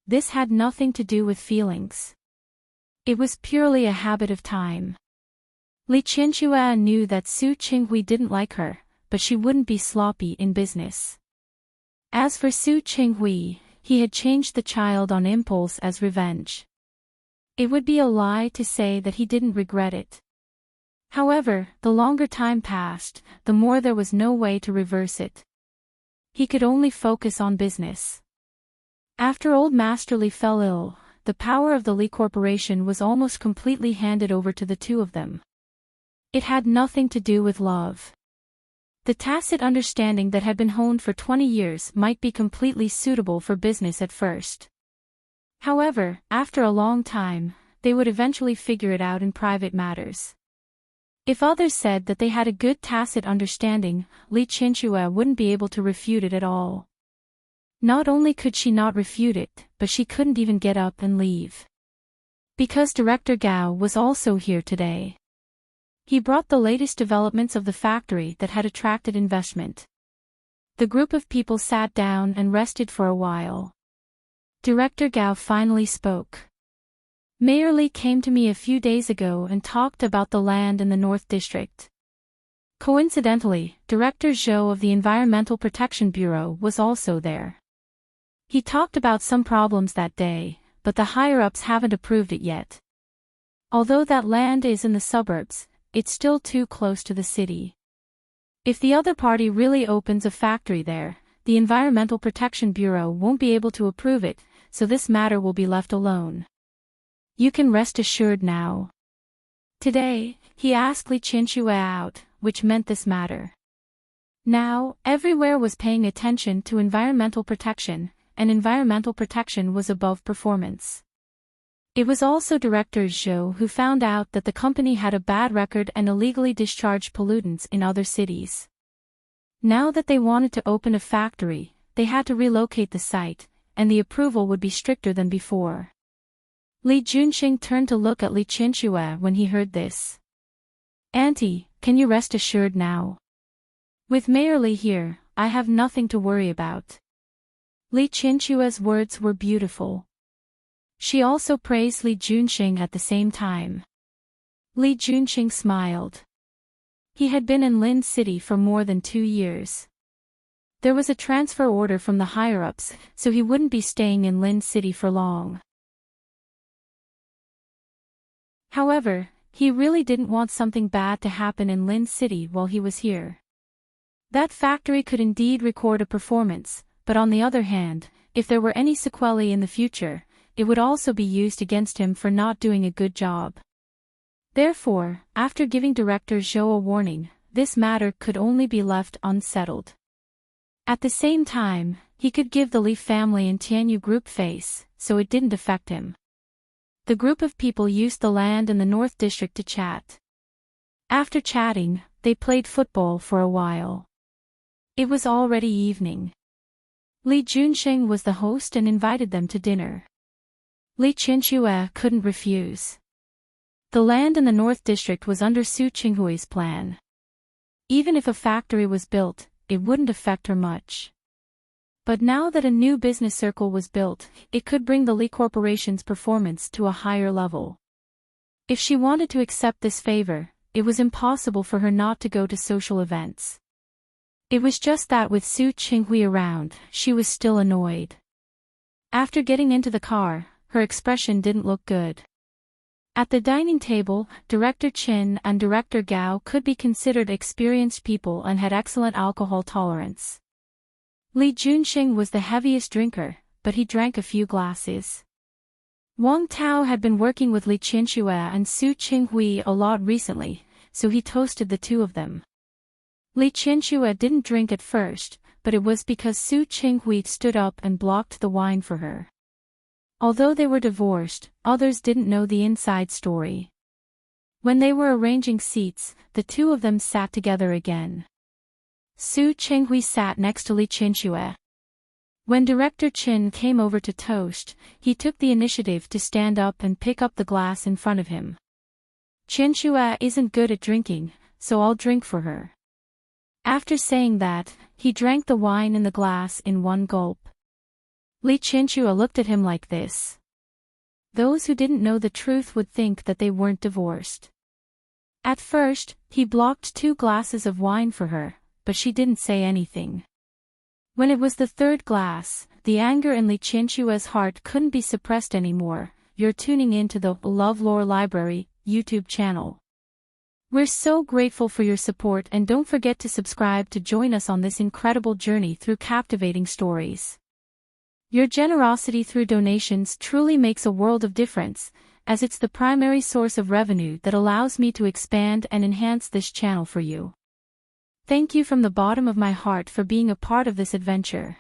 This had nothing to do with feelings. It was purely a habit of time. Li Qinxue knew that Su Qinghui didn't like her, but she wouldn't be sloppy in business. As for Su Qinghui, he had changed the child on impulse as revenge. It would be a lie to say that he didn't regret it. However, the longer time passed, the more there was no way to reverse it. He could only focus on business. After Old Master Lee fell ill, the power of the Lee Corporation was almost completely handed over to the two of them. It had nothing to do with love. The tacit understanding that had been honed for 20 years might be completely suitable for business at first. However, after a long time, they would eventually figure it out in private matters. If others said that they had a good tacit understanding, Lee Chinchua wouldn't be able to refute it at all. Not only could she not refute it, but she couldn't even get up and leave. Because Director Gao was also here today. He brought the latest developments of the factory that had attracted investment. The group of people sat down and rested for a while. Director Gao finally spoke. Mayor Lee came to me a few days ago and talked about the land in the North District. Coincidentally, Director Zhou of the Environmental Protection Bureau was also there. He talked about some problems that day, but the higher-ups haven't approved it yet. Although that land is in the suburbs, it's still too close to the city. If the other party really opens a factory there, the Environmental Protection Bureau won't be able to approve it, so this matter will be left alone. You can rest assured now. Today, he asked Lee Chinchua out, which meant this matter. Now, everywhere was paying attention to environmental protection, and environmental protection was above performance. It was also Director Zhou who found out that the company had a bad record and illegally discharged pollutants in other cities. Now that they wanted to open a factory, they had to relocate the site, and the approval would be stricter than before. Li Junxing turned to look at Li Chinchua when he heard this. Auntie, can you rest assured now? With Mayor Li here, I have nothing to worry about. Li Chinchua's words were beautiful. She also praised Li Junxing at the same time. Li Junxing smiled. He had been in Lin City for more than 2 years. There was a transfer order from the higher-ups, so he wouldn't be staying in Lin City for long. However, he really didn't want something bad to happen in Lin City while he was here. That factory could indeed record a performance, but on the other hand, if there were any sequelae in the future, it would also be used against him for not doing a good job. Therefore, after giving Director Zhou a warning, this matter could only be left unsettled. At the same time, he could give the Li family and Tianyu group face, so it didn't affect him. The group of people used the land in the North District to chat. After chatting, they played football for a while. It was already evening. Li Junxing was the host and invited them to dinner. Li Chinchua couldn't refuse. The land in the North District was under Su Qinghui's plan. Even if a factory was built, it wouldn't affect her much. But now that a new business circle was built, it could bring the Li Corporation's performance to a higher level. If she wanted to accept this favor, it was impossible for her not to go to social events. It was just that with Su Qinghui around, she was still annoyed. After getting into the car, her expression didn't look good. At the dining table, Director Qin and Director Gao could be considered experienced people and had excellent alcohol tolerance. Li Junxing was the heaviest drinker, but he drank a few glasses. Wang Tao had been working with Li Chinchua and Su Qinghui a lot recently, so he toasted the two of them. Li Chinchua didn't drink at first, but it was because Su Qinghui stood up and blocked the wine for her. Although they were divorced, others didn't know the inside story. When they were arranging seats, the two of them sat together again. Su Qinghui sat next to Li Chinchua. When Director Qin came over to toast, he took the initiative to stand up and pick up the glass in front of him. Chinchua isn't good at drinking, so I'll drink for her. After saying that, he drank the wine in the glass in one gulp. Li Chinchua looked at him like this. Those who didn't know the truth would think that they weren't divorced. At first, he blocked 2 glasses of wine for her, but she didn't say anything. When it was the 3rd glass, The anger in Li Qinshua's heart couldn't be suppressed anymore. You're tuning in to the LoveLore Library YouTube channel. We're so grateful for your support, and don't forget to subscribe to join us on this incredible journey through captivating stories. Your generosity through donations truly makes a world of difference, as it's the primary source of revenue that allows me to expand and enhance this channel for you. Thank you from the bottom of my heart for being a part of this adventure.